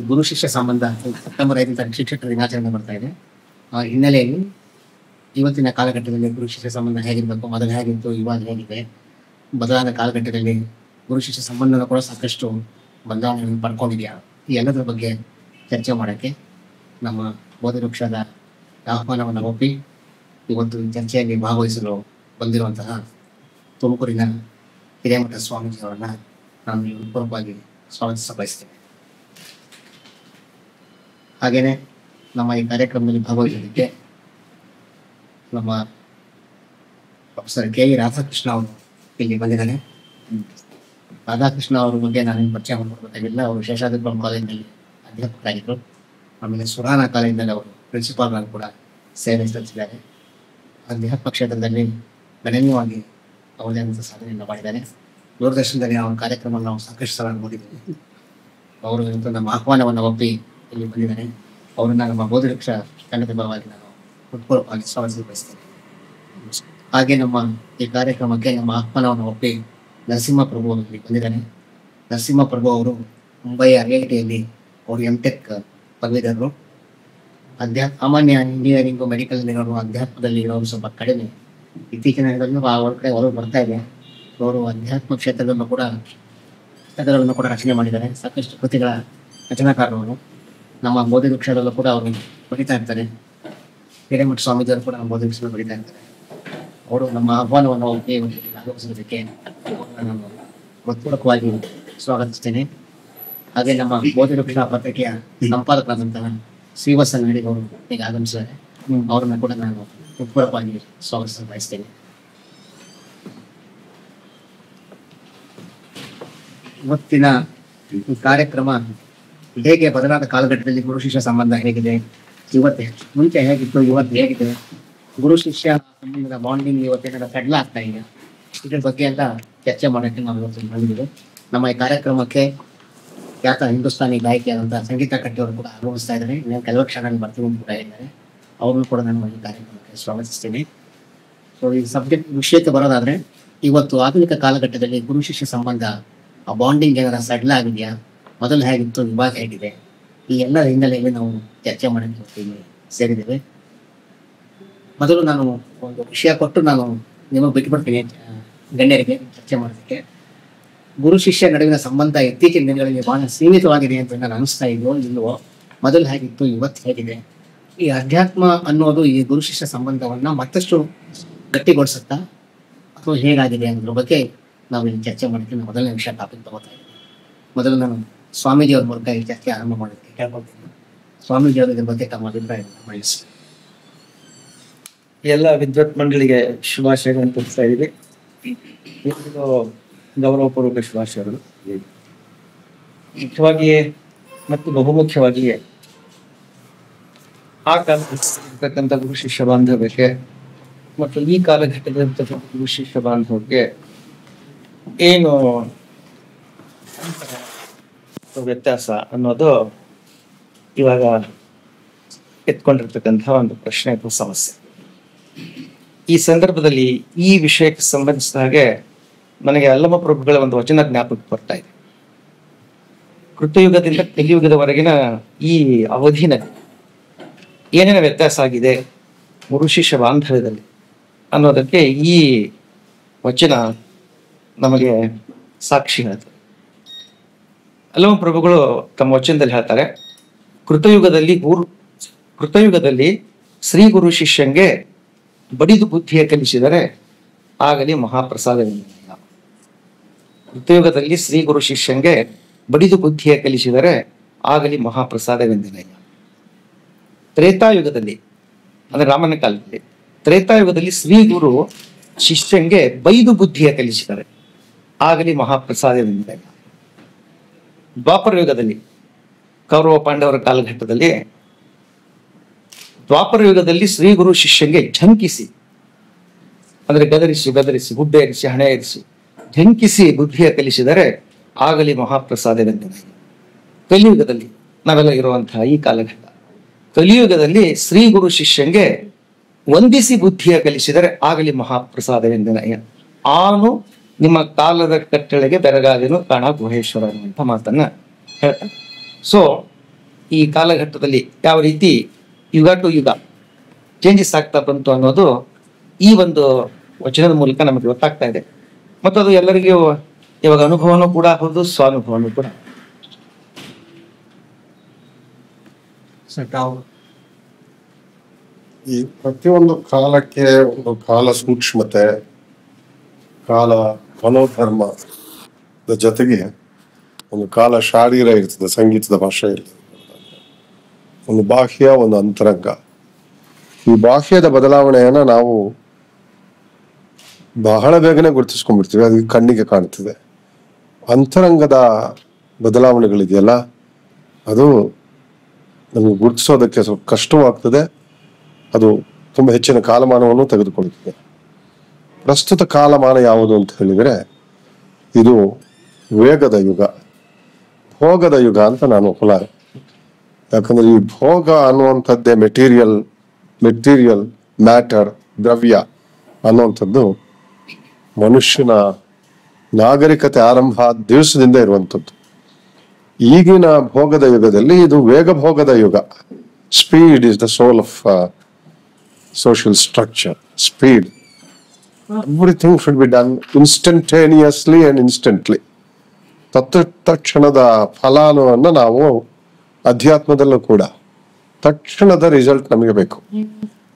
ಗುರು ಶಿಷ್ಯ ಸಂಬಂಧ ಸೆಪ್ಟೆಂಬರ್ 5 ಶಿಕ್ಷಕರ ದಿನಾಚರಣೆ ಬರ್ತಾ ಇದೆ. ಆ ಹಿನ್ನೆಲೆಯಲ್ಲಿ ಇವತ್ತಿನ ಕಾಲಘಟ್ಟದಲ್ಲಿ ಗುರು ಶಿಷ್ಯ ಸಂಬಂಧ ಹೇಗಿರಬೇಕು, ಮೊದಲು ಹೇಗಿತ್ತು, ಇವಾಗ ಹೇಗಿದೆ, ಬದಲಾದ ಕಾಲಘಟ್ಟದಲ್ಲಿ ಗುರು ಶಿಷ್ಯ ಸಂಬಂಧನ ಕೂಡ ಸಾಕಷ್ಟು ಬದಲಾವಣೆ ಪಡ್ಕೊಂಡಿದೆಯಾ, ಈ ಎಲ್ಲದರ ಬಗ್ಗೆ ಚರ್ಚೆ ಮಾಡೋಕ್ಕೆ ನಮ್ಮ ಬೋಧವೃಕ್ಷದ ಆಹ್ವಾನವನ್ನು ಒಪ್ಪಿ ಇವತ್ತು ಚರ್ಚೆಯಲ್ಲಿ ಭಾಗವಹಿಸಲು ಬಂದಿರುವಂತಹ ತುಮಕೂರಿನ ಹಿರೇಮಠ ಸ್ವಾಮೀಜಿಯವರನ್ನ ನಾನು ಪೂರ್ವಕವಾಗಿ ಸ್ವಾಗತಿಸ ಬಯಸ್ತೇನೆ. ಹಾಗೇನೆ ನಮ್ಮ ಈ ಕಾರ್ಯಕ್ರಮದಲ್ಲಿ ಭಾಗವಹಿಸಲಿಕ್ಕೆ ನಮ್ಮ ಪ್ರೊಫೆಸರ್ ಕೆ.ವಿ. ರಾಧಾಕೃಷ್ಣ ಅವರು ಇಲ್ಲಿ ಬಂದಿದ್ದಾರೆ. ರಾಧಾಕೃಷ್ಣ ಅವ್ರ ಬಗ್ಗೆ ನಾನು ಪರಿಚಯ ಮಾಡ್ಕೊಳ್ಬೇಕಾಗಿಲ್ಲ. ಅವರು ಶೇಷಾದ್ರಿಪುರಂ ಕಾಲೇಜಿನಲ್ಲಿ ಅಧ್ಯಾಪಕರಾಗಿದ್ದರು. ಆಮೇಲೆ ಸುರಾನ ಕಾಲೇಜಿನಲ್ಲಿ ಅವರು ಪ್ರಿನ್ಸಿಪಾಲ್ ಕೂಡ ಸೇವೆ ಸಲ್ಲಿಸಿದ್ದಾರೆ. ಅಧ್ಯಾತ್ಮ ಕ್ಷೇತ್ರದಲ್ಲಿ ಗಣನೀಯವಾಗಿ ಅವರದೇ ಆದಂಥ ಸಾಧನೆಯನ್ನು ಮಾಡಿದ್ದಾರೆ. ದೂರದರ್ಶನದಲ್ಲಿ ಅವರ ಕಾರ್ಯಕ್ರಮ ನಾವು ಸಾಕಷ್ಟು ಸಲ ನೋಡಿದ್ದೀವಿ. ಅವರು ನಮ್ಮ ಆಹ್ವಾನವನ್ನು ಒಪ್ಪಿ ಇಲ್ಲಿ ಬಂದಿದ್ದಾರೆ. ಅವರನ್ನ ನಮ್ಮ ಬೋಧವೃಕ್ಷ ತಂಡದ ಪರವಾಗಿ ನಾನು ಹೃತ್ಪೂರ್ವಕವಾಗಿ ಸ್ವಾಗತಿಸ ಬಯಸ್ತೇನೆ. ಹಾಗೆ ನಮ್ಮ ಈ ಕಾರ್ಯಕ್ರಮಕ್ಕೆ ನಮ್ಮ ಆಹ್ವಾನವನ್ನು ಒಪ್ಪಿ ನರಸಿಂಹಪ್ರಭು ಅವರು ಇಲ್ಲಿ ಬಂದಿದ್ದಾರೆ. ನರಸಿಂಹಪ್ರಭು ಅವರು ಮುಂಬೈ IITಯಲ್ಲಿ ಅವರು M.Tech ಪದವೀಧರರು. ಸಾಮಾನ್ಯ ಇಂಜಿನಿಯರಿಂಗು ಮೆಡಿಕಲ್ ಅಧ್ಯಾತ್ಮದಲ್ಲಿ ಇರೋರು ಸ್ವಲ್ಪ ಕಡಿಮೆ. ಇತ್ತೀಚಿನ ದಿನಗಳಲ್ಲಿ ಅವರ ಕಡೆ ಹೊರಗೆ ಬರ್ತಾ ಇದೆ. ಅವರು ಅಧ್ಯಾತ್ಮ ಕ್ಷೇತ್ರದಲ್ಲೂ ಕೂಡ ಪುಸ್ತಕಗಳನ್ನು ಕೂಡ ರಚನೆ ಮಾಡಿದ್ದಾರೆ. ಸಾಕಷ್ಟು ಕೃತಿಗಳ ರಚನಾಕಾರರು. ನಮ್ಮ ಬೋಧವೃಕ್ಷದಲ್ಲೂ ಕೂಡ ಅವರು ಬರೀತಾ ಇರ್ತಾರೆ. ಹಿರೇಮಠ ಸ್ವಾಮೀಜಿಯವರು ಕೂಡ ನಮ್ಮ ಬೋಧವೃಕ್ಷದಲ್ಲಿ ಬರೀತಾ ಇರ್ತಾರೆ. ಅವರು ನಮ್ಮ ಆಹ್ವಾನವನ್ನು ಒಪ್ಪಿ ಆಗಮಿಸೋದಕ್ಕೆ ನಾನು ಹೃತ್ಪೂರ್ವಕವಾಗಿ ಸ್ವಾಗತಿಸ್ತೇನೆ. ಹಾಗೆ ನಮ್ಮ ಬೋಧವೃಕ್ಷ ಪತ್ರಿಕೆಯ ಸಂಪಾದಕರಾದಂತಹ ಶ್ರೀವತ್ಸ ನಾಡಿಗ್ ಅವರು ಈಗ ಆಗಮಿಸಿದ್ದಾರೆ. ಅವರನ್ನು ಕೂಡ ನಾನು ಹೃತ್ಪೂರ್ವಕವಾಗಿ ಸ್ವಾಗತಿಸ ಬಯಸ್ತೇನೆ. ಇವತ್ತಿನ ಕಾರ್ಯಕ್ರಮ ಹೇಗೆ ಬದಲಾದ ಕಾಲಘಟ್ಟದಲ್ಲಿ ಗುರು ಶಿಷ್ಯ ಸಂಬಂಧ ಹೇಗಿದೆ, ಇವತ್ತು ಮುಂಚೆ ಹೇಗಿತ್ತು, ಇವತ್ತು ಹೇಗಿದೆ, ಗುರು ಶಿಷ್ಯ ಸಂಬಂಧದ ಬಾಂಡಿಂಗ್ ಇವತ್ತೇನಾದ ಸಡ್ಲ ಆಗ್ತಾ ಇದೆ, ಇದ್ರ ಬಗ್ಗೆ ಎಲ್ಲ ಚರ್ಚೆ ಮಾಡೋಕ್ಕೆ ನಾವು ಇವತ್ತು ಬಂದಿದ್ದೀವಿ. ನಮ್ಮ ಈ ಕಾರ್ಯಕ್ರಮಕ್ಕೆ ಖ್ಯಾತ ಹಿಂದೂಸ್ತಾನಿ ಗಾಯಕಿಯಾದಂತಹ ಸಂಗೀತ ಕಟ್ಟಿಯವರು ಕೂಡ ಆಗಮಿಸ್ತಾ ಇದ್ದಾರೆ. ಇನ್ನೇನು ಕೆಲವು ಕ್ಷಣದಲ್ಲಿ ಬರ್ತೀವಿ ಅಂತ ಕೂಡ ಇದ್ದಾರೆ. ಅವ್ರನ್ನು ಕೂಡ ನಾನು ಈ ಕಾರ್ಯಕ್ರಮಕ್ಕೆ ಸ್ವಾಗತಿಸ್ತೀನಿ. ಸೊ ಈ ವಿಷಯಕ್ಕೆ ಬರೋದಾದ್ರೆ, ಇವತ್ತು ಆಧುನಿಕ ಕಾಲಘಟ್ಟದಲ್ಲಿ ಗುರು ಶಿಷ್ಯ ಸಂಬಂಧ ಆ ಬಾಂಡಿಂಗ್ ಏನಾರ ಸಡ್ಲ ಆಗಿದೆಯಾ, ಮೊದಲು ಹೇಗಿತ್ತು, ಇವಾಗ ಹೇಗಿದೆ, ಈ ಎಲ್ಲ ಹಿನ್ನೆಲೆಯಲ್ಲಿ ನಾವು ಚರ್ಚೆ ಮಾಡೋಕ್ಕೆ ಸೇರಿದ್ದೇವೆ. ಮೊದಲು ನಾನು ಒಂದು ವಿಷಯ ಕೊಟ್ಟು ನಾನು ನಿಮಗೆ ಬಿಟ್ಬಿಡ್ತೀನಿ ಗಣ್ಯರಿಗೆ ಚರ್ಚೆ ಮಾಡೋದಕ್ಕೆ. ಗುರು ಶಿಷ್ಯ ನಡುವಿನ ಸಂಬಂಧ ಇತ್ತೀಚಿನ ದಿನಗಳಲ್ಲಿ ಬಹಳ ಸೀಮಿತವಾಗಿದೆ ಅಂತ ನಾನು ಅನಿಸ್ತಾ ಇದೆಯೋ ಇಲ್ವೋ, ಮೊದಲು ಹೇಗಿತ್ತು, ಇವತ್ತು ಹೇಗಿದೆ, ಈ ಅಧ್ಯಾತ್ಮ ಅನ್ನೋದು ಈ ಗುರು ಶಿಷ್ಯ ಸಂಬಂಧವನ್ನ ಮತ್ತಷ್ಟು ಗಟ್ಟಿಗೊಳಿಸುತ್ತಾ ಅಥವಾ ಹೇಗಾಗಿದೆ ಅನ್ನೋದ್ರ ಬಗ್ಗೆ ನಾವು ಇಲ್ಲಿ ಚರ್ಚೆ ಮಾಡೋಕ್ಕೆ ಮೊದಲನೇ ವಿಷಯ ಟಾಪಿಕ್ ತಗೋತಾ ಇದ್ದೀನಿ. ಮೊದಲು ನಾನು ಸ್ವಾಮೀಜಿಯವ್ರ ಮೂಲಕ ಈ ಚರ್ಚೆ ಆರಂಭ ಮಾಡೋದಕ್ಕೆ ಕೇಳ್ಕೊಳ್ತೀನಿ. ಸ್ವಾಮೀಜಿಯವರು ಇದ್ರ ಬಗ್ಗೆ ತಮ್ಮ ಅಭಿಪ್ರಾಯ ಮಂಡಿಸಿ. ಎಲ್ಲ ವಿದ್ವತ್ ಮಂಡಳಿಗೆ ಶುಭಾಶಯಗಳನ್ನು ತಿಳಿಸ್ತಾ ಇದ್ದೀವಿ. ಇದು ಗೌರವಪೂರ್ವಕ ಶುಭಾಶಯಗಳು. ಮುಖ್ಯವಾಗಿ ಮತ್ತು ಬಹುಮುಖ್ಯವಾಗಿ ಆ ಕಾಲದಲ್ಲಿರ್ತಕ್ಕಂಥ ಗುರು ಶಿಷ್ಯ ಬಾಂಧವ್ಯಕ್ಕೆ ಮತ್ತು ಈ ಕಾಲಘಟ್ಟದಲ್ಲಿರ್ತಕ್ಕಂಥ ಗುರು ಶಿಷ್ಯ ಬಾಂಧವ್ಯಕ್ಕೆ ಏನು ವ್ಯತ್ಯಾಸ ಅನ್ನೋದು ಇವಾಗ ಎತ್ಕೊಂಡಿರ್ತಕ್ಕಂಥ ಒಂದು ಪ್ರಶ್ನೆ ಅಥವಾ ಸಮಸ್ಯೆ. ಈ ಸಂದರ್ಭದಲ್ಲಿ ಈ ವಿಷಯಕ್ಕೆ ಸಂಬಂಧಿಸಿದ ಹಾಗೆ ನನಗೆ ಅಲ್ಲಮ ಪ್ರಭುಗಳ ಒಂದು ವಚನ ಜ್ಞಾಪಕ ಬರ್ತಾ ಇದೆ. ಕೃತಯುಗದಿಂದ ಕಲಿಯುಗದವರೆಗಿನ ಈ ಅವಧಿನಲ್ಲಿ ಏನೇನು ವ್ಯತ್ಯಾಸ ಆಗಿದೆ ಗುರು ಶಿಷ್ಯ ಬಾಂಧವ್ಯದಲ್ಲಿ ಅನ್ನೋದಕ್ಕೆ ಈ ವಚನ ನಮಗೆ ಸಾಕ್ಷಿ ಹೇಳ್ತದೆ. ಅಲ್ಲಮ ಪ್ರಭುಗಳು ತಮ್ಮ ವಚನದಲ್ಲಿ ಹೇಳ್ತಾರೆ, ಕೃತಯುಗದಲ್ಲಿ ಶ್ರೀ ಗುರು ಶಿಷ್ಯಂಗೆ ಬಡಿದು ಬುದ್ಧಿಯ ಕಲಿಸಿದರೆ ಆಗಲಿ ಮಹಾಪ್ರಸಾದವೆಂದನಯ್ಯ. ಕೃತಯುಗದಲ್ಲಿ ಶ್ರೀ ಗುರು ಶಿಷ್ಯಂಗೆ ಬಡಿದು ಬುದ್ಧಿಯ ಕಲಿಸಿದರೆ ಆಗಲಿ ಮಹಾಪ್ರಸಾದವೆಂದನಯ್ಯ. ತ್ರೇತಾಯುಗದಲ್ಲಿ ಅಂದ್ರೆ ರಾಮನ ಕಾಲದಲ್ಲಿ, ತ್ರೇತಾಯುಗದಲ್ಲಿ ಶ್ರೀ ಗುರು ಶಿಷ್ಯಂಗೆ ಬೈದು ಬುದ್ಧಿಯ ಕಲಿಸಿದರೆ ಆಗಲಿ ಮಹಾಪ್ರಸಾದವೆಂದನಯ್ಯ. ದ್ವಾಪರ ಯುಗದಲ್ಲಿ ಕೌರವ ಪಾಂಡವರ ಕಾಲಘಟ್ಟದಲ್ಲಿ, ದ್ವಾಪರ ಯುಗದಲ್ಲಿ ಶ್ರೀ ಗುರು ಶಿಷ್ಯಂಗೆ ಝಂಕಿಸಿ ಅಂದ್ರೆ ಗದರಿಸಿ ಗುಡ್ಡೆ ಏರಿಸಿ ಹಣೆ ಏರಿಸಿ ಝಂಕಿಸಿ ಬುದ್ಧಿಯ ಕಲಿಸಿದರೆ ಆಗಲಿ ಮಹಾಪ್ರಸಾದವೆಂದನಯ್ಯ. ಕಲಿಯುಗದಲ್ಲಿ ನಾವೆಲ್ಲ ಇರುವಂತಹ ಈ ಕಾಲಘಟ್ಟ, ಕಲಿಯುಗದಲ್ಲಿ ಶ್ರೀ ಗುರು ಶಿಷ್ಯಂಗೆ ವಂದಿಸಿ ಬುದ್ಧಿಯ ಕಲಿಸಿದರೆ ಆಗಲಿ ಮಹಾಪ್ರಸಾದವೆಂದನಯ್ಯ. ಆನು ನಿಮ್ಮ ಕಾಲದ ಕಟ್ಟಳೆಗೆ ಬೆರಗಾದೆನು ಕಾಣ ಗುಹೇಶ್ವರ ಅನ್ನುವಂಥ ಮಾತನ್ನ ಹೇಳ್ತಾನೆ. ಸೊ ಈ ಕಾಲಘಟ್ಟದಲ್ಲಿ ಯಾವ ರೀತಿ ಯುಗ ಟು ಯುಗ ಚೇಂಜಸ್ ಆಗ್ತಾ ಬಂತು ಅನ್ನೋದು ಈ ಒಂದು ವಚನದ ಮೂಲಕ ನಮಗೆ ಗೊತ್ತಾಗ್ತಾ ಇದೆ. ಮತ್ತು ಅದು ಎಲ್ಲರಿಗೂ ಇವಾಗ ಅನುಭವನೂ ಕೂಡ ಹೌದು, ಸ್ವಾನುಭವನೂ ಕೂಡ. ಈ ಪ್ರತಿಯೊಂದು ಕಾಲಕ್ಕೆ ಒಂದು ಕಾಲ ಸೂಕ್ಷ್ಮತೆ, ಕಾಲ ಮನೋಧರ್ಮದ ಜೊತೆಗೆ ಒಂದು ಕಾಲ ಶಾರೀರ ಇರ್ತದೆ, ಸಂಗೀತದ ಭಾಷೆ ಇರ್ತದೆ, ಒಂದು ಬಾಹ್ಯ, ಒಂದು ಅಂತರಂಗ. ಈ ಬಾಹ್ಯದ ಬದಲಾವಣೆಯನ್ನ ನಾವು ಬಹಳ ಬೇಗನೆ ಗುರುತಿಸ್ಕೊಂಡ್ಬಿಡ್ತೀವಿ, ಅದು ಕಣ್ಣಿಗೆ ಕಾಣ್ತದೆ. ಅಂತರಂಗದ ಬದಲಾವಣೆಗಳಿದೆಯಲ್ಲ, ಅದು ನಮಗೆ ಗುರುತಿಸೋದಕ್ಕೆ ಸ್ವಲ್ಪ ಕಷ್ಟವಾಗ್ತದೆ. ಅದು ತುಂಬಾ ಹೆಚ್ಚಿನ ಕಾಲಮಾನವನ್ನು ತೆಗೆದುಕೊಳ್ಳುತ್ತದೆ. ಪ್ರಸ್ತುತ ಕಾಲಮಾನ ಯಾವುದು ಅಂತ ಹೇಳಿದರೆ ಇದು ವೇಗದ ಯುಗ, ಭೋಗದ ಯುಗ ಅಂತ ನಾನು ಒಪ್ಪಲಾರೆ. ಯಾಕಂದ್ರೆ ಈ ಭೋಗ ಅನ್ನುವಂಥದ್ದೇ ಮೆಟೀರಿಯಲ್ ಮ್ಯಾಟರ್, ದ್ರವ್ಯ ಅನ್ನುವಂಥದ್ದು ಮನುಷ್ಯನ ನಾಗರಿಕತೆ ಆರಂಭ ಆದ ದಿವಸದಿಂದ ಇರುವಂಥದ್ದು. ಈಗಿನ ಭೋಗದ ಯುಗದಲ್ಲಿ ಇದು ವೇಗ ಭೋಗದ ಯುಗ. Speed is the soul of social structure, speed. Everything should be done instantaneously and instantly. ತಕ್ಷಣದ ಫಲಾನುವನ್ನು ನಾವು ಅಧ್ಯಾತ್ಮದಲ್ಲೂ ಕೂಡ ತಕ್ಷಣದ ರಿಸಲ್ಟ್ ನಮಗೆ ಬೇಕು.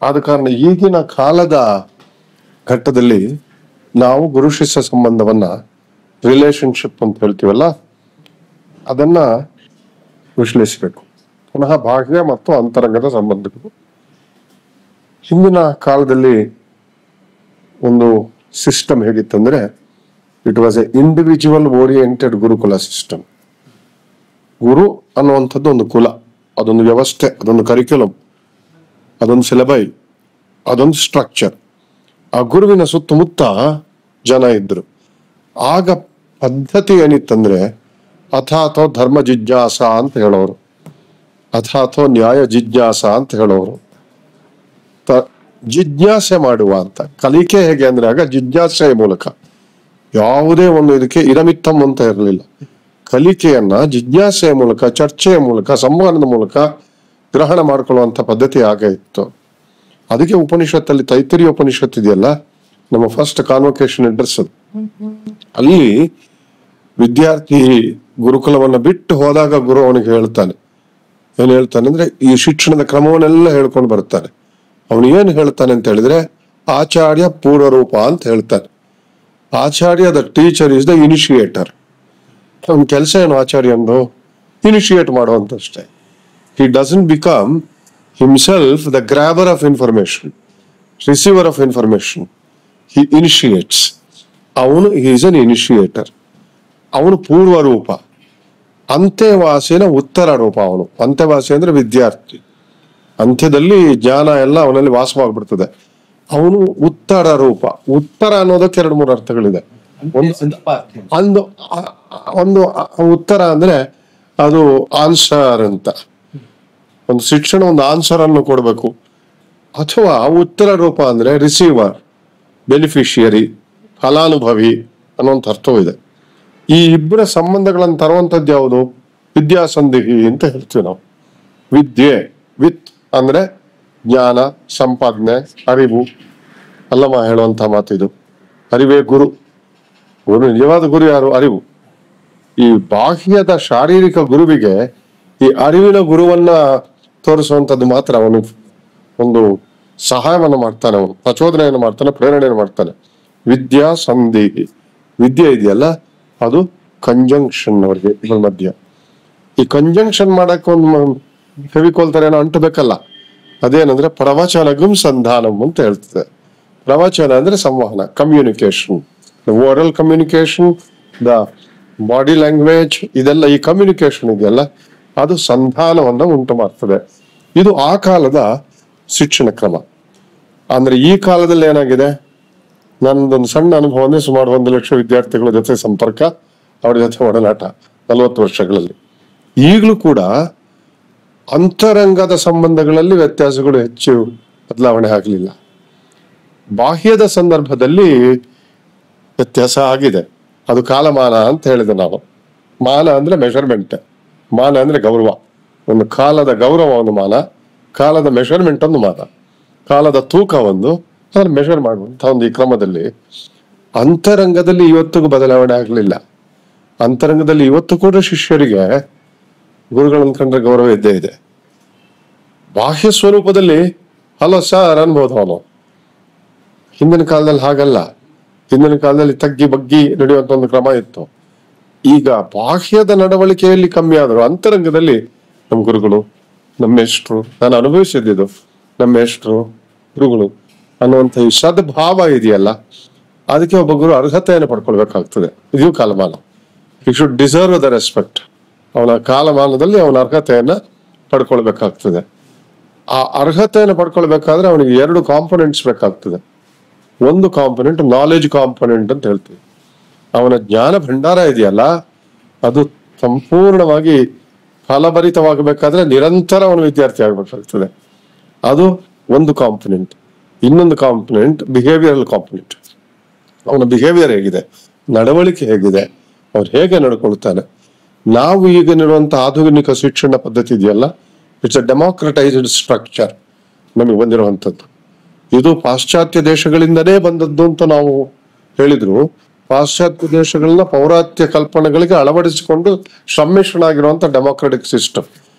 ಆದ ಕಾರಣ ಈಗಿನ ಕಾಲದ ಘಟ್ಟದಲ್ಲಿ ನಾವು ಗುರು ಶಿಷ್ಯ ಸಂಬಂಧವನ್ನ, ರಿಲೇಶನ್ಶಿಪ್ ಅಂತ ಹೇಳ್ತೀವಲ್ಲ, ಅದನ್ನ ವಿಶ್ಲೇಷಿಸಬೇಕು. ಪುನಃ ಬಾಹ್ಯ ಮತ್ತು ಅಂತರಂಗದ ಸಂಬಂಧಗಳು. ಹಿಂದಿನ ಕಾಲದಲ್ಲಿ ಒಂದು ಸಿಸ್ಟಮ್ ಹೇಗಿತ್ತಂದ್ರೆ, it was a individual oriented gurukula system. ಗುರು ಅನ್ನುವಂಥದ್ದು ಒಂದು ಕುಲ, ಅದೊಂದು ವ್ಯವಸ್ಥೆ, ಅದೊಂದು ಕರಿಕ್ಯುಲಮ್, ಅದೊಂದು ಸಿಲೆಬೈ, ಅದೊಂದು ಸ್ಟ್ರಕ್ಚರ್. ಆ ಗುರುವಿನ ಸುತ್ತಮುತ್ತ ಜನ ಇದ್ರು. ಆಗ ಪದ್ಧತಿ ಏನಿತ್ತಂದ್ರೆ ಅಥಾಥೋ ಧರ್ಮ ಜಿಜ್ಞಾಸ ಅಂತ ಹೇಳೋರು, ಅಥಾಥೋ ನ್ಯಾಯ ಜಿಜ್ಞಾಸ ಅಂತ ಹೇಳೋರು. ಜಿಜ್ಞಾಸೆ ಮಾಡುವ ಅಂತ. ಕಲಿಕೆ ಹೇಗೆ ಅಂದ್ರೆ ಆಗ ಜಿಜ್ಞಾಸೆಯ ಮೂಲಕ, ಯಾವುದೇ ಒಂದು ಇದಕ್ಕೆ ಇರಮಿತ್ತಂ ಅಂತ ಇರಲಿಲ್ಲ. ಕಲಿಕೆಯನ್ನ ಜಿಜ್ಞಾಸೆಯ ಮೂಲಕ, ಚರ್ಚೆಯ ಮೂಲಕ, ಸಂವಹನದ ಮೂಲಕ ಗ್ರಹಣ ಮಾಡ್ಕೊಳ್ಳುವಂತ ಪದ್ಧತಿ ಆಗ ಇತ್ತು. ಅದಕ್ಕೆ ಉಪನಿಷತ್ತಲ್ಲಿ ತೈತರಿಯ ಉಪನಿಷತ್ ಇದೆಯಲ್ಲ, ನಮ್ಮ ಫಸ್ಟ್ ಕಾನ್ವೊಕೇಶನ್ ಅಡ್ರೆಸ್ ಅದು. ಅಲ್ಲಿ ವಿದ್ಯಾರ್ಥಿ ಗುರುಕುಲವನ್ನ ಬಿಟ್ಟು ಹೋದಾಗ ಗುರು ಅವನಿಗೆ ಹೇಳ್ತಾನೆ, ಏನ್ ಹೇಳ್ತಾನೆ ಅಂದ್ರೆ ಈ ಶಿಕ್ಷಣದ ಕ್ರಮವನ್ನೆಲ್ಲ ಹೇಳ್ಕೊಂಡು ಬರ್ತಾನೆ. ಅವನು ಏನ್ ಹೇಳ್ತಾನೆ ಅಂತ ಹೇಳಿದ್ರೆ ಆಚಾರ್ಯ ಪೂರ್ವರೂಪ ಅಂತ ಹೇಳ್ತಾನೆ. ಆಚಾರ್ಯ ದ ಟೀಚರ್ ಇಸ್ ದ ಇನಿಷಿಯೇಟರ್. ಅವನ ಕೆಲಸ ಏನು ಆಚಾರ್ಯ ಅಂದು? Initiate ಮಾಡುವಂತಷ್ಟೇ. He doesn't become himself the grabber of information, receiver of information. He initiates. ಅವನು ಈಸ್ ಅನ್ ಇನಿಷಿಯೇಟರ್. ಅವನು ಪೂರ್ವರೂಪ. ಅಂತ್ಯವಾಸಿನ ಉತ್ತರ ರೂಪ. ಅವನು ಅಂತ್ಯವಾಸಿ ಅಂದ್ರೆ ವಿದ್ಯಾರ್ಥಿ. ಅಂತ್ಯದಲ್ಲಿ ಜ್ಞಾನ ಎಲ್ಲ ಅವನಲ್ಲಿ ವಾಸವಾಗ್ಬಿಡ್ತದೆ. ಅವನು ಉತ್ತರ ರೂಪ. ಉತ್ತರ ಅನ್ನೋದಕ್ಕೆ 2-3 ಅರ್ಥಗಳಿದೆ. ಒಂದು ಒಂದು ಉತ್ತರ ಅಂದ್ರೆ ಅದು ಆನ್ಸರ್ ಅಂತ. ಒಂದು ಶಿಕ್ಷಣ ಒಂದು ಆನ್ಸರ್ ಅನ್ನು ಕೊಡ್ಬೇಕು. ಅಥವಾ ಉತ್ತರ ರೂಪ ಅಂದ್ರೆ ರಿಸೀವರ್, ಬೆನಿಫಿಷಿಯರಿ, ಫಲಾನುಭವಿ ಅನ್ನೋಂಥ ಅರ್ಥವೂ ಇದೆ. ಈ ಇಬ್ಬರ ಸಂಬಂಧಗಳನ್ನು ತರುವಂತದ್ದು ಯಾವುದು? ವಿದ್ಯಾಸಂಧಿಹಿ ಅಂತ ಹೇಳ್ತೀವಿ ನಾವು. ವಿದ್ಯೆ, ವಿತ್ ಅಂದ್ರೆ ಜ್ಞಾನ, ಸಂಪಾದನೆ, ಅರಿವು. ಅಲ್ಲಮ್ಮ ಹೇಳುವಂತ ಮಾತಿದು. ಅರಿವೇ ಗುರು. ಗುರು, ನಿಜವಾದ ಗುರು ಯಾರು? ಅರಿವು. ಈ ಬಾಹ್ಯದ ಶಾರೀರಿಕ ಗುರುವಿಗೆ ಈ ಅರಿವಿನ ಗುರುವನ್ನ ತೋರಿಸುವಂತದ್ದು ಮಾತ್ರ. ಅವನು ಒಂದು ಸಹಾಯವನ್ನು ಮಾಡ್ತಾನೆ, ಅವನು ಪ್ರಚೋದನೆಯನ್ನು ಮಾಡ್ತಾನೆ, ಪ್ರೇರಣೆಯನ್ನು ಮಾಡ್ತಾನೆ. ವಿದ್ಯಾ ಸಂಧಿಹಿ. ವಿದ್ಯೆ ಇದೆಯಲ್ಲ, ಅದು ಕಂಜಂಕ್ಷನ್ ಅವ್ರಿಗೆ ಇದ್ರ ಮಧ್ಯ. ಈ ಕಂಜಂಕ್ಷನ್ ಮಾಡಕ್ಕೆ ಒಂದು ಫೆವಿಕೋಲ್ ಏನೋ ಅಂಟಬೇಕಲ್ಲ. ಅದೇನಂದ್ರೆ ಪ್ರವಚನಗಂ ಸಂಧಾನಂ ಅಂತ ಹೇಳ್ತದೆ. ಪ್ರವಚನ ಅಂದ್ರೆ ಸಂವಹನ, communication, the oral communication, the body language, ಇದೆಲ್ಲ ಈ ಕಮ್ಯುನಿಕೇಶನ್ ಇದೆಯಲ್ಲ, ಅದು ಸಂಧಾನವನ್ನ ಉಂಟು ಮಾಡ್ತದೆ. ಇದು ಆ ಕಾಲದ ಶಿಕ್ಷಣ ಕ್ರಮ. ಅಂದ್ರೆ ಈ ಕಾಲದಲ್ಲಿ ಏನಾಗಿದೆ, ನನ್ನದೊಂದು ಸಣ್ಣ ಅನುಭವನೇ ಸುಮಾರು 1 ಲಕ್ಷ ವಿದ್ಯಾರ್ಥಿಗಳ ಜೊತೆ ಸಂಪರ್ಕ, ಅವ್ರ ಜೊತೆ ಒಡನಾಟ 40 ವರ್ಷಗಳಲ್ಲಿ. ಈಗಲೂ ಕೂಡ ಅಂತರಂಗದ ಸಂಬಂಧಗಳಲ್ಲಿ ವ್ಯತ್ಯಾಸಗಳು ಹೆಚ್ಚು ಬದಲಾವಣೆ ಆಗಲಿಲ್ಲ. ಬಾಹ್ಯದ ಸಂದರ್ಭದಲ್ಲಿ ವ್ಯತ್ಯಾಸ ಆಗಿದೆ. ಅದು ಕಾಲಮಾನ ಅಂತ ಹೇಳಿದೆ ನಾವು. ಮಾನ ಅಂದ್ರೆ ಮೆಷರ್ಮೆಂಟ್. ಮಾನ ಅಂದ್ರೆ ಗೌರವ, ಒಂದು ಕಾಲದ ಗೌರವ ಒಂದು ಮಾನ, ಕಾಲದ ಮೆಷರ್ಮೆಂಟ್ ಒಂದು ಮಾನ, ಕಾಲದ ತೂಕ ಒಂದು, ಅದನ್ನು ಮೆಷರ್ ಮಾಡುವಂತ ಒಂದು ಈ ಕ್ರಮದಲ್ಲಿ ಅಂತರಂಗದಲ್ಲಿ ಇವತ್ತಿಗೂ ಬದಲಾವಣೆ ಆಗಲಿಲ್ಲ. ಅಂತರಂಗದಲ್ಲಿ ಇವತ್ತು ಕೂಡ ಶಿಷ್ಯರಿಗೆ ಗುರುಗಳನ್ನು ಕಂಡ್ರೆ ಗೌರವ ಇದ್ದೇ ಇದೆ. ಬಾಹ್ಯ ಸ್ವರೂಪದಲ್ಲಿ ಹಲೋ ಸರ್ ಅನ್ಬೋದು ಅವನು. ಹಿಂದಿನ ಕಾಲದಲ್ಲಿ ಹಾಗಲ್ಲ. ಹಿಂದಿನ ಕಾಲದಲ್ಲಿ ತಗ್ಗಿ ಬಗ್ಗಿ ನಡೆಯುವಂತ ಒಂದು ಕ್ರಮ ಇತ್ತು. ಈಗ ಬಾಹ್ಯದ ನಡವಳಿಕೆಯಲ್ಲಿ ಕಮ್ಮಿ ಆದ್ರು, ಅಂತರಂಗದಲ್ಲಿ ನಮ್ಮ ಗುರುಗಳು, ನಮ್ಮ ಮೇಷ್ಟ್ರು, ನಾನು ಅನುಭವಿಸಿದ್ದು ನಮ್ಮ ಮೇಷ್ಟ್ರು ಗುರುಗಳು ಅನ್ನುವಂಥ ಈ ಸದ್ಭಾವ ಇದೆಯಲ್ಲ, ಅದಕ್ಕೆ ಒಬ್ಬ ಗುರು ಅರ್ಹತೆಯನ್ನು ಪಡ್ಕೊಳ್ಬೇಕಾಗ್ತದೆ. ಇದು ಕಾಲಮಾನ. You should deserve the respect. ಅವನ ಕಾಲಮಾನದಲ್ಲಿ ಅವನ ಅರ್ಹತೆಯನ್ನ ಪಡ್ಕೊಳ್ಬೇಕಾಗ್ತದೆ. ಆ ಅರ್ಹತೆಯನ್ನು ಪಡ್ಕೊಳ್ಬೇಕಾದ್ರೆ ಅವನಿಗೆ 2 ಕಾಂಪೊನೆಂಟ್ಸ್ ಬೇಕಾಗ್ತದೆ. ಒಂದು ಕಾಂಪೊನೆಂಟ್ ನಾಲೆಜ್ ಕಾಂಪೊನೆಂಟ್ ಅಂತ ಹೇಳ್ತೀವಿ. ಅವನ ಜ್ಞಾನ ಭಂಡಾರ ಇದೆಯಲ್ಲ, ಅದು ಸಂಪೂರ್ಣವಾಗಿ ಫಲಭರಿತವಾಗಬೇಕಾದ್ರೆ ನಿರಂತರ ಅವನು ವಿದ್ಯಾರ್ಥಿ ಆಗ್ಬೇಕಾಗ್ತದೆ. ಅದು ಒಂದು ಕಾಂಪೊನೆಂಟ್. ಇನ್ನೊಂದು ಕಾಂಪೊನೆಂಟ್ ಬಿಹೇವಿಯರಲ್ ಕಾಂಪೊನೆಂಟ್. ಅವನ ಬಿಹೇವಿಯರ್ ಹೇಗಿದೆ, ನಡವಳಿಕೆ ಹೇಗಿದೆ, ಅವ್ರು ಹೇಗೆ ನಡ್ಕೊಳ್ತಾನೆ. ನಾವು ಈಗ ನೀಡುವಂತ ಆಧುನಿಕ ಶಿಕ್ಷಣ ಪದ್ಧತಿ ಇದೆಯಲ್ಲ, ಇಟ್ಸ್ ಅ ಡೆಮಾಕ್ರಟೈಸ್ಡ್ ಸ್ಟ್ರಕ್ಚರ್ ನಮಗೆ ಬಂದಿರುವಂಥದ್ದು. ಇದು ಪಾಶ್ಚಾತ್ಯ ದೇಶಗಳಿಂದನೇ ಬಂದದ್ದು ಅಂತ ನಾವು ಹೇಳಿದ್ರು. ಪಾಶ್ಚಾತ್ಯ ದೇಶಗಳನ್ನ ಪೌರಾತ್ಯ ಕಲ್ಪನೆಗಳಿಗೆ ಅಳವಡಿಸಿಕೊಂಡು ಸಮ್ಮಿಶ್ರಣ ಆಗಿರುವಂತ ಡೆಮಾಕ್ರೆಟಿಕ್ ಸಿಸ್ಟಮ್.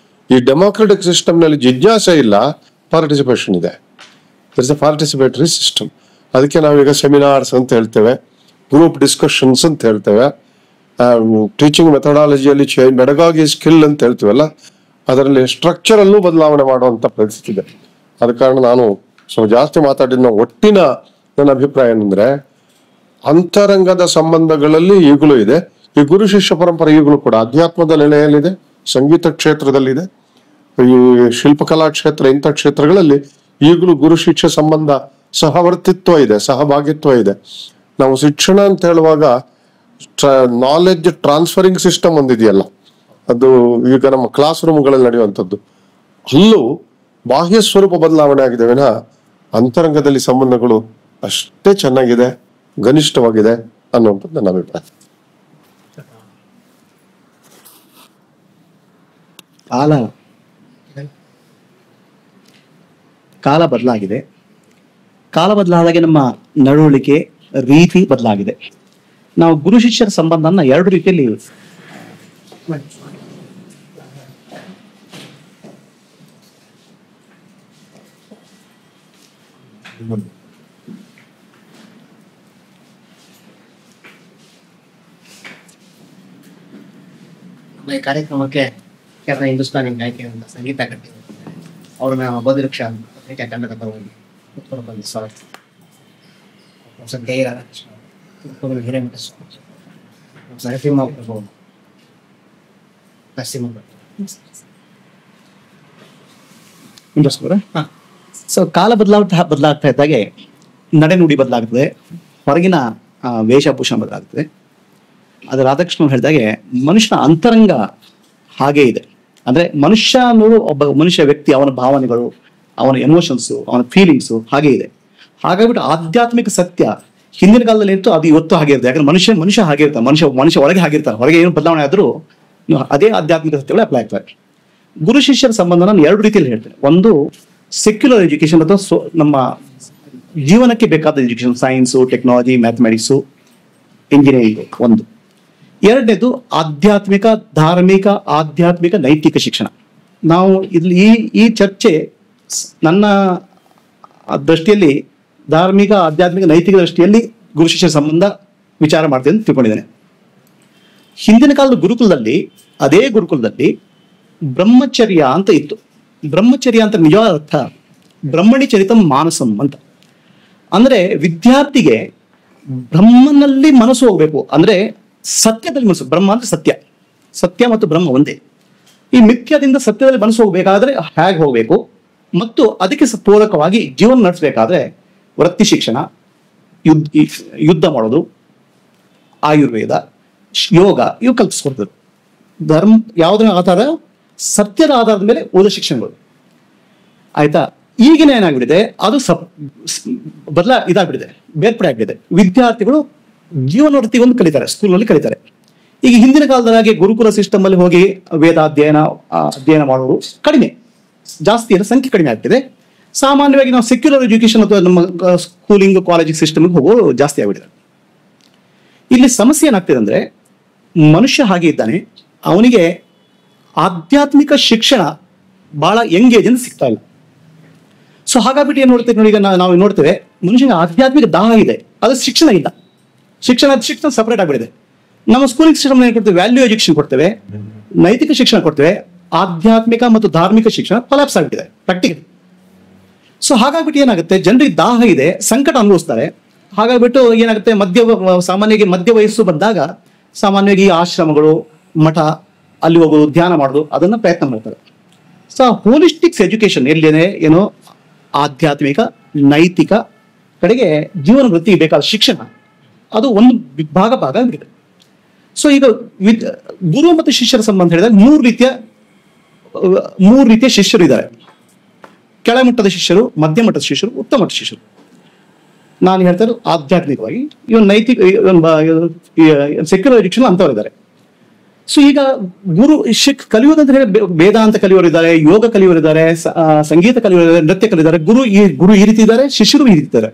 ಈ ಡೆಮಾಕ್ರೆಟಿಕ್ ಸಿಸ್ಟಮ್ ನಲ್ಲಿ ಜಿಜ್ಞಾಸೆ ಇಲ್ಲ, ಪಾರ್ಟಿಸಿಪೇಷನ್ ಇದೆ. It's a participatory system. ಅದಕ್ಕೆ ನಾವೀಗ ಸೆಮಿನಾರ್ಸ್ ಅಂತ ಹೇಳ್ತೇವೆ, ಗ್ರೂಪ್ ಡಿಸ್ಕಷನ್ಸ್ ಅಂತ ಹೇಳ್ತೇವೆ, ಟೀಚಿಂಗ್ ಮೆಥಡಾಲಜಿಯಲ್ಲಿ ಪೆಡಗಾಗಿ ಸ್ಕಿಲ್ ಅಂತ ಹೇಳ್ತೀವಲ್ಲ, ಅದರಲ್ಲಿ ಸ್ಟ್ರಕ್ಚರ್ ಅಲ್ಲೂ ಬದಲಾವಣೆ ಮಾಡುವಂತ ಪರಿಸ್ಥಿತಿ ಇದೆ. ಆದ ಕಾರಣ ನಾನು ಸ್ವಲ್ಪ ಜಾಸ್ತಿ ಮಾತಾಡಿದ ಒಟ್ಟಿನ ನನ್ನ ಅಭಿಪ್ರಾಯ ಏನಂದ್ರೆ, ಅಂತರಂಗದ ಸಂಬಂಧಗಳಲ್ಲಿ ಈಗಲೂ ಇದೆ. ಈ ಗುರು ಶಿಷ್ಯ ಪರಂಪರೆ ಈಗಲೂ ಕೂಡ ಅಧ್ಯಾತ್ಮದ ನೆಲೆಯಲ್ಲಿದೆ, ಸಂಗೀತ ಕ್ಷೇತ್ರದಲ್ಲಿದೆ, ಈ ಶಿಲ್ಪಕಲಾ ಕ್ಷೇತ್ರ, ಇಂಥ ಕ್ಷೇತ್ರಗಳಲ್ಲಿ ಈಗಲೂ ಗುರು ಶಿಷ್ಯ ಸಂಬಂಧ ಸಹವರ್ತಿತ್ವ ಇದೆ, ಸಹಭಾಗಿತ್ವ ಇದೆ. ನಾವು ಶಿಕ್ಷಣ ಅಂತ ಹೇಳುವಾಗ ನಾಲೆಡ್ಜ್ ಟ್ರಾನ್ಸ್ಫರಿಂಗ್ ಸಿಸ್ಟಮ್ ಒಂದಿದೆಯಲ್ಲ, ಅದು ಈಗ ನಮ್ಮ ಕ್ಲಾಸ್ ರೂಮ್ಗಳಲ್ಲಿ ನಡೆಯುವಂಥದ್ದು. ಅಲ್ಲೂ ಬಾಹ್ಯ ಸ್ವರೂಪ ಬದಲಾವಣೆ ಆಗಿದೆ ವಿನಃ ಅಂತರಂಗದಲ್ಲಿ ಸಂಬಂಧಗಳು ಅಷ್ಟೇ ಚೆನ್ನಾಗಿದೆ, ಘನಿಷ್ಠವಾಗಿದೆ ಅನ್ನುವಂಥದ್ದು ನನ್ನ ಅಭಿಪ್ರಾಯ. ಕಾಲ ಬದಲಾಗಿದೆ. ಕಾಲ ಬದಲಾದಾಗೆ ನಮ್ಮ ನಡವಳಿಕೆ ರೀತಿ ಬದಲಾಗಿದೆ. ನಾವು ಗುರು ಶಿಷ್ಯರ ಸಂಬಂಧನ 2 ರೀತಿಯಲ್ಲಿ ಈ ಕಾರ್ಯಕ್ರಮಕ್ಕೆ ಕೇರಳ ಹಿಂದೂಸ್ತಾನಿ ಗಾಯಕಿಯರಿಂದ ಸಂಗೀತ ಕಟ್ಟಿ ಅವ್ರನ್ನ ಬದುರಕ್ಷ ತಂಡದ ಪರವಾಗಿ ಉತ್ತರ ಬಂದು ಸ್ವಾಗತ. ಪ್ರೊಫೆಸರ್ ಕೆ ರಾಧಾಕೃಷ್ಣ, ತುಮಕೂರು ಹಿರೇಮಠ ಸ್ವಾಮಿ, ನರಸಿಂಹ ಪ್ರಭು, ನರಸಿಂಹ ಸೊ ಕಾಲ ಬದಲಾಗ್ತಾ ಇದ್ದಾಗೆ ನಡೆನುಡಿ ಬದಲಾಗ್ತದೆ, ಹೊರಗಿನ ವೇಷಭೂಷಣ ಬದಲಾಗ್ತದೆ. ಅದು ರಾಧಾಕೃಷ್ಣ ಹೇಳಿದಾಗೆ ಮನುಷ್ಯನ ಅಂತರಂಗ ಹಾಗೇ ಇದೆ. ಅಂದ್ರೆ ಮನುಷ್ಯ ಅನ್ನೋದು ಒಬ್ಬ ಮನುಷ್ಯ ವ್ಯಕ್ತಿ, ಅವನ ಭಾವನೆಗಳು, ಅವನ ಎಮೋಷನ್ಸು, ಅವನ ಫೀಲಿಂಗ್ಸು ಹಾಗೇ ಇದೆ. ಹಾಗಾಗ್ಬಿಟ್ಟು ಆಧ್ಯಾತ್ಮಿಕ ಸತ್ಯ ಹಿಂದಿನ ಕಾಲದಲ್ಲಿ ಇತ್ತು, ಅದು ಇವತ್ತು ಹಾಗೆ ಇರುತ್ತೆ. ಯಾಕಂದ್ರೆ ಮನುಷ್ಯ ಹಾಗೆ ಇರ್ತಾನೆ, ಮನುಷ್ಯ ಒಳಗೆ ಹಾಗಿರ್ತಾನೆ, ಹೊರಗೆ ಏನು ಬದಲಾವಣೆ ಆದ್ರೂ ಅದೇ ಆಧ್ಯಾತ್ಮಿಕ ಸತ್ಯಗಳು ಅಪ್ಲೈ ಆಗ್ತವೆ. ಗುರು ಶಿಷ್ಯರ ಸಂಬಂಧ ನಾನು 2 ರೀತಿಯಲ್ಲಿ ಹೇಳ್ತೇನೆ. ಒಂದು ಸೆಕ್ಯುಲರ್ ಎಜುಕೇಶನ್, ಅಥವಾ ನಮ್ಮ ಜೀವನಕ್ಕೆ ಬೇಕಾದ education, science, technology, mathematics, engineering ಒಂದು. 2ನೇದು ಆಧ್ಯಾತ್ಮಿಕ, ಧಾರ್ಮಿಕ, ಆಧ್ಯಾತ್ಮಿಕ, ನೈತಿಕ ಶಿಕ್ಷಣ. ನಾವು ಇಲ್ಲಿ ಈ ಚರ್ಚೆ ನನ್ನ ದೃಷ್ಟಿಯಲ್ಲಿ ಧಾರ್ಮಿಕ, ಆಧ್ಯಾತ್ಮಿಕ, ನೈತಿಕ ದೃಷ್ಟಿಯಲ್ಲಿ ಗುರು ಶಿಷ್ಯರ ಸಂಬಂಧ ವಿಚಾರ ಮಾಡ್ತೀನಿ ಅಂತ ತಿಳ್ಕೊಂಡಿದ್ದೇನೆ. ಹಿಂದಿನ ಕಾಲದ ಗುರುಕುಲದಲ್ಲಿ, ಅದೇ ಗುರುಕುಲದಲ್ಲಿ ಬ್ರಹ್ಮಚರ್ಯ ಅಂತ ಇತ್ತು. ಬ್ರಹ್ಮಚರ್ಯ ಅಂತ ನಿಜವಾದ ಅರ್ಥ ಬ್ರಹ್ಮಣಿ ಚರಿತಂ ಮಾನಸಂ ಅಂತ. ಅಂದ್ರೆ ವಿದ್ಯಾರ್ಥಿಗೆ ಬ್ರಹ್ಮನಲ್ಲಿ ಮನಸ್ಸು ಹೋಗ್ಬೇಕು, ಅಂದ್ರೆ ಸತ್ಯದಲ್ಲಿ ಮನಸ್ಸು. ಬ್ರಹ್ಮ ಅಂದ್ರೆ ಸತ್ಯ, ಸತ್ಯ ಮತ್ತು ಬ್ರಹ್ಮ ಒಂದೇ. ಈ ಮಿಥ್ಯದಿಂದ ಸತ್ಯದಲ್ಲಿ ಮನಸ್ಸು ಹೋಗ್ಬೇಕಾದ್ರೆ ಹೇಗೆ ಹೋಗ್ಬೇಕು, ಮತ್ತು ಅದಕ್ಕೆ ಪೂರಕವಾಗಿ ಜೀವನ ನಡೆಸಬೇಕಾದ್ರೆ ವೃತ್ತಿ ಶಿಕ್ಷಣ, ಯುದ್ಧ ಮಾಡೋದು, ಆಯುರ್ವೇದ, ಯೋಗ ಇವು ಕಲ್ಪಿಸ್ಕೊಡ್ತಾರೆ. ಧರ್ಮ ಯಾವುದರ ಆಧಾರ, ಸತ್ಯದ ಆಧಾರದ ಮೇಲೆ ಓದೋ ಶಿಕ್ಷಣಗಳು ಆಯ್ತಾ. ಈಗಿನ ಏನಾಗ್ಬಿಟ್ಟಿದೆ, ಅದು ಇದಾಗ್ಬಿಟ್ಟಿದೆ, ಬೇರ್ಪಡೆ ಆಗ್ಬಿಟ್ಟಿದೆ. ವಿದ್ಯಾರ್ಥಿಗಳು ಜೀವನ ವೃತ್ತಿಗೊಂದು ಕಲಿತಾರೆ, ಸ್ಕೂಲಲ್ಲಿ ಕಲಿತಾರೆ. ಈಗ ಹಿಂದಿನ ಕಾಲದಾಗೆ ಗುರುಕುಲ ಸಿಸ್ಟಮ್ ಅಲ್ಲಿ ಹೋಗಿ ವೇದ ಅಧ್ಯಯನ ಮಾಡುವುದು ಕಡಿಮೆ, ಜಾಸ್ತಿ ಇಲ್ಲ, ಸಂಖ್ಯೆ ಕಡಿಮೆ ಆಗ್ತಿದೆ. ಸಾಮಾನ್ಯವಾಗಿ ನಾವು ಸೆಕ್ಯುಲರ್ ಎಜುಕೇಶನ್ ಅಥವಾ ನಮ್ಮ ಸ್ಕೂಲಿಂಗ್ ಕಾಲೇಜಿಂಗ್ ಸಿಸ್ಟಮ್ಗೆ ಹೋಗೋದು ಜಾಸ್ತಿ ಆಗ್ಬಿಟ್ಟಿದೆ. ಇಲ್ಲಿ ಸಮಸ್ಯೆ ಏನಾಗ್ತಿದೆ ಅಂದ್ರೆ, ಮನುಷ್ಯ ಹಾಗೆ ಇದ್ದಾನೆ, ಅವನಿಗೆ ಆಧ್ಯಾತ್ಮಿಕ ಶಿಕ್ಷಣ ಬಹಳ ಎಂಗೇಜ್ ಅಂತ ಸಿಗ್ತಾ ಇಲ್ಲ. ಸೊ ಹಾಗಾಗ್ಬಿಟ್ಟು ಏನ್ ನೋಡ್ತೇವೆ ನೋಡಿ, ಈಗ ನಾವು ನೋಡ್ತೇವೆ ಮನುಷ್ಯನಿಗೆ ಆಧ್ಯಾತ್ಮಿಕ ದಾಹ ಇದೆ, ಅದು ಶಿಕ್ಷಣ ಇಲ್ಲ. ಶಿಕ್ಷಣ ಸಪರೇಟ್ ಆಗ್ಬಿಟ್ಟಿದೆ. ನಮ್ಮ ಸ್ಕೂಲಿಂಗ್ ಸಿಸ್ಟಮ್ ಏನ್ ಕೊಡ್ತೇವೆ, ವ್ಯಾಲ್ಯೂ ಎಜುಕೇಶನ್ ಕೊಡ್ತೇವೆ, ನೈತಿಕ ಶಿಕ್ಷಣ ಕೊಡ್ತೇವೆ, ಆಧ್ಯಾತ್ಮಿಕ ಮತ್ತು ಧಾರ್ಮಿಕ ಶಿಕ್ಷಣ ಕೊಲಾಪ್ಸ್ ಆಗ್ಬಿಟ್ಟಿದೆ ಪ್ರಾಕ್ಟಿಕಲ್. ಸೊ ಹಾಗಾಗ್ಬಿಟ್ಟು ಏನಾಗುತ್ತೆ, ಜನರಿಗೆ ದಾಹ ಇದೆ, ಸಂಕಟ ಅನುಭವಿಸ್ತಾರೆ. ಹಾಗಾಗ್ಬಿಟ್ಟು ಏನಾಗುತ್ತೆ, ಸಾಮಾನ್ಯವಾಗಿ ಮಧ್ಯ ವಯಸ್ಸು ಬಂದಾಗ ಸಾಮಾನ್ಯವಾಗಿ ಆಶ್ರಮಗಳು, ಮಠ, ಅಲ್ಲಿ ಹೋಗೋದು, ಧ್ಯಾನ ಮಾಡೋದು, ಅದನ್ನ ಪ್ರಯತ್ನ ಮಾಡ್ತಾರೆ. ಸೊ ಹೋಲಿಸ್ಟಿಕ್ಸ್ ಎಜುಕೇಶನ್ ಎಲ್ಲಿದೆ, ಏನೋ ಆಧ್ಯಾತ್ಮಿಕ ನೈತಿಕ ಕಡೆಗೆ ಜೀವನ ವೃತ್ತಿಗೆ ಬೇಕಾದ ಶಿಕ್ಷಣ ಅದು ಒಂದು ಭಾಗ ಆಗಿದೆ. ಸೊ ಈಗ ಗುರು ಮತ್ತು ಶಿಷ್ಯರ ಸಂಬಂಧ ಹೇಳಿದಾಗ ಮೂರು ರೀತಿಯ ಶಿಷ್ಯರು ಇದ್ದಾರೆ. ಕೆಳಮಟ್ಟದ ಶಿಷ್ಯರು, ಮಧ್ಯಮಟ್ಟದ ಶಿಷ್ಯರು, ಉತ್ತಮ ಮಟ್ಟದ ಶಿಷ್ಯರು. ನಾನು ಹೇಳ್ತಾರೆ ಆಧ್ಯಾತ್ಮಿಕವಾಗಿ ಇವನ್ ನೈತಿಕ ಸೆಕ್ಯುಲರ್ ಎಜುಕೇಶನ್ ಅಂತವರಿದ್ದಾರೆ. ಸೊ ಈಗ ಗುರು ಕಲಿಯೋದಂತ ಹೇಳಿ ವೇದಾಂತ ಕಲಿಯೋರು ಇದ್ದಾರೆ, ಯೋಗ ಕಲಿಯೋರು ಇದ್ದಾರೆ, ಸಂಗೀತ ಕಲಿಯೋರು ಇದ್ದಾರೆ, ನೃತ್ಯ ಕಲಿಯೋರು, ಗುರು ಈ ರೀತಿ ಇದ್ದಾರೆ, ಶಿಷ್ಯರು ಈ ರೀತಿ ಇದ್ದಾರೆ.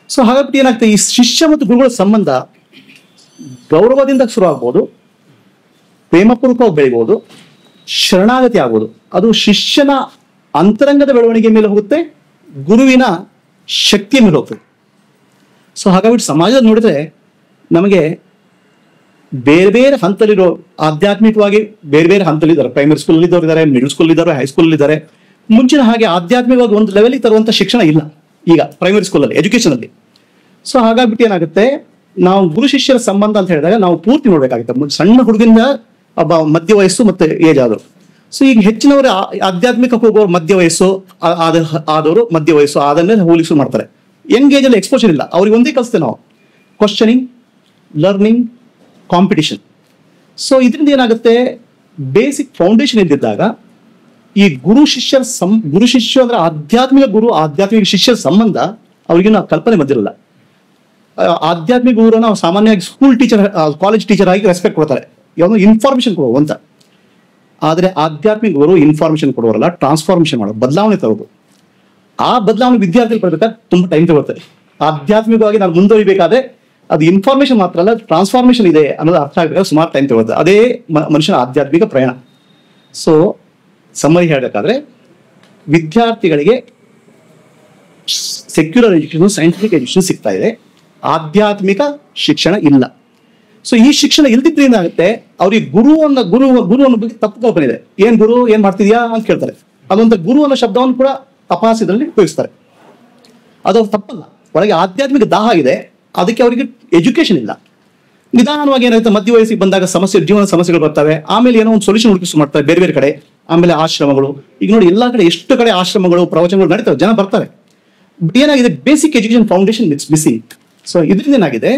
ಸೊ ಹಾಗಾಗಿ ಏನಾಗ್ತದೆ, ಈ ಶಿಷ್ಯ ಮತ್ತು ಗುರುಗಳ ಸಂಬಂಧ ಗೌರವದಿಂದ ಶುರು ಆಗ್ಬೋದು, ಪ್ರೇಮಪೂರ್ವಕವಾಗಿ ಬೆಳಿಬಹುದು, ಶರಣಾಗತಿ ಆಗ್ಬೋದು. ಅದು ಶಿಷ್ಯನ ಅಂತರಂಗದ ಬೆಳವಣಿಗೆ ಮೇಲೆ ಹೋಗುತ್ತೆ, ಗುರುವಿನ ಶಕ್ತಿಯ ಮೇಲೆ ಹೋಗ್ತದೆ. ಸೊ ಹಾಗಾಗಿ ಸಮಾಜದಲ್ಲಿ ನೋಡಿದ್ರೆ ನಮಗೆ ಬೇರೆ ಬೇರೆ ಹಂತದಲ್ಲಿರೋ ಆಧ್ಯಾತ್ಮಿಕವಾಗಿ ಬೇರೆ ಬೇರೆ ಹಂತದಲ್ಲಿದ್ದಾರೆ. ಪ್ರೈಮರಿ ಸ್ಕೂಲ್ ಇದ್ದವ್ರು ಇದ್ದಾರೆ, ಮಿಡಲ್ ಸ್ಕೂಲ್ ಇದ್ದಾರೆ, ಹೈಸ್ಕೂಲ್ ಇದ್ದಾರೆ. ಮುಂಚಿನ ಹಾಗೆ ಆಧ್ಯಾತ್ಮಿಕವಾಗಿ ಒಂದು ಲೆವೆಲ್ಗೆ ತರುವಂತ ಶಿಕ್ಷಣ ಇಲ್ಲ ಈಗ ಪ್ರೈಮರಿ ಸ್ಕೂಲಲ್ಲಿ, ಎಜುಕೇಶನ್ ಅಲ್ಲಿ. ಸೊ ಹಾಗಾಗ್ಬಿಟ್ಟು ಏನಾಗುತ್ತೆ, ನಾವು ಗುರು ಶಿಷ್ಯರ ಸಂಬಂಧ ಅಂತ ಹೇಳಿದಾಗ ನಾವು ಪೂರ್ತಿ ನೋಡ್ಬೇಕಾಗುತ್ತೆ. ಸಣ್ಣ ಹುಡುಗಿಂದ ಒಬ್ಬ ಮಧ್ಯ ವಯಸ್ಸು ಮತ್ತೆ ಏಜ್ ಆದರು. ಸೊ ಈಗ ಹೆಚ್ಚಿನವರು ಆಧ್ಯಾತ್ಮಿಕ ಹೋಗೋರು ಮಧ್ಯ ವಯಸ್ಸು ಆದವರು ಮಧ್ಯ ವಯಸ್ಸು ಆದಮೇಲೆ ಹೋಲಿಸು ಮಾಡ್ತಾರೆ. ಯಂಗ್ ಏಜ್ ಅಲ್ಲಿ ಎಕ್ಸ್ಪೋಜರ್ ಇಲ್ಲ, ಅವ್ರಿಗೆ ಒಂದೇ ಕಲಿಸ್ತೇವೆ ನಾವು, ಕ್ವಶನಿಂಗ್, ಲರ್ನಿಂಗ್, ಕಾಂಪಿಟಿಷನ್. ಸೊ ಇದರಿಂದ ಏನಾಗುತ್ತೆ, ಬೇಸಿಕ್ ಫೌಂಡೇಶನ್ ಇದ್ದಿದ್ದಾಗ ಈ ಗುರು ಶಿಷ್ಯ ಅಂದ್ರೆ ಆಧ್ಯಾತ್ಮಿಕ ಗುರು ಆಧ್ಯಾತ್ಮಿಕ ಶಿಷ್ಯರ ಸಂಬಂಧ ಅವ್ರಿಗೆ ನಾವು ಕಲ್ಪನೆ ಬಂದಿರಲ್ಲ. ಆಧ್ಯಾತ್ಮಿಕ ಗುರು ನಾವು ಸಾಮಾನ್ಯವಾಗಿ ಸ್ಕೂಲ್ ಟೀಚರ್, ಕಾಲೇಜ್ ಟೀಚರ್ ಆಗಿ ರೆಸ್ಪೆಕ್ಟ್ ಕೊಡ್ತಾರೆ, ಯಾವುದು ಇನ್ಫಾರ್ಮೇಶನ್ ಕೊಡುವ ಅಂತ. ಆದ್ರೆ ಆಧ್ಯಾತ್ಮಿಕ ಗುರು ಇನ್ಫಾರ್ಮೇಶನ್ ಕೊಡುವರಲ್ಲ, ಟ್ರಾನ್ಸ್ಫಾರ್ಮೇಶನ್ ಮಾಡೋದು, ಬದಲಾವಣೆ ತರೋದು. ಆ ಬದಲಾವಣೆ ವಿದ್ಯಾರ್ಥಿಗಳು ಬರ್ಬೇಕಾದ್ರೆ ತುಂಬಾ ಟೈಮ್ ತಗೊಳ್ತಾರೆ. ಆಧ್ಯಾತ್ಮಿಕವಾಗಿ ನಾವು ಮುಂದುವರಿಬೇಕಾದ್ರೆ ಅದು ಇನ್ಫಾರ್ಮೇಶನ್ ಮಾತ್ರ ಅಲ್ಲ, ಟ್ರಾನ್ಸ್ಫಾರ್ಮೇಶನ್ ಇದೆ ಅನ್ನೋದು ಅರ್ಥ ಆಗಬೇಕಾದ್ರೆ ಸುಮಾರು ಟೈಮ್ ತಗೊಳ್ತದೆ. ಅದೇ ಮನುಷ್ಯನ ಆಧ್ಯಾತ್ಮಿಕ ಪ್ರಯಾಣ. ಸೊ ಸಮ್ಮರಿ ಹೇಳಬೇಕಾದ್ರೆ ವಿದ್ಯಾರ್ಥಿಗಳಿಗೆ ಸೆಕ್ಯುಲರ್ ಎಜುಕೇಶನ್, ಸೈಂಟಿಫಿಕ್ ಎಜುಕೇಶನ್ ಸಿಗ್ತಾ ಇದೆ, ಆಧ್ಯಾತ್ಮಿಕ ಶಿಕ್ಷಣ ಇಲ್ಲ. ಸೊ ಈ ಶಿಕ್ಷಣ ಇಲ್ದಿದ್ರಿಂದ ಆಗುತ್ತೆ ಅವ್ರಿಗೆ ಗುರು ಅನ್ನೋ ಬಗ್ಗೆ ತಪ್ಪು ಕಲ್ಪನೆ ಇದೆ. ಏನ್ ಗುರು, ಏನ್ ಮಾಡ್ತಿದ್ಯಾ ಅಂತ ಕೇಳ್ತಾರೆ. ಅದೊಂದು ಗುರು ಅನ್ನೋ ಶಬ್ದವನ್ನು ಕೂಡ ಅಪಹಾಸ್ಯದಲ್ಲಿ ಉಪಯೋಗಿಸ್ತಾರೆ. ಅದು ತಪ್ಪಲ್ಲ. ಒಳಗೆ ಆಧ್ಯಾತ್ಮಿಕ ದಾಹ ಇದೆ, ಅದಕ್ಕೆ ಅವರಿಗೆ ಎಜುಕೇಶನ್ ಇಲ್ಲ. ನಿಧಾನವಾಗಿ ಏನಾಗುತ್ತೆ, ಮಧ್ಯ ವಯಸ್ಸಿಗೆ ಬಂದಾಗ ಜೀವನ ಸಮಸ್ಯೆಗಳು ಬರ್ತವೆ. ಆಮೇಲೆ ಏನೋ ಒಂದು ಸೊಲ್ಯೂಷನ್ ಹುಡುಕಿಸಿ ಮಾಡ್ತಾರೆ ಬೇರೆ ಬೇರೆ ಕಡೆ. ಆಮೇಲೆ ಆಶ್ರಮಗಳು, ಈಗ ನೋಡಿ ಎಲ್ಲಾ ಕಡೆ ಎಷ್ಟು ಕಡೆ ಆಶ್ರಮಗಳು, ಪ್ರವಚನಗಳು ನಡೀತವೆ, ಜನ ಬರ್ತಾರೆ. ಬಟ್ ಏನಾಗಿದೆ, basic education foundation it's missing. So ಇದರಿಂದ ಏನಾಗಿದೆ,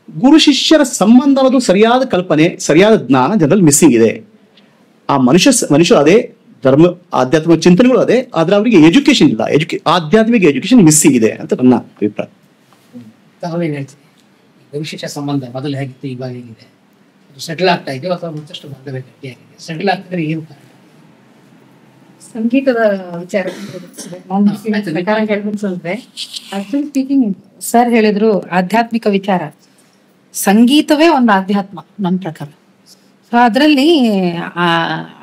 ಗುರು ಶಿಷ್ಯರ ಸಂಬಂಧ ಅನ್ನೋದು ಸರಿಯಾದ ಕಲ್ಪನೆ, ಸರಿಯಾದ ಜ್ಞಾನ ಜನರಲ್ಲಿ ಮಿಸ್ಸಿಂಗ್ ಇದೆ. ಆ ಮನುಷ್ಯರು ಅದೇ, ಧರ್ಮ ಆಧ್ಯಾತ್ಮಿಕ ಚಿಂತನೆಗಳು ಅದೇ, ಆದ್ರೆ ಅವರಿಗೆ ಎಜುಕೇಶನ್ ಇಲ್ಲ, ಆಧ್ಯಾತ್ಮಿಕ ಎಜುಕೇಶನ್ ಮಿಸ್ಸಿಂಗ್ ಇದೆ ಅಂತ ನನ್ನ ಅಭಿಪ್ರಾಯ. ತಾವೇನ್ ಹೇಳ್ತೀವಿ, ಗುರು ಶಿಷ್ಯ ಸಂಬಂಧ ಮೊದಲು ಹೇಗಿತ್ತು, ಇವಾಗ ಹೇಗಿದೆ, ಸೆಟಲ್ ಆಗ್ತಾ ಇದೆಯೋ ಅಥವಾ ಮತ್ತಷ್ಟು ಬಾಂಧವ್ಯ ಗಟ್ಟಿಯಾಗಿದೆ? ಸೆಟಲ್ ಆಗ್ತಿದ್ರೆ ಏನು ಕಾರಣ? ಸಂಗೀತದ ವಿಚಾರ ಪ್ರಕಾರ ಹೇಳ್ಬೇಕು ಅಂದ್ರೆ, ಆಕ್ಚುಲಿ ಸ್ಪೀಕಿಂಗ್ ಸರ್ ಹೇಳಿದ್ರು ಆಧ್ಯಾತ್ಮಿಕ ವಿಚಾರ, ಸಂಗೀತವೇ ಒಂದು ಆಧ್ಯಾತ್ಮ ನನ್ನ ಪ್ರಕಾರ. ಸೊ ಅದರಲ್ಲಿ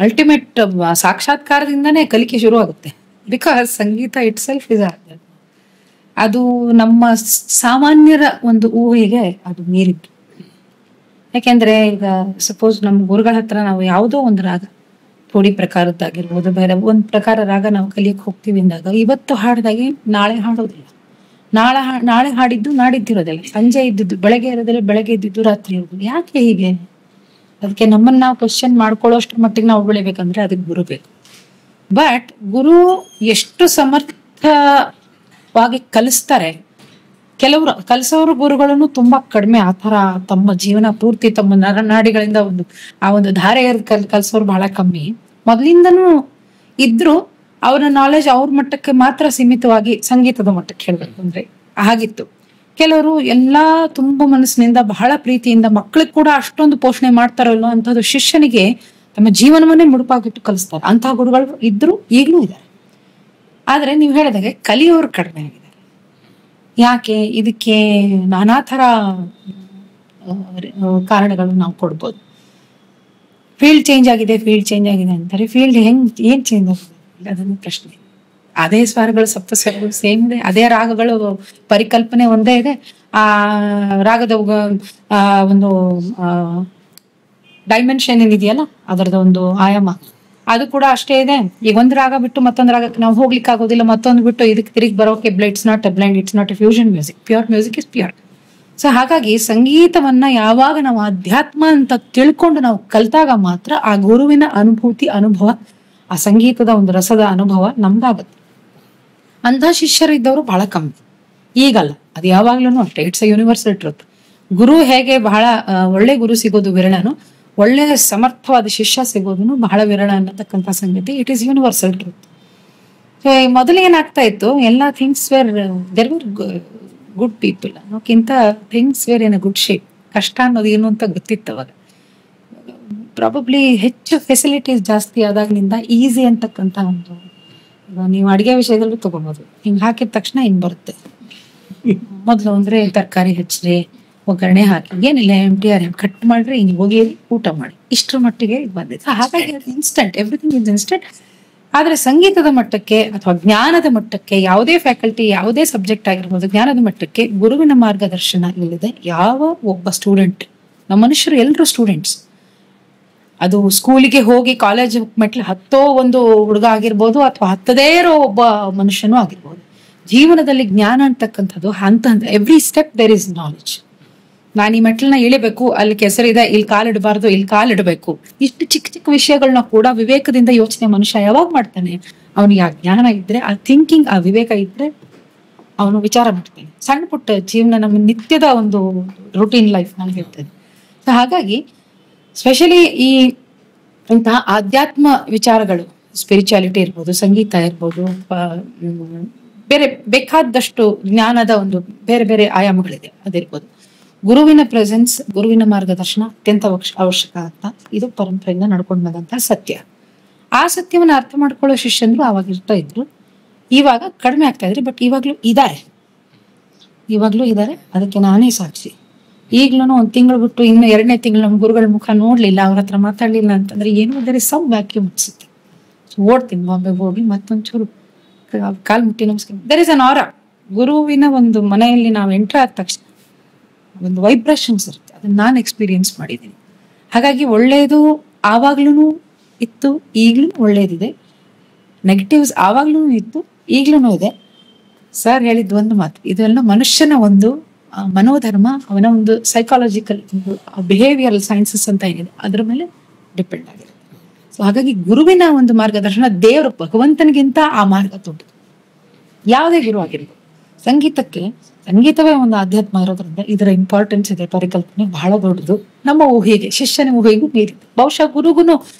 ಅಲ್ಟಿಮೇಟ್ ಸಾಕ್ಷಾತ್ಕಾರದಿಂದನೇ ಕಲಿಕೆ ಶುರು ಆಗುತ್ತೆ. ಬಿಕಾಸ್ ಸಂಗೀತ ಇಟ್ ಸೆಲ್ಫ್ ಇಸ್ ಆಧ್ಯಾತ್ಮ. ಅದು ನಮ್ಮ ಸಾಮಾನ್ಯರ ಒಂದು ಊಹೆಗೆ ಅದು ಮೀರಿತ್ತು. ಯಾಕೆಂದ್ರೆ ಈಗ ಸಪೋಸ್ ನಮ್ಮ ಗುರುಗಳ ಹತ್ರ ನಾವು ಯಾವುದೋ ಒಂದು ರಾಗ, ಪುಡಿ ಪ್ರಕಾರದ್ದಾಗಿರ್ಬೋದು, ಬೇರೆ ಒಂದು ಪ್ರಕಾರ ರಾಗ ನಾವು ಕಲಿಯಕ್ಕೆ ಹೋಗ್ತೀವಿ ಅಂದಾಗ ಇವತ್ತು ಹಾಡಿದಾಗೆ ನಾಳೆ ಹಾಡೋದಿಲ್ಲ, ನಾಳೆ ಹಾಡಿದ್ದು ನಾಡಿದ್ದಿರೋದಿಲ್ಲ, ಸಂಜೆ ಇದ್ದಿದ್ದು ಬೆಳಗ್ಗೆ ಇರೋದಿಲ್ಲ, ಬೆಳಗ್ಗೆ ಇದ್ದಿದ್ದು ರಾತ್ರಿ ಇರೋದಿಲ್ಲ. ಯಾಕೆ ಹೀಗೆ? ಅದಕ್ಕೆ ನಮ್ಮನ್ನ ನಾವು ಕ್ವಶನ್ ಮಾಡ್ಕೊಳ್ಳೋಷ್ಟ್ರ ಮಟ್ಟಿಗೆ ನಾವು ಬೆಳಿಬೇಕಂದ್ರೆ ಅದಕ್ಕೆ ಗುರು ಬೇಕು. ಬಟ್ ಗುರು ಎಷ್ಟು ಸಮರ್ಥವಾಗಿ ಕಲಿಸ್ತಾರೆ, ಕೆಲವರು ಕಲಿಸೋರು ಗುರುಗಳನ್ನು ತುಂಬಾ ಕಡಿಮೆ. ಆ ಥರ ತಮ್ಮ ಜೀವನ ಪೂರ್ತಿ ತಮ್ಮ ನರನಾಡಿಗಳಿಂದ ಒಂದು ಧಾರೆ ಕಲಿಸೋರು ಬಹಳ ಕಮ್ಮಿ. ಮೊದಲಿಂದನೂ ಇದ್ರು, ಅವರ ನಾಲೆಜ್ ಅವ್ರ ಮಟ್ಟಕ್ಕೆ ಮಾತ್ರ ಸೀಮಿತವಾಗಿ ಸಂಗೀತದ ಮಟ್ಟಕ್ಕೆ ಹೇಳ್ಬೇಕು ಅಂದ್ರೆ ಆಗಿತ್ತು. ಕೆಲವರು ಎಲ್ಲಾ ತುಂಬ ಮನಸ್ಸಿನಿಂದ ಬಹಳ ಪ್ರೀತಿಯಿಂದ ಮಕ್ಕಳಿಗೆ ಕೂಡ ಅಷ್ಟೊಂದು ಪೋಷಣೆ ಮಾಡ್ತಾರಲ್ಲ ಅಂತದ್ದು ಶಿಷ್ಯನಿಗೆ ತಮ್ಮ ಜೀವನವನ್ನೇ ಮುಡುಪಾಗಿಟ್ಟು ಕಲಿಸ್ತಾರೆ. ಅಂತಹ ಗುರುಗಳು ಇದ್ರು, ಈಗಲೂ ಇದ್ದಾರೆ. ಆದ್ರೆ ನೀವು ಹೇಳಿದಾಗೆ ಕಲಿಯೋರು ಕಡಿಮೆ ಆಗಿದ್ದಾರೆ. ಯಾಕೆ? ಇದಕ್ಕೆ ನಾನಾ ಥರ ಕಾರಣಗಳು ನಾವು ಕೊಡ್ಬೋದು. ಫೀಲ್ಡ್ ಚೇಂಜ್ ಆಗಿದೆ ಅಂತಾರೆ. ಫೀಲ್ಡ್ ಏನ್ ಚೇಂಜ್ ಆಗಿದೆ ಅದನ್ನು ಪ್ರಶ್ನೆ. ಅದೇ ಸ್ವರಗಳು, ಸಪ್ತ ಸ್ವರಗಳು ಸೇಮ್ ಇದೆ, ಅದೇ ರಾಗಗಳು, ಪರಿಕಲ್ಪನೆ ಒಂದೇ ಇದೆ. ಆ ರಾಗದ ಒಂದು ಡೈಮೆನ್ಷನ್ ಏನಿದೆಯಲ್ಲ, ಅದರದ ಒಂದು ಆಯಾಮ ಅದು ಕೂಡ ಅಷ್ಟೇ ಇದೆ. ಈಗ ಒಂದು ರಾಗ ಬಿಟ್ಟು ಮತ್ತೊಂದು ರಾಗಕ್ಕೆ ನಾವು ಹೋಗ್ಲಿಕ್ಕೆ ಆಗೋದಿಲ್ಲ, ಮತ್ತೊಂದು ಬಿಟ್ಟು ಇದಕ್ಕೆ ತಿರುಗಿ ಬರೋಕೆ it's not A blind, it's not A fusion music. Pure music is pure. So ಹಾಗಾಗಿ ಸಂಗೀತವನ್ನ ಯಾವಾಗ ನಾವು ಅಧ್ಯಾತ್ಮ ಅಂತ ತಿಳ್ಕೊಂಡು ನಾವು ಕಲ್ತಾಗ ಮಾತ್ರ ಆ ಗುರುವಿನ ಅನುಭವ, ಆ ಸಂಗೀತದ ಒಂದು ರಸದ ಅನುಭವ ನಮ್ದಾಗುತ್ತೆ. ಅಂಥ ಶಿಷ್ಯರಿದ್ದವರು ಬಹಳ ಕಮ್ಮಿ. ಈಗಲ್ಲ, ಅದು ಯಾವಾಗ್ಲೂ ಅಷ್ಟೇ. It's a universal truth. ಗುರು ಹೇಗೆ ಬಹಳ ಒಳ್ಳೆ ಗುರು ಸಿಗೋದು ವಿರಳನು, ಒಳ್ಳೆ ಸಮರ್ಥವಾದ ಶಿಷ್ಯ ಸಿಗೋದು ಬಹಳ ವಿರಳ ಅನ್ನತಕ್ಕಂಥ ಸಂಗತಿ. It is universal truth. So ಮೊದಲು ಏನಾಗ್ತಾ ಇತ್ತು, ಎಲ್ಲ things were there were good people ಅನ್ನೋಕ್ಕಿಂತ things were in a good shape. ಕಷ್ಟ ಅನ್ನೋದು ಏನು ಅಂತ ಗೊತ್ತಿತ್ತು ಅವಾಗ. ಪ್ರಾಬಬ್ಲಿ ಹೆಚ್ಚು ಫೆಸಿಲಿಟೀಸ್ ಜಾಸ್ತಿ ಆದಾಗ್ಲಿಂದ ಈಸಿ ಅಂತಕ್ಕಂಥ ಒಂದು, ನೀವು ಅಡಿಗೆ ವಿಷಯದಲ್ಲೂ ತಗೋಬಹುದು. ಹಿಂಗ್ ಹಾಕಿದ ತಕ್ಷಣ ಹಿಂಗ್ ಬರುತ್ತೆ. ಮೊದಲು ಅಂದ್ರೆ ತರಕಾರಿ ಹೆಚ್ಚ್ರಿ, ಒಗ್ಗರಣೆ ಹಾಕಿ, ಏನಿಲ್ಲ MTR ಕಟ್ ಮಾಡ್ರಿ, ಹಿಂಗೆ ಹೋಗಿ ಊಟ ಮಾಡಿ, ಇಷ್ಟರ ಮಟ್ಟಿಗೆ ಬಂದಿದೆ. ಹಾಗಾಗಿ ಇನ್ಸ್ಟೆಂಟ್, ಎವ್ರಿಥಿಂಗ್ ಇಸ್ ಇನ್ಸ್ಟೆಂಟ್. ಆದ್ರೆ ಸಂಗೀತದ ಮಟ್ಟಕ್ಕೆ ಅಥವಾ ಜ್ಞಾನದ ಮಟ್ಟಕ್ಕೆ, ಯಾವುದೇ ಫ್ಯಾಕಲ್ಟಿ, ಯಾವುದೇ ಸಬ್ಜೆಕ್ಟ್ ಆಗಿರ್ಬೋದು, ಜ್ಞಾನದ ಮಟ್ಟಕ್ಕೆ ಗುರುವಿನ ಮಾರ್ಗದರ್ಶನ ಇಲ್ಲದೆ ಯಾವ ಒಬ್ಬ ಸ್ಟೂಡೆಂಟ್, ನಮ್ಮ ಮನುಷ್ಯರು ಎಲ್ಲರೂ ಸ್ಟೂಡೆಂಟ್ಸ್, ಅದು ಸ್ಕೂಲಿಗೆ ಹೋಗಿ ಕಾಲೇಜ್ ಮೆಟ್ಲು ಹತ್ತೋ ಒಂದು ಹುಡುಗ ಆಗಿರ್ಬೋದು, ಅಥವಾ ಹತ್ತದೇ ಇರೋ ಒಬ್ಬ ಮನುಷ್ಯನೂ ಆಗಿರ್ಬೋದು. ಜೀವನದಲ್ಲಿ ಜ್ಞಾನ ಅಂತಕ್ಕಂಥದ್ದು ಹಂತ every step there is knowledge. ನಾನು ಈ ಮೆಟ್ಲನ್ನ ಇಳಿಬೇಕು, ಅಲ್ಲಿ ಕೆಸರಿದೆ, ಇಲ್ಲಿ ಕಾಲಿಡಬಾರ್ದು, ಇಲ್ಲಿ ಕಾಲಿಡಬೇಕು, ಇಷ್ಟು ಚಿಕ್ಕ ಚಿಕ್ಕ ವಿಷಯಗಳನ್ನ ಕೂಡ ವಿವೇಕದಿಂದ ಯೋಚನೆ ಮನುಷ್ಯ ಯಾವಾಗ ಮಾಡ್ತಾನೆ, ಅವನಿಗೆ ಆ ಜ್ಞಾನ ಇದ್ರೆ, ಆ ಥಿಂಕಿಂಗ್, ಆ ವಿವೇಕ ಇದ್ರೆ ಅವನು ವಿಚಾರ ಮಾಡ್ತಾನೆ. ಸಣ್ಣ ಪುಟ್ಟ ಜೀವನ, ನಮ್ಮ ನಿತ್ಯದ ಒಂದು ರೂಟೀನ್ ಲೈಫ್ ನಾನು ಹೇಳ್ತೇನೆ. ಸೊ ಹಾಗಾಗಿ ಸ್ಪೆಷಲಿ ಈ ಇಂತಹ ಆಧ್ಯಾತ್ಮ ವಿಚಾರಗಳು, ಸ್ಪಿರಿಚುಯಾಲಿಟಿ ಇರ್ಬೋದು, ಸಂಗೀತ ಇರ್ಬೋದು, ಬೇರೆ ಬೇಕಾದಷ್ಟು ಜ್ಞಾನದ ಒಂದು ಬೇರೆ ಬೇರೆ ಆಯಾಮಗಳಿದೆ, ಅದಿರ್ಬೋದು. ಗುರುವಿನ ಪ್ರೆಸೆನ್ಸ್, ಗುರುವಿನ ಮಾರ್ಗದರ್ಶನ ಅತ್ಯಂತ ಅವಶ್ಯಕ ಅಂತ ಇದು ಪರಂಪರೆಯಿಂದ ನಡ್ಕೊಂಡು ಬಂದಂತ ಸತ್ಯ. ಆ ಸತ್ಯವನ್ನ ಅರ್ಥ ಮಾಡ್ಕೊಳ್ಳೋ ಶಿಷ್ಯಂದ್ರು ಆವಾಗ ಇರ್ತಾ ಇದ್ರು. ಇವಾಗ ಕಡಿಮೆ ಆಗ್ತಾ ಇದ್ರಿ, ಬಟ್ ಇವಾಗ್ಲೂ ಇದ್ದಾರೆ. ಅದಕ್ಕೆ ನಾನೇ ಸಾಕ್ಷಿ. ಈಗ್ಲೂ ಒಂದು ತಿಂಗಳು ಬಿಟ್ಟು ಇನ್ನು 2ನೇ ತಿಂಗಳು ನಮ್ಮ ಗುರುಗಳ ಮುಖ ನೋಡ್ಲಿಲ್ಲ, ಅವ್ರ ಹತ್ರ ಮಾತಾಡ್ಲಿಲ್ಲ ಅಂತಂದ್ರೆ ಏನೋ there is some vacuum ಅನ್ಸುತ್ತೆ. ಓಡ್ತೀನಿ ಬಾಂಬೆಗೆ ಹೋಗಿ ಮತ್ತೊಂಚೂರು ಕಾಲ್ ಮುಟ್ಟಿ ನಮಸ್ಕಾರ. there is an aura. ಗುರುವಿನ ಒಂದು ಮನೆಯಲ್ಲಿ ನಾವು ಎಂಟರ್ ಆದ ತಕ್ಷಣ ಒಂದು ವೈಬ್ರೇಷನ್ಸ್ ಇರುತ್ತೆ. ಅದನ್ನ ನಾನು ಎಕ್ಸ್ಪೀರಿಯನ್ಸ್ ಮಾಡಿದ್ದೀನಿ. ಹಾಗಾಗಿ ಒಳ್ಳೇದು ಆವಾಗ್ಲೂ ಇತ್ತು, ಈಗ್ಲೂ ಒಳ್ಳೇದಿದೆ. ನೆಗೆಟಿವ್ಸ್ ಆವಾಗ್ಲೂ ಇತ್ತು, ಈಗ್ಲೂ ಇದೆ. ಸರ್ ಹೇಳಿದ್ದು ಒಂದು ಮಾತು, ಇದೆಲ್ಲ ಮನುಷ್ಯನ ಒಂದು ಮನೋಧರ್ಮ, ಅವನ ಒಂದು ಸೈಕಾಲಜಿಕಲ್ ಬಿಹೇವಿಯರಲ್ ಸೈನ್ಸಸ್ ಅಂತ ಏನಿದೆ ಅದ್ರ ಮೇಲೆ ಡಿಪೆಂಡ್ ಆಗಿದೆ. ಸೊ ಹಾಗಾಗಿ ಗುರುವಿನ ಒಂದು ಮಾರ್ಗದರ್ಶನ, ದೇವರು ಭಗವಂತನಿಗಿಂತ ಆ ಮಾರ್ಗ ದೊಡ್ಡದು. ಯಾವುದೇ ಗುರು ಆಗಿರ್ಬೋದು. ಸಂಗೀತವೇ ಒಂದು ಆಧ್ಯಾತ್ಮ ಇರೋದ್ರಿಂದ ಇದರ ಇಂಪಾರ್ಟೆನ್ಸ್ ಇದೆ, ಪರಿಕಲ್ಪನೆ ಬಹಳ ದೊಡ್ಡದು. ನಮ್ಮ ಊಹೆಗೆ, ಶಿಷ್ಯನ ಊಹೆಗೂ ಮೀರಿದೆ. ಬಹುಶಃ ಗುರುಗುನು,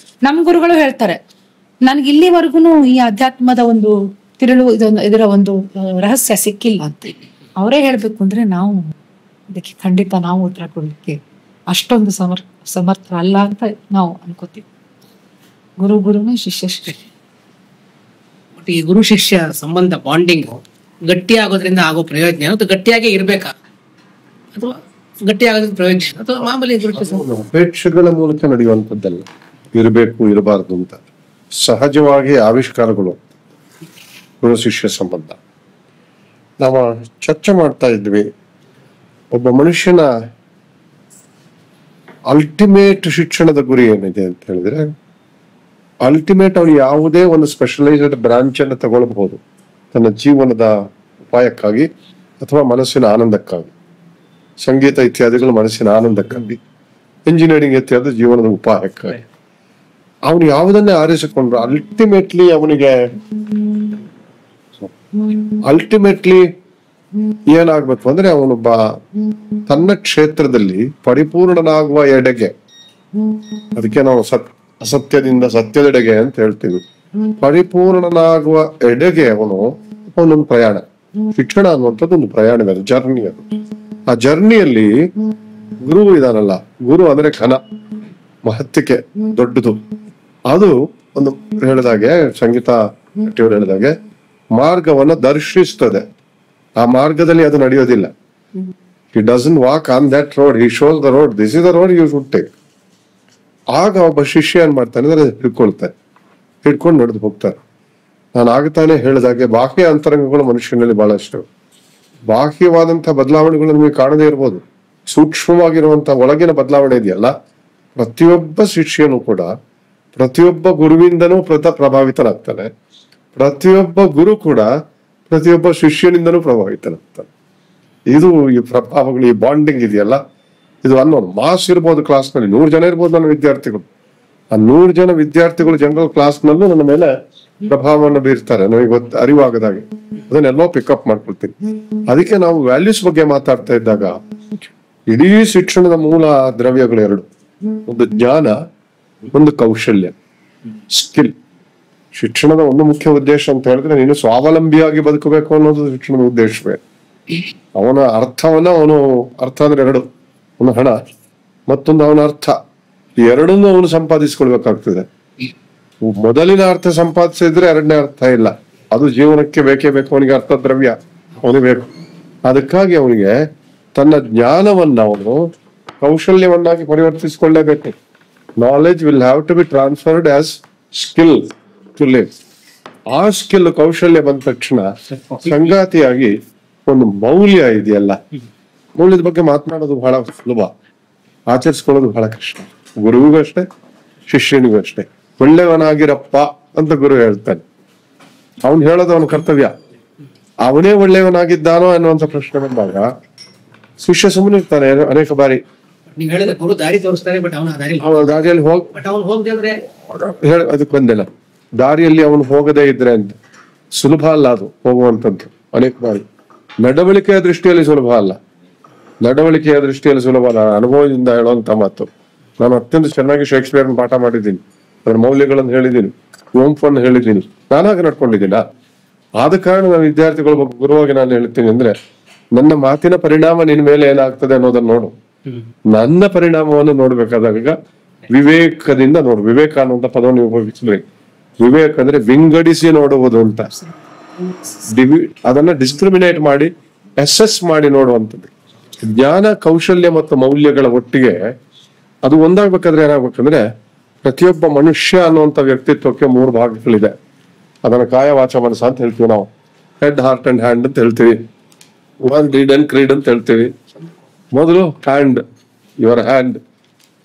ನಮ್ಮ ಗುರುಗಳು ಹೇಳ್ತಾರೆ, ನನ್ಗೆ ಇಲ್ಲಿವರೆಗೂ ಈ ಆಧ್ಯಾತ್ಮದ ಒಂದು ಇದರ ಒಂದು ರಹಸ್ಯ ಸಿಕ್ಕಿಲ್ಲ ಅಂತ. ಅವರೇ ಹೇಳ್ಬೇಕು ಅಂದ್ರೆ ನಾವು ಇದಕ್ಕೆ ಖಂಡಿತ ನಾವು ಉತ್ತರ ಕೊಡ್ಲಿಕ್ಕೆ ಅಷ್ಟೊಂದು ಸಮರ್ಥ ಅಲ್ಲ ಅಂತ ನಾವು ಅನ್ಕೋತೀವಿ. ಗುರುನೇ ಶಿಷ್ಯ. ಈ ಗುರು ಶಿಷ್ಯ ಸಂಬಂಧ ಬಾಂಡಿಂಗ್ ಗಟ್ಟಿ ಆಗೋದ್ರಿಂದ ಆಗೋ ಪ್ರಯೋಜನ, ಅದು ಗಟ್ಟಿಯಾಗೇ ಇರ್ಬೇಕಾ ಅಥವಾ ಗಟ್ಟಿ ಆಗೋದ್ರ ಪ್ರಯೋಜನ, ಅಥವಾ ಮಾಮೂಲಿ ಅಪೇಕ್ಷೆಗಳ ಮೂಲಕ ನಡೆಯುವಂಥದ್ದಲ್ಲ. ಇರಬೇಕು ಇರಬಾರ್ದು ಅಂತ ಸಹಜವಾಗಿ ಆವಿಷ್ಕಾರಗಳು ಗುರು ಶಿಷ್ಯ ಸಂಬಂಧ. ನಾವು ಚರ್ಚೆ ಮಾಡ್ತಾ ಇದ್ವಿ, ಒಬ್ಬ ಮನುಷ್ಯನ ಅಲ್ಟಿಮೇಟ್ ಶಿಕ್ಷಣದ ಗುರಿ ಏನಿದೆ ಅಂತ ಹೇಳಿದ್ರೆ, ಅಲ್ಟಿಮೇಟ್ ಅವನು ಯಾವುದೇ ಒಂದು ಸ್ಪೆಷಲೈಸ್ಡ್ ಬ್ರಾಂಚ್ ಅನ್ನು ತಗೊಳ್ಬಹುದು ತನ್ನ ಜೀವನದ ಉಪಾಯಕ್ಕಾಗಿ ಅಥವಾ ಮನಸ್ಸಿನ ಆನಂದಕ್ಕಾಗಿ. ಸಂಗೀತ ಇತ್ಯಾದಿಗಳು ಮನಸ್ಸಿನ ಆನಂದಕ್ಕಾಗಿ, ಇಂಜಿನಿಯರಿಂಗ್ ಇತ್ಯಾದಿ ಜೀವನದ ಉಪಾಯಕ್ಕಾಗಿ. ಅವನು ಯಾವುದನ್ನೇ ಆರಿಸಿಕೊಂಡ್ರು ಅಲ್ಟಿಮೇಟ್ಲಿ ಏನಾಗ್ಬೇಕು ಅಂದ್ರೆ ಅವನೊಬ್ಬ ತನ್ನ ಕ್ಷೇತ್ರದಲ್ಲಿ ಪರಿಪೂರ್ಣನಾಗುವ ಎಡೆಗೆ, ಅದಕ್ಕೆ ನಾವು ಅಸತ್ಯದಿಂದ ಸತ್ಯದೆಡೆಗೆ ಅಂತ ಹೇಳ್ತೀವಿ. ಪರಿಪೂರ್ಣನಾಗುವ ಎಡೆಗೆ ಅವನೊಂದು ಪ್ರಯಾಣ. ಶಿಕ್ಷಣ ಅನ್ನುವಂಥದ್ದು ಒಂದು ಪ್ರಯಾಣವೇ, ಅದು ಜರ್ನಿ. ಅದು ಆ ಜರ್ನಿಯಲ್ಲಿ ಗುರು ಇದಾನಲ್ಲ, ಗುರು ಅಂದ್ರೆ ಘನ ಮಹತ್ವಕ್ಕೆ ದೊಡ್ಡದು. ಅದು ಒಂದು ಹೇಳಿದಾಗೆ, ಸಂಗೀತ ಇವರು ಹೇಳಿದಾಗೆ, ಮಾರ್ಗವನ್ನ ದರ್ಶಿಸ್ತದೆ. ಆ ಮಾರ್ಗದಲ್ಲಿ ಅದು ನಡೆಯೋದಿಲ್ಲ. He doesn't walk on that road, he shows the road, this is the road you should take. ಆಗ ಒಬ್ಬ ಶಿಷ್ಯ ಏನ್ ಮಾಡ್ತಾನೆ ಅಂದ್ರೆ ಹಿಡ್ಕೊಳ್ತಾನೆ, ಹಿಡ್ಕೊಂಡು ನಡೆದು ಹೋಗ್ತಾನೆ. ನಾನು ಆಗ್ತಾನೆ ಹೇಳಿದಾಗೆ ಬಾಹ್ಯ ಅಂತರಂಗಗಳು ಮನುಷ್ಯನಲ್ಲಿ ಬಹಳಷ್ಟು. ಬಾಹ್ಯವಾದಂತಹ ಬದಲಾವಣೆಗಳು ನಿಮಗೆ ಕಾಣದೇ ಇರ್ಬೋದು, ಸೂಕ್ಷ್ಮವಾಗಿರುವಂತಹ ಒಳಗಿನ ಬದಲಾವಣೆ ಇದೆಯಲ್ಲ, ಪ್ರತಿಯೊಬ್ಬ ಶಿಷ್ಯನು ಕೂಡ ಪ್ರತಿಯೊಬ್ಬ ಗುರುವಿಂದನೂ ಪ್ರಭಾವಿತನಾಗ್ತಾನೆ. ಪ್ರತಿಯೊಬ್ಬ ಗುರು ಕೂಡ ಪ್ರತಿಯೊಬ್ಬ ಶಿಷ್ಯನಿಂದನೂ ಪ್ರಭಾವಿತನಾಗ್ತಾನೆ. ಇದು ಈ ಪ್ರಭಾವಗಳು, ಈ ಬಾಂಡಿಂಗ್ ಇದೆಯಲ್ಲ, ಇದು ಅನ್ನೋದು ಮಾಸ್ ಇರ್ಬೋದು. ಕ್ಲಾಸ್ನಲ್ಲಿ 100 ಜನ ಇರ್ಬೋದು ನನ್ನ ವಿದ್ಯಾರ್ಥಿಗಳು. ಆ 100 ಜನ ವಿದ್ಯಾರ್ಥಿಗಳು ಜನರಲ್ ಕ್ಲಾಸ್ನಲ್ಲೂ ನನ್ನ ಮೇಲೆ ಪ್ರಭಾವವನ್ನು ಬೀರ್ತಾರೆ, ನನಗೆ ಅರಿವಾಗದಾಗೆ. ಅದನ್ನೆಲ್ಲೋ ಪಿಕಪ್ ಮಾಡ್ಕೊಳ್ತೀನಿ. ಅದಕ್ಕೆ ನಾವು ವ್ಯಾಲ್ಯೂಸ್ ಬಗ್ಗೆ ಮಾತಾಡ್ತಾ ಇದ್ದಾಗ ಇಡೀ ಶಿಕ್ಷಣದ ಮೂಲ ದ್ರವ್ಯಗಳು 2, ಒಂದು ಜ್ಞಾನ, ಒಂದು ಕೌಶಲ್ಯ, ಸ್ಕಿಲ್. ಶಿಕ್ಷಣದ ಒಂದು ಮುಖ್ಯ ಉದ್ದೇಶ ಅಂತ ಹೇಳಿದ್ರೆ ನೀನು ಸ್ವಾವಲಂಬಿಯಾಗಿ ಬದುಕಬೇಕು ಅನ್ನೋದು ಶಿಕ್ಷಣದ ಉದ್ದೇಶವೇ. ಅವನ ಅರ್ಥವನ್ನ ಅರ್ಥ ಅಂದ್ರೆ 2, ಒಂದು ಹಣ, ಮತ್ತೊಂದು ಅವನ ಅರ್ಥ. ಈ ಎರಡನ್ನೂ ಅವನು ಸಂಪಾದಿಸ್ಕೊಳ್ಬೇಕಾಗ್ತದೆ. ಮೊದಲಿನ ಅರ್ಥ ಸಂಪಾದಿಸಿದ್ರೆ ಎರಡನೇ ಅರ್ಥ ಇಲ್ಲ. ಅದು ಜೀವನಕ್ಕೆ ಬೇಕೇ ಬೇಕು. ಅವನಿಗೆ ಅರ್ಥ ದ್ರವ್ಯ ಅವನಿಗೆ ಬೇಕು. ಅದಕ್ಕಾಗಿ ಅವನಿಗೆ ತನ್ನ ಜ್ಞಾನವನ್ನ ಅವನು ಕೌಶಲ್ಯವನ್ನಾಗಿ ಪರಿವರ್ತಿಸಿಕೊಳ್ಳೇಬೇಕು. Knowledge will have to be transferred as skill to live. ಆ ಸ್ಕಿಲ್, ಕೌಶಲ್ಯ ಬಂದ ತಕ್ಷಣ ಸಂಗಾತಿಯಾಗಿ ಒಂದು ಮೌಲ್ಯ ಇದೆಯಲ್ಲ, ಮೌಲ್ಯದ ಬಗ್ಗೆ ಮಾತನಾಡೋದು ಬಹಳ ಸುಲಭ, ಆಚರಿಸ್ಕೊಳ್ಳೋದು ಬಹಳ ಕಷ್ಟ. ಗುರುವಿಗೂ ಅಷ್ಟೇ, ಶಿಷ್ಯನಿಗೂ ಅಷ್ಟೇ. ಒಳ್ಳೆಯವನಾಗಿರಪ್ಪ ಅಂತ ಗುರು ಹೇಳ್ತಾನೆ. ಅವನು ಹೇಳೋದು ಅವನ ಕರ್ತವ್ಯ. ಅವನೇ ಒಳ್ಳೆಯವನಾಗಿದ್ದಾನೋ ಅನ್ನುವಂಥ ಪ್ರಶ್ನೆ ಬಂದಾಗ ಶಿಷ್ಯ ಸುಮ್ಮನೆ ಇರ್ತಾನೆ ಅನೇಕ ಬಾರಿ. ನೀವು ಹೇಳಿದ ಗುರು ದಾರಿ ತೋರಿಸ್ತಾರೆ, ಬಟ್ ಅವನ ದಾರಿಯಲ್ಲಿ ಅದಕ್ಕೆ ಬಂದಿಲ್ಲ. ದಾರಿಯಲ್ಲಿ ಅವನು ಹೋಗದೇ ಇದ್ರೆ ಅಂತ ಸುಲಭ ಅಲ್ಲ ಅದು ಹೋಗುವಂಥದ್ದು. ಅನೇಕ ಬಾರಿ ನಡವಳಿಕೆಯ ದೃಷ್ಟಿಯಲ್ಲಿ ಸುಲಭ ಅಲ್ಲ. ನಡವಳಿಕೆಯ ದೃಷ್ಟಿಯಲ್ಲಿ ಸುಲಭ ಅಲ್ಲ. ಅನುಭವದಿಂದ ಹೇಳುವಂತ ಮಾತು. ನಾನು ಅತ್ಯಂತ ಚೆನ್ನಾಗಿ ಶೇಕ್ಸ್ಪಿಯರ್ನ ಪಾಠ ಮಾಡಿದ್ದೀನಿ, ಅದರ ಮೌಲ್ಯಗಳನ್ನು ಹೇಳಿದ್ದೀನಿ, ಕುವೆಂಪುವನ್ನು ಹೇಳಿದ್ದೀನಿ, ನಾನಾಗಿ ನಡ್ಕೊಂಡಿದ್ದೀನ. ಆದ ಕಾರಣ ನನ್ನ ವಿದ್ಯಾರ್ಥಿಗಳು ಗುರುವಾಗಿ ನಾನು ಹೇಳ್ತೀನಿ ಅಂದ್ರೆ, ನನ್ನ ಮಾತಿನ ಪರಿಣಾಮ ನಿನ್ ಮೇಲೆ ಏನಾಗ್ತದೆ ಅನ್ನೋದನ್ನ ನೋಡು. ನನ್ನ ಪರಿಣಾಮವನ್ನು ನೋಡ್ಬೇಕಾದಾಗ ವಿವೇಕದಿಂದ ನೋಡು. ವಿವೇಕ ಅನ್ನುವಂತ ಪದವನ್ನು ಉಪಯೋಗಿಸ್ಬೇಕು. ವಿವೇಕ ಅಂದ್ರೆ ವಿಂಗಡಿಸಿ ನೋಡುವುದು ಅಂತ. ಅದನ್ನ ಡಿಸ್ಕ್ರಿಮಿನೇಟ್ ಮಾಡಿ ಅಸೆಸ್ ಮಾಡಿ ನೋಡುವಂಥದ್ದು. ಜ್ಞಾನ, ಕೌಶಲ್ಯ ಮತ್ತು ಮೌಲ್ಯಗಳ ಒಟ್ಟಿಗೆ ಅದು ಒಂದಾಗ್ಬೇಕಾದ್ರೆ ಏನಾಗ್ಬೇಕಂದ್ರೆ, ಪ್ರತಿಯೊಬ್ಬ ಮನುಷ್ಯ ಅನ್ನುವಂಥ ವ್ಯಕ್ತಿತ್ವಕ್ಕೆ 3 ಭಾಗಗಳಿದೆ. ಅದನ್ನ ಕಾಯ, ವಾಚ, ಮನಸ್ಸು ಅಂತ ಹೇಳ್ತೀವಿ ನಾವು. ಹೆಡ್, ಹಾರ್ಟ್ ಅಂಡ್ ಹ್ಯಾಂಡ್ ಅಂತ ಹೇಳ್ತೀವಿ. ಡೀಡ್ ಅಂಡ್ ಕ್ರೀಡ್ ಅಂತ ಹೇಳ್ತೀವಿ. ಮೊದಲು ಹ್ಯಾಂಡ್, ಯುವರ್ ಹ್ಯಾಂಡ್,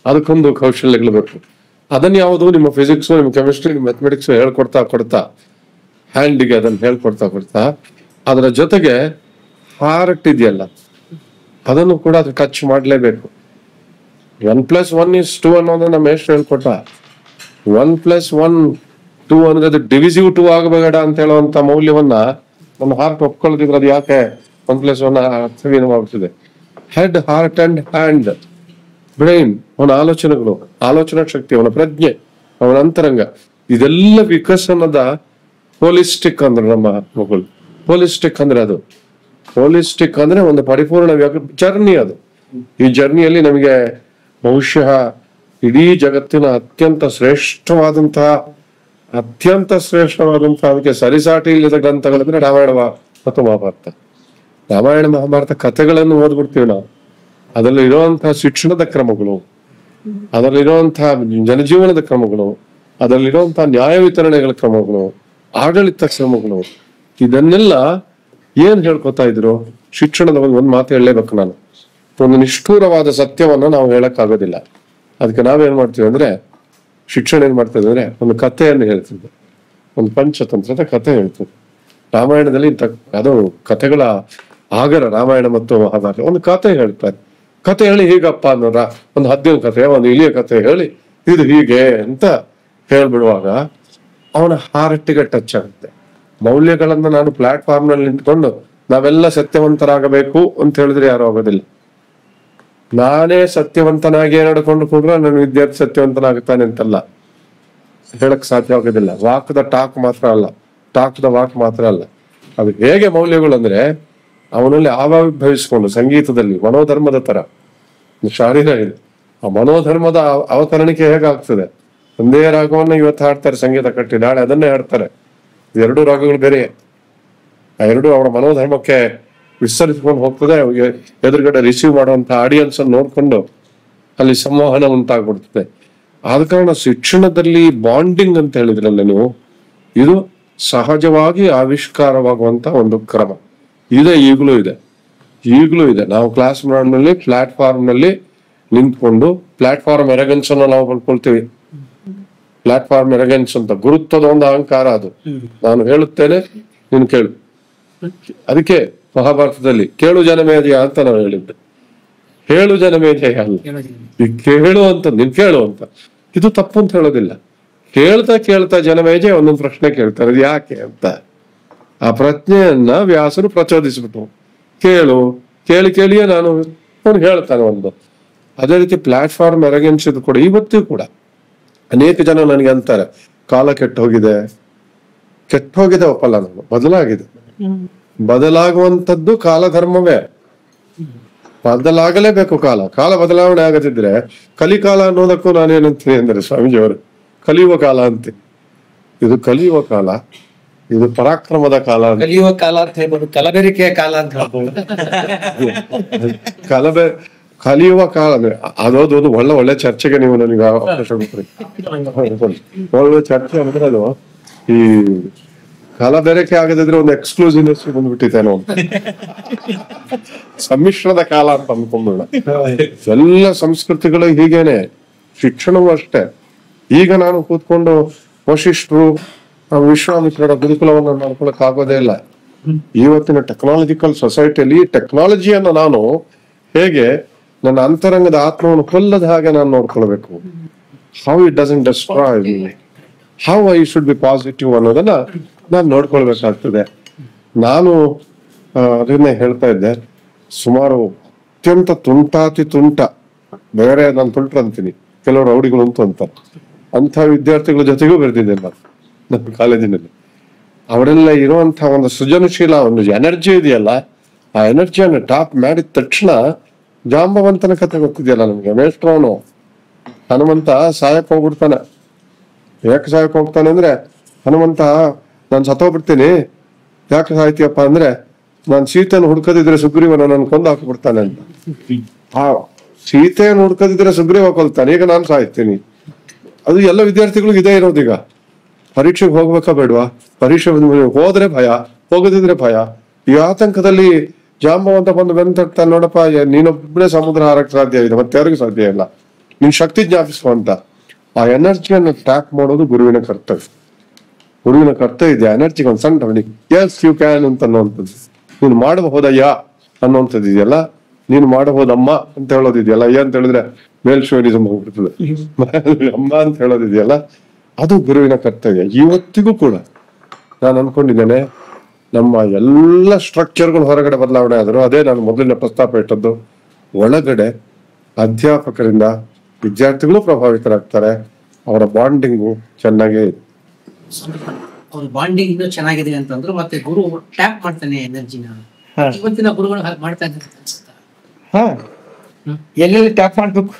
ಅದಕ್ಕೊಂದು ಕೌಶಲ್ಯಗಳು ಬೇಕು. ಅದನ್ನ ಯಾವುದು ನಿಮ್ಮ ಫಿಸಿಕ್ಸ್, ನಿಮ್ಮ ಕೆಮಿಸ್ಟ್ರಿ, ನಿಮ್ಮ ಮ್ಯಾಥಮೆಟಿಕ್ಸ್ ಹೇಳ್ಕೊಡ್ತಾ ಹ್ಯಾಂಡಿಗೆ ಅದನ್ನ ಹೇಳ್ಕೊಡ್ತಾ ಅದರ ಜೊತೆಗೆ ಹಾರ್ಟ್ ಇದೆಯಲ್ಲ, ಅದನ್ನು ಕೂಡ ಅದು ಟಚ್ ಮಾಡ್ಲೇಬೇಕು. 1+1 = 2 ಅನ್ನೋದನ್ನ ಮೇಷ್ಟ್ರು ಹೇಳ್ಕೊಟ್ಟ. 1+1 2 ಅಂದ್ರೆ ಅದು ಡಿವಿಸಿವ್ 2 ಆಗಬೇಡ ಅಂತ ಹೇಳುವಂತ ಮೌಲ್ಯವನ್ನ ನಮ್ಮ ಹಾರ್ಟ್ ಒಪ್ಕೊಳ್ಳೋದಿದ್ರೆ ಅದು ಯಾಕೆ 1+1 ಅರ್ಥಹೀನವಾಗುತ್ತದೆ. Head, heart and hand, brain, ಅವನ ಆಲೋಚನೆಗಳು, ಆಲೋಚನಾ ಶಕ್ತಿ, ಅವನ ಪ್ರಜ್ಞೆ, ಅವನ ಅಂತರಂಗ, ಇದೆಲ್ಲ ವಿಕಸನದ ಹೋಲಿಸ್ಟಿಕ್ ಅಂದ್ರೆ ನಮ್ಮ ಮಗಳು. ಹೋಲಿಸ್ಟಿಕ್ ಅಂದ್ರೆ ಅದು, ಹೋಲಿಸ್ಟಿಕ್ ಅಂದ್ರೆ ಒಂದು ಪರಿಪೂರ್ಣ ಜರ್ನಿ ಅದು. ಈ ಜರ್ನಿಯಲ್ಲಿ ನಮಗೆ ಬಹುಶಃ ಇಡೀ ಜಗತ್ತಿನ ಅತ್ಯಂತ ಶ್ರೇಷ್ಠವಾದಂತಹ ಅದಕ್ಕೆ ಸರಿಸಾಟಿ ಇಲ್ಲದ ಗ್ರಂಥಗಳಂದ್ರೆ ರಾಮಾಯಣ ಮತ್ತು ಮಹಾಭಾರತ. ರಾಮಾಯಣ ಮಹಾಭಾರತ ಕಥೆಗಳನ್ನು ಓದ್ಬಿಡ್ತೀವಿ ನಾವು. ಅದರಲ್ಲಿ ಇರುವಂತಹ ಶಿಕ್ಷಣದ ಕ್ರಮಗಳು, ಅದರಲ್ಲಿರುವಂತಹ ಜನಜೀವನದ ಕ್ರಮಗಳು, ಅದರಲ್ಲಿರುವಂತಹ ನ್ಯಾಯ ವಿತರಣೆಗಳ ಕ್ರಮಗಳು, ಆಡಳಿತ ಕ್ರಮಗಳು, ಇದನ್ನೆಲ್ಲ ಏನ್ ಹೇಳ್ಕೊತಾ ಇದ್ರು? ಶಿಕ್ಷಣದ ಒಂದು ಮಾತು ಹೇಳಲೇಬೇಕು ನಾನು. ಒಂದು ನಿಷ್ಠೂರವಾದ ಸತ್ಯವನ್ನ ನಾವು ಹೇಳಕ್ಕಾಗೋದಿಲ್ಲ. ಅದಕ್ಕೆ ನಾವೇನ್ ಮಾಡ್ತೀವಿ ಅಂದ್ರೆ, ಶಿಕ್ಷಣ ಏನ್ ಮಾಡ್ತದೆ ಅಂದ್ರೆ ಒಂದು ಕಥೆಯನ್ನು ಹೇಳ್ತಿದ್ದೆ, ಒಂದು ಪಂಚತಂತ್ರದ ಕಥೆ ಹೇಳ್ತದೆ. ರಾಮಾಯಣದಲ್ಲಿ ಅದು ಕಥೆಗಳ ಆಗರ. ರಾಮಾಯಣ ಮತ್ತು ಮಹಾಭಾರತ ಒಂದು ಕಥೆ ಹೇಳ್ತಾರೆ. ಕಥೆ ಹೇಳಿ ಹೀಗಪ್ಪ ಅನ್ನೋರ ಒಂದು ಹದ್ದಿನ ಕಥೆ, ಒಂದು ಇಲಿಯ ಕಥೆ ಹೇಳಿ ಇದು ಹೀಗೆ ಅಂತ ಹೇಳ್ಬಿಡುವಾಗ ಅವನ ಹಾರ್ಟಿಗೆ ಟಚ್ ಆಗುತ್ತೆ. ಮೌಲ್ಯಗಳನ್ನ ನಾನು ಪ್ಲಾಟ್ಫಾರ್ಮ್ ನಲ್ಲಿ ನಿಂತ್ಕೊಂಡು ನಾವೆಲ್ಲ ಸತ್ಯವಂತರಾಗಬೇಕು ಅಂತ ಹೇಳಿದ್ರೆ ಯಾರು ಆಗೋದಿಲ್ಲ. ನಾನೇ ಸತ್ಯವಂತನಾಗಿ ನಡ್ಕೊಂಡು ಕೂಡ ನನ್ನ ವಿದ್ಯಾರ್ಥಿ ಸತ್ಯವಂತನಾಗುತ್ತಾನೆ ಅಂತಲ್ಲ ಹೇಳಕ್ ಸಾಧ್ಯ ಆಗೋದಿಲ್ಲ. ವಾಕ್ ದ ಟಾಕ್ ಮಾತ್ರ ಅಲ್ಲ, ಟಾಕ್ ದ ವಾಕ್ ಮಾತ್ರ ಅಲ್ಲ, ಅದು ಹೇಗೆ ಮೌಲ್ಯಗಳು ಅಂದ್ರೆ ಅವನಲ್ಲಿ ಆವಿರ್ಭವಿಸ್ಕೊಂಡು ಸಂಗೀತದಲ್ಲಿ ಮನೋಧರ್ಮದ ತರ ಶಾರೀರ ಇದೆ, ಆ ಮನೋಧರ್ಮದ ಅವತರಣಿಕೆ ಹೇಗಾಗ್ತದೆ. ಒಂದೇ ರಾಗವನ್ನ ಇವತ್ತು ಹಾಡ್ತಾರೆ ಸಂಗೀತ ಕಟ್ಟಿ, ನಾಳೆ ಅದನ್ನೇ ಹಾಡ್ತಾರೆ. ಎರಡು ರಾಗಗಳು ಬೇರೆ, ಆ ಎರಡು ಅವರ ಮನೋಧರ್ಮಕ್ಕೆ ವಿಸ್ತರಿಸ್ಕೊಂಡು ಹೋಗ್ತದೆ. ಎದುರುಗಡೆ ರಿಸೀವ್ ಮಾಡುವಂತ ಆಡಿಯನ್ಸ್ ಅನ್ನು ನೋಡ್ಕೊಂಡು ಅಲ್ಲಿ ಸಂವಹನ ಉಂಟಾಗ್ಬಿಡ್ತದೆ. ಆದ ಕಾರಣ ಶಿಕ್ಷಣದಲ್ಲಿ ಬಾಂಡಿಂಗ್ ಅಂತ ಹೇಳಿದ್ರಲ್ಲ ನೀವು, ಇದು ಸಹಜವಾಗಿ ಆವಿಷ್ಕಾರವಾಗುವಂತ ಒಂದು ಕ್ರಮ ಇದೆ, ಈಗಲೂ ಇದೆ. ನಾವು ಕ್ಲಾಸ್ ನಲ್ಲಿ ಪ್ಲಾಟ್ಫಾರ್ಮ್ ನಲ್ಲಿ ನಿಂತ್ಕೊಂಡು ಪ್ಲಾಟ್ಫಾರ್ಮ್ ಎರಗನ್ಸ್ ಅನ್ನು ನಾವು ಬರ್ಕೊಳ್ತೀವಿ. ಪ್ಲಾಟ್ಫಾರ್ಮ್ ಎರಗನ್ಸ್ ಅಂತ ಗುರುತ್ವದ ಒಂದು ಅಹಂಕಾರ ಅದು. ನಾನು ಹೇಳುತ್ತೇನೆ, ನೀನು ಕೇಳು. ಅದಕ್ಕೆ ಮಹಾಭಾರತದಲ್ಲಿ ಕೇಳು ಜನಮೇಜಯ ಅಂತ ನಾವು ಹೇಳಿದ್ದೆ. ಹೇಳು ಜನಮೇಜಯ ಅಲ್ಲ, ಈ ಕೇಳು ಅಂತ, ನೀನ್ ಕೇಳು ಅಂತ. ಇದು ತಪ್ಪು ಅಂತ ಹೇಳೋದಿಲ್ಲ. ಕೇಳ್ತಾ ಜನಮೇಜಯ ಒಂದೊಂದು ಪ್ರಶ್ನೆ ಕೇಳ್ತಾರೆ, ಅದು ಯಾಕೆ ಅಂತ. ಆ ಪ್ರಜ್ಞೆಯನ್ನ ವ್ಯಾಸರು ಪ್ರಚೋದಿಸ್ಬಿಟ್ಟು ಕೇಳಿಯೇ ನಾನು ಅವನು ಹೇಳ್ತಾನೆ ಒಂದು. ಅದೇ ರೀತಿ ಪ್ಲಾಟ್ಫಾರ್ಮ್ ಎರಗೆನ್ಸ್ ಇದು ಕೂಡ ಇವತ್ತಿಗೂ ಕೂಡ ಅನೇಕ ಜನ ನನಗೆ ಅಂತಾರೆ, ಕಾಲ ಕೆಟ್ಟ ಹೋಗಿದೆ ಒಪ್ಪಲ್ಲ ನಾನು, ಬದಲಾಗಿದೆ. ಬದಲಾಗುವಂಥದ್ದು ಕಾಲಧರ್ಮವೇ, ಬದಲಾಗಲೇಬೇಕು. ಕಾಲ ಬದಲಾವಣೆ ಆಗದಿದ್ರೆ ಕಲಿಕಾಲ ಅನ್ನೋದಕ್ಕೂ ನಾನೇನಂತೀನಿ ಅಂದ್ರೆ ಸ್ವಾಮೀಜಿಯವರು ಕಲಿಯುವ ಕಾಲ ಅಂತೆ. ಇದು ಕಲಿಯುವ ಕಾಲ, ಇದು ಪರಾಕ್ರಮದ ಕಾಲ, ಕಲಿಯುವ ಕಾಲ ಅಂತ ಹೇಳ್ಬೋದು, ಕಲಬೆರಿಕೆಯ ಕಾಲ ಅಂತ ಹೇಳ್ಬೋದು. ಕಲಿಯುವ ಕಾಲ ಅಂದ್ರೆ ಅದೋದು ಒಳ್ಳೆ ಚರ್ಚೆಗೆ ನೀವು ನನಗೆ ಅವಕಾಶ ಕೊಡ್ತೀರಿ. ಒಳ್ಳೆ ಚರ್ಚೆ ಅಂದ್ರೆ ಅದು ಈ ಕಲಬೆರಕೆ ಆಗದಿದ್ರೆ ಒಂದು ಎಕ್ಸ್ಕ್ಲೂಸಿವ್ನೆಸ್ ಬಂದ್ಬಿಟ್ಟಿತ್ತೇನೋ, ಸಮ್ಮಿಶ್ರದ ಕಾಲ ಅಂತ ಅನ್ಕೊಂಡ್ಬೇಡ. ಎಲ್ಲ ಸಂಸ್ಕೃತಿಗಳು ಹೀಗೇನೆ, ಶಿಕ್ಷಣವೂ ಅಷ್ಟೇ. ಈಗ ನಾನು ಕೂತ್ಕೊಂಡು ವಶಿಷ್ಠರು ವಿಶ್ವಾಮಿತ್ರರ ಗುರುಕುಲವನ್ನು ಮಾಡ್ಕೊಳಕ್ ಆಗೋದೇ ಇಲ್ಲ. ಇವತ್ತಿನ ಟೆಕ್ನಾಲಜಿಕಲ್ ಸೊಸೈಟಿಯಲ್ಲಿ ಟೆಕ್ನಾಲಜಿಯನ್ನು ನಾನು ಹೇಗೆ ನನ್ನ ಅಂತರಂಗದ ಆತ್ಮವನ್ನು ಕೊಲ್ಲದ ಹಾಗೆ ನಾನು ನೋಡ್ಕೊಳ್ಬೇಕು, how it doesn't destroy me, how I should be positive ಅನ್ನೋದನ್ನ ನಾನು ನೋಡ್ಕೊಳ್ಬೇಕಾಗ್ತದೆ. ನಾನು ಅದನ್ನೇ ಹೇಳ್ತಾ ಇದ್ದೆ, ಸುಮಾರು ಅತ್ಯಂತ ತುಂಟ ಬೇರೆ ನಾನು ತುಂಟ್ರು ಅಂತೀನಿ, ಕೆಲವರು ರೌಡಿಗಳು ಅಂತ ಅಂಥ ವಿದ್ಯಾರ್ಥಿಗಳ ಜೊತೆಗೂ ಬೆರೆದಿದ್ದೆ ನಾನು ನನ್ನ ಕಾಲೇಜಿನಲ್ಲಿ. ಅವರೆಲ್ಲ ಇರುವಂತಹ ಒಂದು ಸೃಜನಶೀಲ ಒಂದು ಎನರ್ಜಿ ಇದೆಯಲ್ಲ, ಆ ಎನರ್ಜಿಯನ್ನು ಟಾಪ್ ಮಾಡಿದ ತಕ್ಷಣ ಜಾಂಬವಂತನ ಕಥೆ ಗೊತ್ತಿದೆಯಲ್ಲ ನಮ್ಗೆ. ಮೇಷ್ಟ್ರವನು ಹನುಮಂತ ಸಾಯಕ್ ಹೋಗ್ಬಿಡ್ತಾನೆ. ಯಾಕೆ ಸಾಯಕ್ ಹೋಗ್ತಾನೆ ಅಂದ್ರೆ, ಹನುಮಂತ ನಾನು ಸತ್ತೋಗ್ಬಿಡ್ತೀನಿ, ಯಾಕೆ ಸಾಯ್ತೀಯಪ್ಪ ಅಂದ್ರೆ, ನಾನು ಸೀತೆಯನ್ನು ಹುಡ್ಕದಿದ್ರೆ ಸುಗ್ರೀವನ ನಾನು ಕೊಂದು ಹಾಕಿಬಿಡ್ತಾನೆ ಅಂತ. ಆ ಸೀತೆಯನ್ನು ಹುಡ್ಕದಿದ್ರೆ ಸುಗ್ರೀವ ಕೊಲ್ತಾನೆ, ಈಗ ನಾನು ಸಾಯ್ತೀನಿ. ಅದು ಎಲ್ಲ ವಿದ್ಯಾರ್ಥಿಗಳಿಗೂ ಇದೇ ಇರೋದೀಗ. ಪರೀಕ್ಷೆಗೆ ಹೋಗ್ಬೇಕಾ ಬೇಡವಾ, ಪರೀಕ್ಷೆ ಹೋದ್ರೆ ಭಯ, ಹೋಗದಿದ್ರೆ ಭಯ. ಈ ಆತಂಕದಲ್ಲಿ ಜಾಂಬವಂತ ಬಂದು ಬೆಂತಾನೆ, ನೋಡಪ್ಪ ನೀನೊಬ್ಬನೇ ಸಮುದ್ರ ಹಾರಕ್ಕೆ ಸಾಧ್ಯ ಇದೆ, ಮತ್ತೆ ಯಾರಿಗೂ ಸಾಧ್ಯ ಇಲ್ಲ, ನಿನ್ ಶಕ್ತಿ ಜ್ಞಾಪಿಸುವಂತ. ಆ ಎನರ್ಜಿಯನ್ನು ಟ್ಯಾಪ್ ಮಾಡೋದು ಗುರುವಿನ ಕರ್ತವ್ಯ. ಇದೆ ಎನರ್ಜಿಗೆ ಒಂದು ಸಣ್ಣ ಹೊಡಿ, ಎಸ್ ಯು ಕ್ಯಾನ್ ಅಂತ ಅನ್ನುವಂಥದ್ದು. ನೀನು ಮಾಡಬಹುದಯ್ಯ ಅನ್ನುವಂಥದ್ದು ಇದೆಯಲ್ಲ, ನೀನು ಮಾಡಬಹುದಮ್ಮ ಅಂತ ಹೇಳೋದಿದೆಯಲ್ಲ, ಅಯ್ಯ ಅಂತ ಹೇಳಿದ್ರೆ ಮೇಲ್ಶೋನಿಸಮ್ ಹೋಗ್ಬಿಡ್ತದೆ, ಅಮ್ಮ ಅಂತ ಹೇಳೋದಿದೆಯಲ್ಲ, ಅದು ಗುರುವಿನ ಕರ್ತವ್ಯ. ಇವತ್ತಿಗೂ ಕೂಡ ನಾನು ಅನ್ಕೊಂಡಿದ್ದೇನೆ, ನಮ್ಮ ಎಲ್ಲ ಸ್ಟ್ರಕ್ಚರ್ಗಳು ಹೊರಗಡೆ ಬದಲಾವಣೆ ಆದರೂ, ಅದೇ ನಾನು ಮೊದಲಿನ ಪ್ರಸ್ತಾಪ ಇಟ್ಟದ್ದು, ಒಳಗಡೆ ಅಧ್ಯಾಪಕರಿಂದ ವಿದ್ಯಾರ್ಥಿಗಳು ಪ್ರಭಾವಿತರಾಗ್ತಾರೆ, ಅವರ ಬಾಂಡಿಂಗು ಚೆನ್ನಾಗೇ ಇದೆ. ಅವ್ರ ಬಾಂಡಿಂಗ್ ಇನ್ನೂ ಚೆನ್ನಾಗಿದೆ ಅಂತಂದ್ರು, ಮತ್ತೆ ಗುರು ಟ್ಯಾಪ್ ಮಾಡ್ತಾನೆ ಎನರ್ಜಿನ. ಇವತ್ತಿನ ಗುರುಗಳು ಹಾಗೆ ಮಾಡ್ತಾ ಇದ್ದಾರೆ ಅನ್ಸುತ್ತಾ? ಎಲ್ಲೆಲ್ಲಿ ಟ್ಯಾಪ್ ಮಾಡ್ಬೇಕು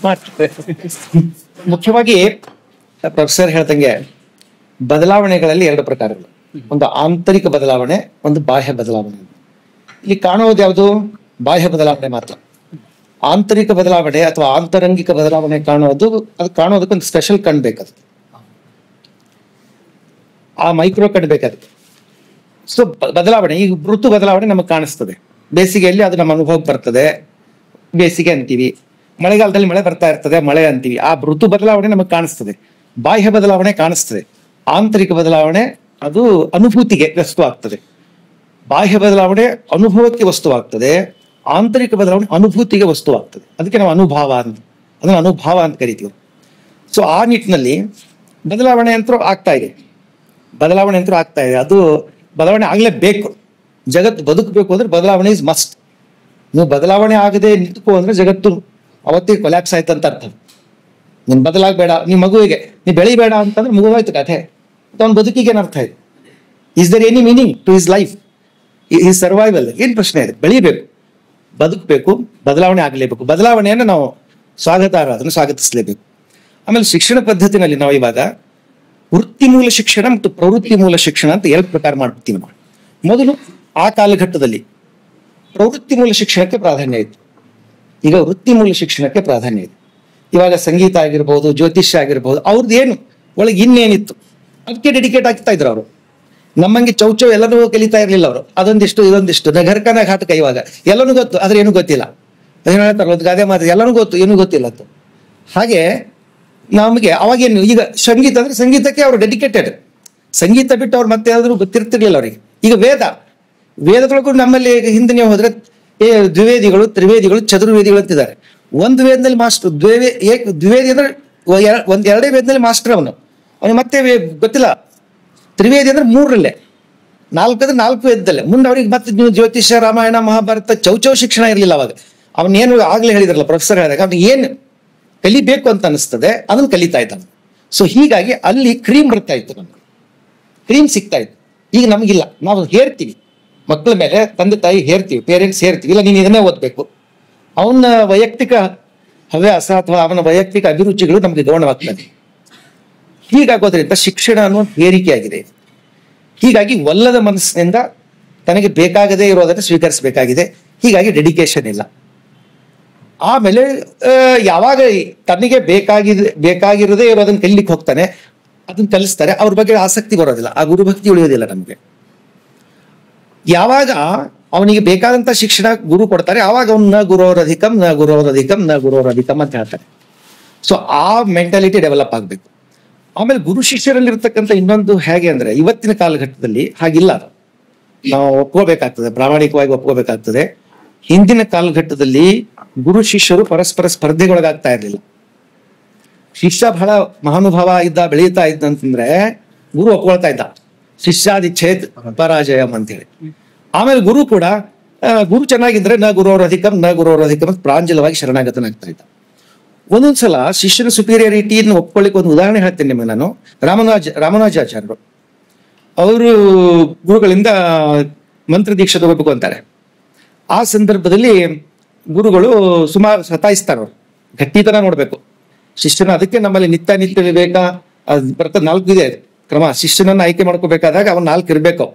ಮಾಡ್ತಾರೆ. ಮುಖ್ಯವಾಗಿ ಪ್ರೊಫೆಸರ್ ಹೇಳ್ದಂಗೆ ಬದಲಾವಣೆಗಳಲ್ಲಿ ಎರಡು ಪ್ರಕಾರಗಳು, ಒಂದು ಆಂತರಿಕ ಬದಲಾವಣೆ, ಒಂದು ಬಾಹ್ಯ ಬದಲಾವಣೆ. ಇಲ್ಲಿ ಕಾಣುವುದು ಯಾವುದು? ಬಾಹ್ಯ ಬದಲಾವಣೆ ಮಾತ್ರ. ಆಂತರಿಕ ಬದಲಾವಣೆ ಅಥವಾ ಆಂತರಂಗಿಕ ಬದಲಾವಣೆ ಕಾಣೋದಕ್ಕೆ ಒಂದು ಸ್ಪೆಷಲ್ ಕಣ್ ಬೇಕದು, ಆ ಮೈಕ್ರೋ ಕಣ್ ಬೇಕಾದ್ರೆ. ಸೊ ಬದಲಾವಣೆ, ಈಗ ಋತು ಬದಲಾವಣೆ ನಮಗೆ ಕಾಣಿಸ್ತದೆ. ಬೇಸಿಗೆಯಲ್ಲಿ ಅದು ನಮ್ಮ ಅನುಭವಕ್ಕೆ ಬರ್ತದೆ, ಬೇಸಿಗೆ ಅಂತೀವಿ. ಮಳೆಗಾಲದಲ್ಲಿ ಮಳೆ ಬರ್ತಾ ಇರ್ತದೆ, ಮಳೆ ಅಂತೀವಿ. ಆ ಋತು ಬದಲಾವಣೆ ನಮಗೆ ಕಾಣಿಸ್ತದೆ. ಬಾಹ್ಯ ಬದಲಾವಣೆ ಕಾಣಿಸ್ತದೆ. ಆಂತರಿಕ ಬದಲಾವಣೆ ಅದು ಅನುಭೂತಿಗೆ ವಸ್ತುವಾಗ್ತದೆ. ಬಾಹ್ಯ ಬದಲಾವಣೆ ಅನುಭವಕ್ಕೆ ವಸ್ತುವಾಗ್ತದೆ, ಆಂತರಿಕ ಬದಲಾವಣೆ ಅನುಭೂತಿಗೆ ವಸ್ತುವಾಗ್ತದೆ. ಅದಕ್ಕೆ ನಾವು ಅದನ್ನು ಅನುಭವ ಅಂತ ಕರಿತೀವಿ. ಸೊ ಆ ನಿಟ್ಟಿನಲ್ಲಿ ಬದಲಾವಣೆ ಅಂತೂ ಆಗ್ತಾ ಇದೆ. ಅದು ಬದಲಾವಣೆ ಆಗ್ಲೇಬೇಕು. ಜಗತ್ತು ಬದುಕಬೇಕು ಅಂದ್ರೆ ಬದಲಾವಣೆ ಇಸ್ ಮಸ್ಟ್. ನೀವು ಬದಲಾವಣೆ ಆಗದೆ ನಿಂತ್ಕೋ ಅಂದ್ರೆ ಜಗತ್ತು ಅವತ್ತಿಗೆ ಕೊಲ್ಯಾಪ್ಸ್ ಆಯ್ತು ಅಂತ ಅರ್ಥ. ನೀನ್ ಬದಲಾಗಬೇಡ, ನೀ ಮಗುವಿಗೆ ನೀ ಬೆಳಿಬೇಡ ಅಂತಂದ್ರೆ ಮುಗಿದೋಯ್ತು ಕಥೆ. ಅವನ ಬದುಕಿಗೆ ಏನರ್ಥ ಇದೆ? Is there any meaning to his life, ಈ ಸರ್ವೈವಲ್? ಏನ್ ಪ್ರಶ್ನೆ ಇದೆ? ಬೆಳಿಬೇಕು, ಬದುಕಬೇಕು, ಬದಲಾವಣೆ ಆಗಲೇಬೇಕು. ಬದಲಾವಣೆಯನ್ನು ನಾವು ಸ್ವಾಗತಾರ್ಹ, ಅದನ್ನು ಸ್ವಾಗತಿಸಲೇಬೇಕು. ಆಮೇಲೆ ಶಿಕ್ಷಣ ಪದ್ಧತಿನಲ್ಲಿ ನಾವು ಇವಾಗ ವೃತ್ತಿ ಮೂಲ ಶಿಕ್ಷಣ ಮತ್ತು ಪ್ರವೃತ್ತಿ ಮೂಲ ಶಿಕ್ಷಣ ಅಂತ ಎರಡು ಪ್ರಕಾರ ಮಾಡ್ತೀವಿ ನಾವು. ಮೊದಲು ಆ ಕಾಲಘಟ್ಟದಲ್ಲಿ ಪ್ರವೃತ್ತಿ ಮೂಲ ಶಿಕ್ಷಣಕ್ಕೆ ಪ್ರಾಧಾನ್ಯ ಇತ್ತು, ಈಗ ವೃತ್ತಿ ಮೂಲ ಶಿಕ್ಷಣಕ್ಕೆ ಪ್ರಾಧಾನ್ಯ ಇದೆ. ಇವಾಗ ಸಂಗೀತ ಆಗಿರ್ಬೋದು, ಜ್ಯೋತಿಷ್ಯ ಆಗಿರ್ಬೋದು, ಅವ್ರದ್ದು ಏನು ಒಳಗೆ ಇನ್ನೇನಿತ್ತು ಅದಕ್ಕೆ ಡೆಡಿಕೇಟ್ ಆಗ್ತಾ ಇದ್ರು ಅವರು. ನಮ್ಮಂಗೆ ಚೌಚೌ ಎಲ್ಲನೂ ಕಲಿತಾ ಇರ್ಲಿಲ್ಲ ಅವರು. ಅದೊಂದಿಷ್ಟು ಇದೊಂದಿಷ್ಟು ನಗರ್ಕನ ಘಾಟಕ, ಇವಾಗ ಎಲ್ಲನೂ ಗೊತ್ತು ಆದ್ರೆ ಏನೂ ಗೊತ್ತಿಲ್ಲ. ಅದೇನು ಹೇಳ್ತಾರೆ ಒಂದು ಗಾದೆ ಮಾತು, ಎಲ್ಲನೂ ಗೊತ್ತು ಏನೂ ಗೊತ್ತಿಲ್ಲ ಅಂತ. ಹಾಗೆ ನಮಗೆ ಅವಾಗೇನು, ಈಗ ಸಂಗೀತ ಅಂದ್ರೆ ಸಂಗೀತಕ್ಕೆ ಅವರು ಡೆಡಿಕೇಟೆಡ್. ಸಂಗೀತ ಬಿಟ್ಟು ಅವ್ರು ಮತ್ತೆ ಯಾವ್ದಾದ್ರು ಗೊತ್ತಿರ್ತಿರ್ಲಿಲ್ಲ ಅವರಿಗೆ. ಈಗ ವೇದದೊಳಗೂ ನಮ್ಮಲ್ಲಿ ಹಿಂದೆ ನೀವು ಹೋದ್ರೆ ದ್ವಿವೇದಿಗಳು, ತ್ರಿವೇದಿಗಳು, ಚತುರ್ವೇದಿಗಳು ಅಂತಿದ್ದಾರೆ. ಒಂದು ವೇದದಲ್ಲಿ ಮಾಸ್ಟರ್, ದ್ವಿವೇದಿ ಅಂದ್ರೆ ಎರಡೇ ವೇದದಲ್ಲಿ ಮಾಸ್ಟರ್ ಅವನಿಗೆ ಮತ್ತೆ ಗೊತ್ತಿಲ್ಲ. ತ್ರಿವೇದಿ ಅಂದ್ರೆ 3ರಲ್ಲೇ, 4 ಅಂದ್ರೆ 4 ವೇದದಲ್ಲೇ. ಮುಂದೆ ಅವ್ರಿಗೆ ಮತ್ತೆ ನೀವು ಜ್ಯೋತಿಷ್ಯ, ರಾಮಾಯಣ, ಮಹಾಭಾರತ, ಚೌಚೌ ಶಿಕ್ಷಣ ಇರಲಿಲ್ಲ ಅವಾಗ. ಅವನೇನು ಆಗ್ಲೇ ಹೇಳಿದ್ರಲ್ಲ ಪ್ರೊಫೆಸರ್ ಹೇಳಿದಾಗ, ಅವ್ನಿಗೆ ಏನು ಕಲಿಬೇಕು ಅಂತ ಅನಿಸ್ತದೆ ಅದನ್ನು ಕಲಿತಾ ಇದ್ದಾನೆ. ಸೊ ಹೀಗಾಗಿ ಅಲ್ಲಿ ಕ್ರೀಮ್ ಬರ್ತಾ ಇತ್ತು, ನಮ್ಗೆ ಕ್ರೀಮ್ ಸಿಗ್ತಾ ಇತ್ತು. ಈಗ ನಮಗಿಲ್ಲ. ನಾವು ಹೇರ್ತೀವಿ ಮಕ್ಕಳ ಮೇಲೆ, ತಂದೆ ತಾಯಿ ಹೇರ್ತೀವಿ, ಪೇರೆಂಟ್ಸ್ ಹೇರ್ತೀವಿ, ಇಲ್ಲ ನೀನು ಇದನ್ನೇ ಓದ್ಬೇಕು. ಅವನ ವೈಯಕ್ತಿಕ ಹವ್ಯಾಸ ಅಥವಾ ಅವನ ವೈಯಕ್ತಿಕ ಅಭಿರುಚಿಗಳು ನಮಗೆ ಗೌಣವಾಗ್ತದೆ. ಹೀಗಾಗೋದ್ರಿಂದ ಶಿಕ್ಷಣ ಅನ್ನೋ ಹೇರಿಕೆ ಆಗಿದೆ. ಹೀಗಾಗಿ ಒಲ್ಲದ ಮನಸ್ಸಿನಿಂದ ತನಗೆ ಬೇಕಾಗದೇ ಇರೋದನ್ನು ಸ್ವೀಕರಿಸಬೇಕಾಗಿದೆ. ಹೀಗಾಗಿ ಡೆಡಿಕೇಶನ್ ಇಲ್ಲ. ಆಮೇಲೆ ಯಾವಾಗ ತನಗೆ ಬೇಕಾಗಿರದೇ ಇರೋದನ್ನ ಕಲಿಲಿಕ್ಕೆ ಹೋಗ್ತಾನೆ, ಅದನ್ನ ಕಲಿಸ್ತಾರೆ, ಅವ್ರ ಬಗ್ಗೆ ಆಸಕ್ತಿ ಬರೋದಿಲ್ಲ, ಆ ಗುರುಭಕ್ತಿ ಉಳಿಯೋದಿಲ್ಲ ನಮಗೆ. ಯಾವಾಗ ಅವನಿಗೆ ಬೇಕಾದಂತ ಶಿಕ್ಷಣ ಗುರು ಕೊಡ್ತಾರೆ, ಆವಾಗ ಅವ್ನು ನ ಗುರೋರಧಿಕಂ ನ ಗುರೋರಧಿಕಂ ನ ಗುರೋರಧಿಕಂ ಅಂತ ಹೇಳ್ತಾರೆ. ಸೊ ಆ ಮೆಂಟಾಲಿಟಿ ಡೆವಲಪ್ ಆಗ್ಬೇಕು. ಆಮೇಲೆ ಗುರು ಶಿಷ್ಯರಲ್ಲಿರ್ತಕ್ಕಂಥ ಇನ್ನೊಂದು ಹೇಗೆ ಅಂದ್ರೆ, ಇವತ್ತಿನ ಕಾಲಘಟ್ಟದಲ್ಲಿ ಹಾಗಿಲ್ಲ. ನಾವು ಒಪ್ಕೋಬೇಕಾಗ್ತದೆ, ಪ್ರಾಮಾಣಿಕವಾಗಿ ಒಪ್ಕೋಬೇಕಾಗ್ತದೆ. ಹಿಂದಿನ ಕಾಲಘಟ್ಟದಲ್ಲಿ ಗುರು ಶಿಷ್ಯರು ಪರಸ್ಪರ ಸ್ಪರ್ಧೆಗೊಳಗಾಗ್ತಾ ಇರಲಿಲ್ಲ. ಶಿಷ್ಯ ಬಹಳ ಮಹಾನುಭಾವ ಇದ್ದ, ಬೆಳೀತಾ ಇದ್ದ ಅಂತಂದ್ರೆ ಗುರು ಒಪ್ಕೊಳ್ತಾ ಇದ್ದ, ಶಿಷ್ಯಾದಿಚ್ಛೇದ್ ಪರಾಜಯಂ ಅಂತೇಳಿ. ಆಮೇಲೆ ಗುರು ಕೂಡ ಗುರು ಚೆನ್ನಾಗಿದ್ರೆ ನ ಗುರೋರಧಿಕಂ ನ ಗುರೋರಧಿಕಂ ಅಂತ ಪ್ರಾಂಜಲವಾಗಿ ಶರಣಾಗತನಾಗ್ತಾ ಇದ್ದ. ಒಂದೊಂದ್ಸಲ ಶಿಷ್ಯನ ಸುಪೀರಿಯರಿಟಿಯನ್ನು ಒಪ್ಕೊಳ್ಳಿಕ್ಕೆ ಒಂದು ಉದಾಹರಣೆ ಹೇಳ್ತೇನೆ ನಿಮಗೆ ನಾನು. ರಾಮಾನುಜಾಚಾರ್ಯರು ಅವರು ಗುರುಗಳಿಂದ ಮಂತ್ರ ದೀಕ್ಷೆ ತಗೋಬೇಕು ಅಂತಾರೆ. ಆ ಸಂದರ್ಭದಲ್ಲಿ ಗುರುಗಳು ಸುಮಾರು ಸತಾಯಿಸ್ತಾರೆ. ಅವರು ಗಟ್ಟಿತನ ನೋಡ್ಬೇಕು ಶಿಷ್ಯನ. ಅದಕ್ಕೆ ನಮ್ಮಲ್ಲಿ ನಿತ್ಯ ವಿವೇಕ ಬರ್ತದೆ, 4 ಇದೆ ಕ್ರಮ. ಶಿಷ್ಯನನ್ನ ಆಯ್ಕೆ ಮಾಡ್ಕೋಬೇಕಾದಾಗ ಅವನ್ 4 ಇರ್ಬೇಕು,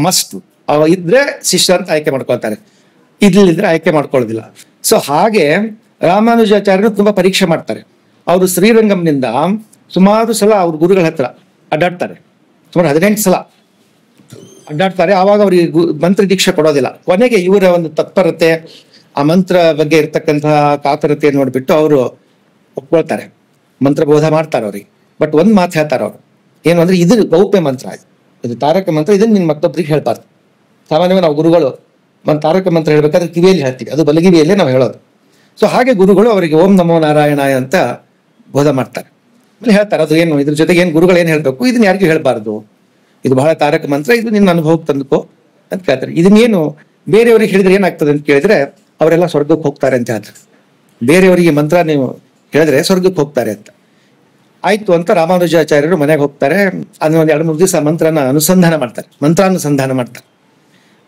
ಮಸ್ಟ್. ಅವ ಇದ್ರೆ ಶಿಷ್ಯ ಅಂತ ಆಯ್ಕೆ ಮಾಡ್ಕೊಳ್ತಾರೆ, ಇದ್ಲಿದ್ರೆ ಆಯ್ಕೆ ಮಾಡ್ಕೊಳ್ಳೋದಿಲ್ಲ. ಸೊ ಹಾಗೆ ರಾಮಾನುಜಾಚಾರ್ಯರು ತುಂಬಾ ಪರೀಕ್ಷೆ ಮಾಡ್ತಾರೆ. ಅವರು ಶ್ರೀರಂಗಂನಿಂದ ಸುಮಾರು ಸಲ ಅವ್ರ ಗುರುಗಳ ಹತ್ರ ಅಡ್ಡಾಡ್ತಾರೆ, ಸುಮಾರು 18 ಸಲ ಅಡ್ಡಾಡ್ತಾರೆ. ಆವಾಗ ಅವ್ರಿಗೆ ಮಂತ್ರ ದೀಕ್ಷೆ ಕೊಡೋದಿಲ್ಲ. ಕೊನೆಗೆ ಇವರ ಒಂದು ತತ್ಪರತೆ, ಆ ಮಂತ್ರ ಬಗ್ಗೆ ಇರ್ತಕ್ಕಂತಹ ಕಾತರತೆ ನೋಡ್ಬಿಟ್ಟು ಅವರು ಒಪ್ಕೊಳ್ತಾರೆ, ಮಂತ್ರ ಬೋಧ ಮಾಡ್ತಾರೆ ಅವ್ರಿಗೆ. ಬಟ್ ಒಂದ್ ಮಾತು ಹೇಳ್ತಾರೆ ಅವರು, ಏನು ಅಂದ್ರೆ ಇದು ಗೌಪ್ಯ ಮಂತ್ರ, ಇದು ತಾರಕ ಮಂತ್ರ, ಇದನ್ನ ನಿನ್ ಮತ್ತೊಬ್ರಿಗೆ ಹೇಳ್ಬಾರ್ದು. ಸಾಮಾನ್ಯವಾಗಿ ನಾವು ಗುರುಗಳು ಒಂದು ತಾರಕ ಮಂತ್ರ ಹೇಳ್ಬೇಕಾದ್ರೆ ಕಿವಿಯಲ್ಲಿ ಹೇಳ್ತೀವಿ, ಅದು ಬಲಗಿವಿಯಲ್ಲೇ ನಾವು ಹೇಳೋದು. ಸೊ ಹಾಗೆ ಗುರುಗಳು ಅವರಿಗೆ ಓಂ ನಮೋ ನಾರಾಯಣಾಯ ಅಂತ ಬೋಧ ಮಾಡ್ತಾರೆ. ಆಮೇಲೆ ಹೇಳ್ತಾರೆ ಅದು ಏನು, ಇದ್ರ ಜೊತೆಗೆ ಏನು ಗುರುಗಳು ಏನು ಹೇಳ್ಬೇಕು, ಇದನ್ನ ಯಾರಿಗೂ ಹೇಳ್ಬಾರ್ದು, ಇದು ಬಹಳ ತಾರಕ ಮಂತ್ರ, ಇದು ನಿನ್ನ ಅನುಭವಕ್ಕೆ ತಂದುಕೋ ಅಂತ ಕೇಳ್ತಾರೆ. ಇದನ್ನೇನು ಬೇರೆಯವ್ರಿಗೆ ಹೇಳಿದ್ರೆ ಏನಾಗ್ತದೆ ಅಂತ ಕೇಳಿದ್ರೆ ಅವರೆಲ್ಲ ಸ್ವರ್ಗಕ್ಕೆ ಹೋಗ್ತಾರೆ ಅಂತ ಹೇಳ್ತಾರೆ. ಬೇರೆಯವರಿಗೆ ಮಂತ್ರ ನೀವು ಹೇಳಿದ್ರೆ ಸ್ವರ್ಗಕ್ಕೆ ಹೋಗ್ತಾರೆ ಅಂತ. ಆಯ್ತು ಅಂತ ರಾಮಾನುಜಾಚಾರ್ಯರು ಮನೆಗೆ ಹೋಗ್ತಾರೆ. ಅದನ್ನ ಒಂದು 2-3 ದಿವಸ ಮಂತ್ರಾನುಸಂಧಾನ ಮಾಡ್ತಾರೆ.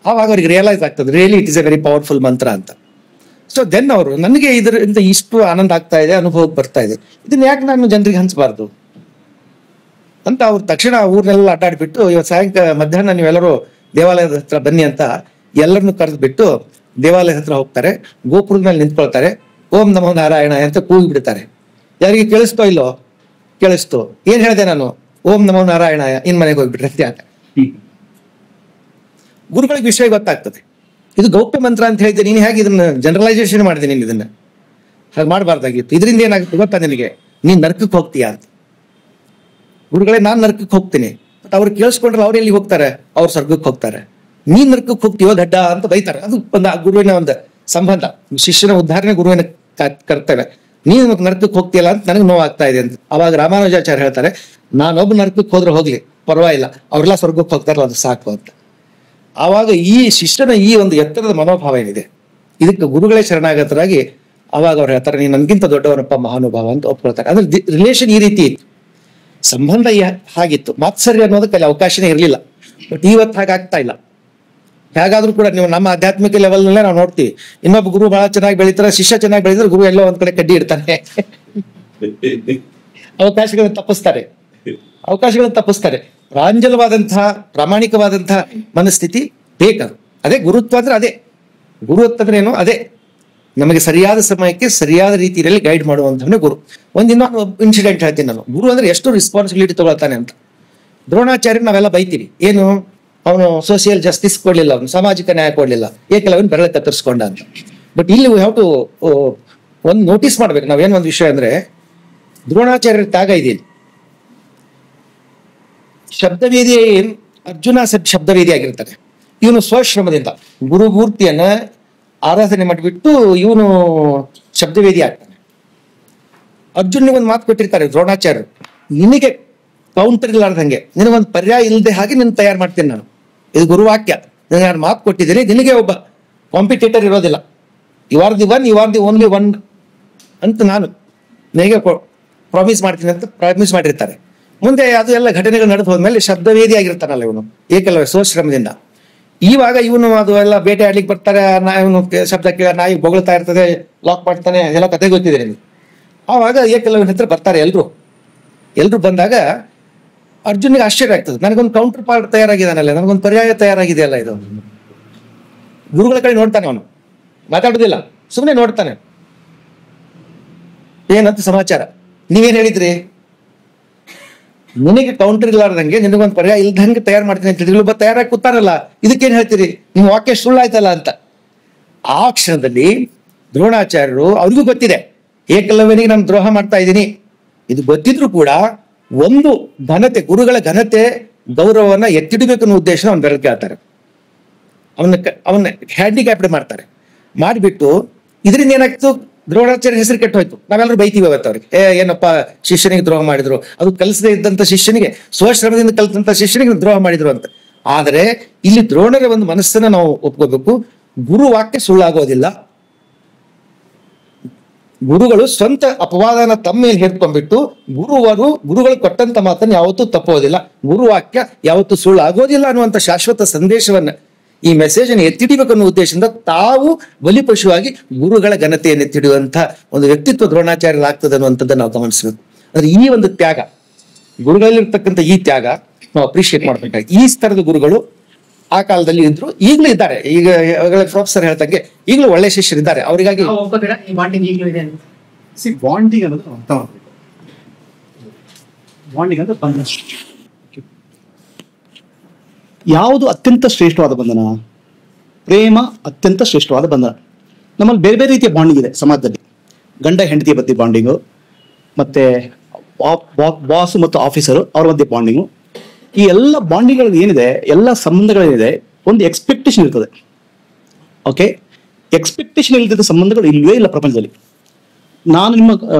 ಆವಾಗ ಅವ್ರಿಗೆ ರಿಯಲೈಸ್ ಆಗ್ತದೆ, really it is A very powerful ಮಂತ್ರ ಅಂತ. ಸೊ ದೆನ್ ಅವರು, ನನಗೆ ಇದರಿಂದ ಇಷ್ಟು ಆನಂದ ಆಗ್ತಾ ಇದೆ, ಅನುಭವಕ್ಕೆ ಬರ್ತಾ ಇದೆ, ಇದನ್ನ ಯಾಕೆ ನಾನು ಜನರಿಗೆ ಹಂಚಬಾರ್ದು ಅಂತ ಅವ್ರು ತಕ್ಷಣ ಊರ್ನೆಲ್ಲ ಅಡ್ಡಾಡ್ಬಿಟ್ಟು, ಇವತ್ತು ಮಧ್ಯಾಹ್ನ ನೀವೆಲ್ಲರೂ ದೇವಾಲಯದ ಹತ್ರ ಬನ್ನಿ ಅಂತ ಎಲ್ಲರನ್ನು ಕರೆದ್ಬಿಟ್ಟು ದೇವಾಲಯದ ಹತ್ರ ಹೋಗ್ತಾರೆ. ಗೋಪುರದ ಮೇಲೆ ನಿಂತ್ಕೊಳ್ತಾರೆ, ಓಂ ನಮೋ ನಾರಾಯಣ ಅಂತ ಕೂಗಿ ಬಿಡ್ತಾರೆ. ಯಾರಿಗೆ ಕೇಳಿಸ್ತೋ ಇಲ್ಲೋ? ಕೇಳಿಸ್ತು. ಏನ್ ಹೇಳಿದೆ ನಾನು? ಓಂ ನಮೋ ನಾರಾಯಣ, ಇನ್ ಮನೆಗೆ ಹೋಗ್ಬಿಟ್ರೆ ಅಂತ. ಗುರುಗಳಿಗೆ ವಿಷಯ ಗೊತ್ತಾಗ್ತದೆ, ಇದು ಗೌಪ್ಯ ಮಂತ್ರ ಅಂತ ಹೇಳಿದ್ದೆ, ನೀನು ಹೇಗೆ ಇದನ್ನ ಜನರಲೈಸೇಷನ್ ಮಾಡಿದೆ, ನೀನು ಇದನ್ನ ಹಾಗೆ ಮಾಡಬಾರ್ದಾಗಿತ್ತು. ಇದರಿಂದ ಏನಾಗುತ್ತೆ ಗೊತ್ತಾ ನಿನಗೆ, ನೀನ್ ನರ್ಕಕ್ಕೆ ಹೋಗ್ತೀಯಾ ಅಂತ. ಗುರುಗಳೇ ನಾನು ನರ್ಕಕ್ಕೆ ಹೋಗ್ತೀನಿ, ಬಟ್ ಅವ್ರು ಕೇಳಿಸ್ಕೊಂಡ್ರೆ ಅವ್ರು ಎಲ್ಲಿ ಹೋಗ್ತಾರೆ? ಅವ್ರು ಸ್ವರ್ಗಕ್ಕೆ ಹೋಗ್ತಾರೆ. ನೀನ್ ನರ್ಕಕ್ಕೆ ಹೋಗ್ತೀವೋ ದಡ್ಡ ಅಂತ ಬೈತಾರೆ. ಅದು ಒಂದು ಗುರುವಿನ ಒಂದು ಸಂಬಂಧ, ಶಿಷ್ಯನ ಉದ್ಧಾರಣೆ ಗುರುವಿನ ಕರ್ತವ್ಯ. ನೀನು ನರ್ಕಕ್ಕೆ ಹೋಗ್ತೀಯಲ್ಲ ಅಂತ ನನಗೆ ನೋವಾಗ್ತಾ ಇದೆ ಅಂತ. ಅವಾಗ ರಾಮಾನುಜಾಚಾರ್ಯ ಹೇಳ್ತಾರೆ, ನಾನೊಬ್ಬ ನರ್ಕಕ್ಕೆ ಹೋದ್ರೆ ಹೋಗ್ಲಿ ಪರವಾಗಿಲ್ಲ, ಅವ್ರೆಲ್ಲ ಸ್ವರ್ಗಕ್ಕೆ ಹೋಗ್ತಾರಲ್ಲ ಅದು ಸಾಕು ಅಂತ. ಆವಾಗ ಈ ಶಿಷ್ಯನ ಈ ಒಂದು ಎತ್ತರದ ಮನೋಭಾವ ಏನಿದೆ, ಇದಕ್ಕೆ ಗುರುಗಳೇ ಶರಣಾಗತರಾಗಿ ಅವಾಗ ಅವ್ರು ಹೇಳ್ತಾರೆ, ನೀನು ನನ್ಗಿಂತ ದೊಡ್ಡವನಪ್ಪ, ಮಹಾನುಭಾವ ಅಂತ ಒಪ್ಕೊಳ್ತಾರೆ. ಅದ್ರ ರಿಲೇಷನ್ ಈ ರೀತಿ ಇತ್ತು. ಸಂಬಂಧ ಹಾಗಿತ್ತು. ಮಾತ್ಸರ್ಯ ಅನ್ನೋದಕ್ಕೆ ಅಲ್ಲಿ ಅವಕಾಶನೇ ಇರಲಿಲ್ಲ. ಬಟ್ ಇವತ್ತು ಹಾಗಾಗ್ತಾ ಇಲ್ಲ. ಹೇಗಾದ್ರೂ ಕೂಡ ನೀವು ನಮ್ಮ ಆಧ್ಯಾತ್ಮಿಕ ಲೆವೆಲ್ನಲ್ಲೇ ನಾವು ನೋಡ್ತೀವಿ, ಇನ್ನೊಬ್ಬ ಗುರು ಬಹಳ ಚೆನ್ನಾಗಿ ಬೆಳೀತಾರೆ, ಶಿಷ್ಯ ಚೆನ್ನಾಗಿ ಬೆಳೀತಾರೆ, ಗುರು ಎಲ್ಲೋ ಒಂದ್ ಕಡೆ ಕಡ್ಡಿ ಇಡ್ತಾನೆ, ಅವಕಾಶಗಳನ್ನು ತಪ್ಪಿಸ್ತಾರೆ. ಪ್ರಾಂಜಲವಾದಂತಹ ಪ್ರಾಮಾಣಿಕವಾದಂತಹ ಮನಸ್ಥಿತಿ ಬೇಕದು. ಅದೇ ಗುರುತ್ವ ಅಂದ್ರೆ ಅದೇ. ಗುರುತ್ವ ಅಂದ್ರೆ ಏನು? ಅದೇ ನಮಗೆ ಸರಿಯಾದ ಸಮಯಕ್ಕೆ ಸರಿಯಾದ ರೀತಿಯಲ್ಲಿ ಗೈಡ್ ಮಾಡುವಂಥವನೇ ಗುರು. ಇನ್ನೊಂದು ಇನ್ಸಿಡೆಂಟ್ ಹೇಳ್ತೀನಿ ನಾನು. ಗುರು ಅಂದ್ರೆ ಎಷ್ಟು ರೆಸ್ಪಾನ್ಸಿಬಿಲಿಟಿ ತಗೊಳ್ತಾನೆ ಅಂತ. ದ್ರೋಣಾಚಾರ್ಯ ನಾವೆಲ್ಲ ಬೈತೀವಿ, ಏನು ಅವನು ಸೋಷಿಯಲ್ ಜಸ್ಟಿಸ್ ಕೊಡ್ಲಿಲ್ಲ, ಅವನು ಸಾಮಾಜಿಕ ನ್ಯಾಯ ಕೊಡ್ಲಿಲ್ಲ, ಏಕೆಲ್ಲವನ್ನ ಬೆರಳ ಕತ್ತರಿಸ್ಕೊಂಡ ಅಂತ. ಬಟ್ ಇಲ್ಲಿ ವಿ ಹ್ಯಾವ್ ಟು ಒಂದು ನೋಟಿಸ್ ಮಾಡ್ಬೇಕು ನಾವೇನು ಒಂದು ವಿಷಯ ಅಂದ್ರೆ, ದ್ರೋಣಾಚಾರ್ಯರ ತ್ಯಾಗ ಇದೆ. ಶಬ್ದವೇದಿ ಅರ್ಜುನ ಶಬ್ದವೇದಿ ಆಗಿರ್ತಾನೆ. ಇವನು ಸ್ವಶ್ರಮದಿಂದ ಗುರುಮೂರ್ತಿಯನ್ನ ಆರಾಧನೆ ಮಾಡಿಬಿಟ್ಟು ಇವನು ಶಬ್ದವೇದಿ ಆಗ್ತಾನೆ. ಅರ್ಜುನಿಗೆ ಒಂದು ಮಾತು ಕೊಟ್ಟಿರ್ತಾರೆ ದ್ರೋಣಾಚಾರ್ಯರು, ನಿನಗೆ ಕೌಂಟರ್ ಇಲ್ಲಾರ್ದಂಗೆ, ನಿನಗೊಂದು ಪರ್ಯಾಯ ಇಲ್ಲದೆ ಹಾಗೆ ನಿನ್ನ ತಯಾರು ಮಾಡ್ತೀನಿ ನಾನು. ಇದು ಗುರುವಾಕ್ಯ. ನಾನು ಮಾತು ಕೊಟ್ಟಿದ್ದೀನಿ, ನಿನಗೆ ಒಬ್ಬ ಕಾಂಪಿಟೇಟರ್ ಇರೋದಿಲ್ಲ. You are the only one ಅಂತ ನಾನು ನಿನಗೆ ಪ್ರಾಮಿಸ್ ಮಾಡ್ತೀನಿ ಅಂತ ಪ್ರಾಮಿಸ್ ಮಾಡಿರ್ತಾರೆ. ಮುಂದೆ ಅದು ಎಲ್ಲ ಘಟನೆಗಳು ನಡೆದು ಹೋದ್ಮೇಲೆ ಶಬ್ದವೇದಿ ಆಗಿರ್ತಾನಲ್ಲ ಇವನು ಏಕಲವ್ಯ ಸ್ವಶ್ರಮದಿಂದ. ಇವಾಗ ಇವನು ಅದು ಎಲ್ಲ ಬೇಟೆ ಆಡ್ಲಿಕ್ಕೆ ಬರ್ತಾರೆ, ಇವನು ಶಬ್ದ ಕೇಳ ನಾಯಿ ಬೊಗಳ್ತಾ ಇರ್ತದೆ, ಲಾಕ್ ಮಾಡ್ತಾನೆ, ಎಲ್ಲ ಕತೆ ಗೊತ್ತಿದೆ ನಿಮಗೆ. ಆವಾಗ ಏಕಲವ್ಯನ ಹತ್ರ ಬರ್ತಾರೆ ಎಲ್ರು ಬಂದಾಗ ಅರ್ಜುನಿಗೆ ಆಶ್ಚರ್ಯ ಆಗ್ತದೆ, ನನಗೊಂದು ಕೌಂಟರ್ ಪಾರ್ಟ್ ತಯಾರಾಗಿದ್ದಾನಲ್ಲ, ನನಗೊಂದು ಪರ್ಯಾಯ ತಯಾರಾಗಿದೆಯಲ್ಲ ಇದು. ಗುರುಗಳ ಕಡೆ ನೋಡ್ತಾನೆ, ಅವನು ಮಾತಾಡೋದಿಲ್ಲ, ಸುಮ್ಮನೆ ನೋಡ್ತಾನೆ. ಏನಂತ ಸಮಾಚಾರ, ನೀವೇನ್ ಹೇಳಿದ್ರಿ? ನಿನಗೆ ಕೌಂಟರ್ ಇಲ್ಲಾರ್ದಂಗೆ ನಿನಗೊಂದು ಪರ್ಯಾಯ ಇಲ್ದಂಗೆ ತಯಾರು ಮಾಡ್ತೀನಿ ಅಂತ ಹೇಳಿದ್ರು, ತಯಾರಾಗಿ ಕೂತಾರಲ್ಲ, ಇದಕ್ಕೇನ್ ಹೇಳ್ತೀರಿ, ನಿಮ್ಮ ವಾಕ್ಯ ಸುಳ್ಳಾಯ್ತಲ್ಲ ಅಂತ. ಆ ಕ್ಷಣದಲ್ಲಿ ದ್ರೋಣಾಚಾರ್ಯರು, ಅವ್ರಿಗೂ ಗೊತ್ತಿದೆ ಏಕಲವ್ಯನಿಗೆ ನಾನು ದ್ರೋಹ ಮಾಡ್ತಾ ಇದ್ದೀನಿ, ಇದು ಗೊತ್ತಿದ್ರು ಕೂಡ ಒಂದು ಘನತೆ, ಗುರುಗಳ ಘನತೆ ಗೌರವವನ್ನ ಎತ್ತಿಡಬೇಕು ಅನ್ನೋ ಉದ್ದೇಶ ಅವ್ನ ಬೆರಳಿಗೆ ಹೇಳ್ತಾರೆ. ಅವನ್ನ ಹ್ಯಾಂಡಿಕ್ಯಾಪ್ಡ್ ಮಾಡ್ತಾರೆ. ಮಾಡಿಬಿಟ್ಟು ಇದರಿಂದ ಏನಾಗ್ತು, ದ್ರೋಣಾಚಾರ್ಯ ಹೆಸರು ಕೆಟ್ಟು ಹೋಯ್ತು. ನಾವೆಲ್ಲರೂ ಬೈತೀವಿ ಅವತ್ತು ಅವ್ರಿಗೆ, ಏನಪ್ಪ ಶಿಷ್ಯನಿಗೆ ದ್ರೋಹ ಮಾಡಿದ್ರು, ಅದು ಕಲಿಸದೇ ಇದ್ದಂತ ಶಿಷ್ಯನಿಗೆ, ಸ್ವಶ್ರಮದಿಂದ ಕಲಿತಂತ ಶಿಷ್ಯನಿಗೆ ದ್ರೋಹ ಮಾಡಿದ್ರು ಅಂತ. ಆದರೆ ಇಲ್ಲಿ ದ್ರೋಣರ ಒಂದು ಮನಸ್ಸನ್ನ ನಾವು ಒಪ್ಕೋಬೇಕು, ಗುರು ವಾಕ್ಯ ಸುಳ್ಳಾಗೋದಿಲ್ಲ. ಗುರುಗಳು ಸ್ವಂತ ಅಪವಾದನ ತಮ್ಮ ಮೇಲೆ ಹೇರ್ಕೊಂಡ್ಬಿಟ್ಟು ಗುರುಗಳು ಕೊಟ್ಟಂತ ಮಾತನ್ನು ಯಾವತ್ತೂ ತಪ್ಪೋದಿಲ್ಲ, ಗುರುವಾಕ್ಯ ಯಾವತ್ತೂ ಸುಳ್ಳು ಆಗೋದಿಲ್ಲ ಅನ್ನುವಂಥ ಶಾಶ್ವತ ಸಂದೇಶವನ್ನ, ಈ ಮೆಸೇಜ್ ಅನ್ನು ಎತ್ತಿಡಿಬೇಕನ್ನೋ ಉದ್ದೇಶದಿಂದ ತಾವು ಬಲಿಪಶುವಾಗಿ ಗುರುಗಳ ಘನತೆಯನ್ನು ಎತ್ತಿಡುವಂತ ಒಂದು ವ್ಯಕ್ತಿತ್ವ ದ್ರೋಣಾಚಾರ್ಯರಾಗ್ತದೆ ಅನ್ನುವಂಥದ್ದನ್ನು ನಾವು ಗಮನಿಸಬೇಕು. ಅಂದ್ರೆ ಈ ಒಂದು ತ್ಯಾಗ, ಗುರುಗಳಲ್ಲಿರ್ತಕ್ಕಂಥ ಈ ತ್ಯಾಗ ನಾವು ಅಪ್ರಿಶಿಯೇಟ್ ಮಾಡ್ಬೇಕಾಗಿ. ಈ ಸ್ತರದ ಗುರುಗಳು ಆ ಕಾಲದಲ್ಲಿ ಇದ್ರು, ಈಗಲೂ ಇದ್ದಾರೆ. ಈಗ ಪ್ರೊಫೆಸರ್ ಹೇಳ್ತಂಗೆ ಈಗಲೂ ಒಳ್ಳೆ ಶಿಷ್ಯರಿದ್ದಾರೆ. ಅವರಿಗಾಗಿ ಬಾಂಡಿಂಗ್ ಈಗಲೂ ಇದೆ ಅಂತ. ಬಾಂಡಿಂಗ್ ಅನ್ನೋದು ಅರ್ಥ ಮಾಡಬೇಕು. ಬಾಂಡಿಂಗ್ ಅಂದ್ರೆ ಬಂಧನ. ಯಾವುದು ಅತ್ಯಂತ ಶ್ರೇಷ್ಠವಾದ ಬಂಧನ? ಪ್ರೇಮ ಅತ್ಯಂತ ಶ್ರೇಷ್ಠವಾದ ಬಂಧನ. ನಮ್ಮಲ್ಲಿ ಬೇರೆ ಬೇರೆ ರೀತಿಯ ಬಾಂಡಿಂಗ್ ಇದೆ ಸಮಾಜದಲ್ಲಿ. ಗಂಡ ಹೆಂಡತಿಯ ಮಧ್ಯೆ ಬಾಂಡಿಂಗು, ಮತ್ತೆ ಬಾಸ್ ಮತ್ತು ಆಫೀಸರು ಅವ್ರ ಮಧ್ಯೆ ಬಾಂಡಿಂಗು. ಈ ಎಲ್ಲ ಬಾಂಡಿಂಗ್ಗಳಲ್ಲಿ ಏನಿದೆ, ಎಲ್ಲ ಸಂಬಂಧಗಳೇನಿದೆ, ಒಂದು ಎಕ್ಸ್ಪೆಕ್ಟೇಷನ್ ಇರ್ತದೆ. ಓಕೆ, ಎಕ್ಸ್ಪೆಕ್ಟೇಷನ್ ಇಲ್ಲದ ಸಂಬಂಧಗಳು ಇಲ್ಲವೇ ಇಲ್ಲ ಪ್ರಪಂಚದಲ್ಲಿ. ನಾನು ನಿಮ್ಮ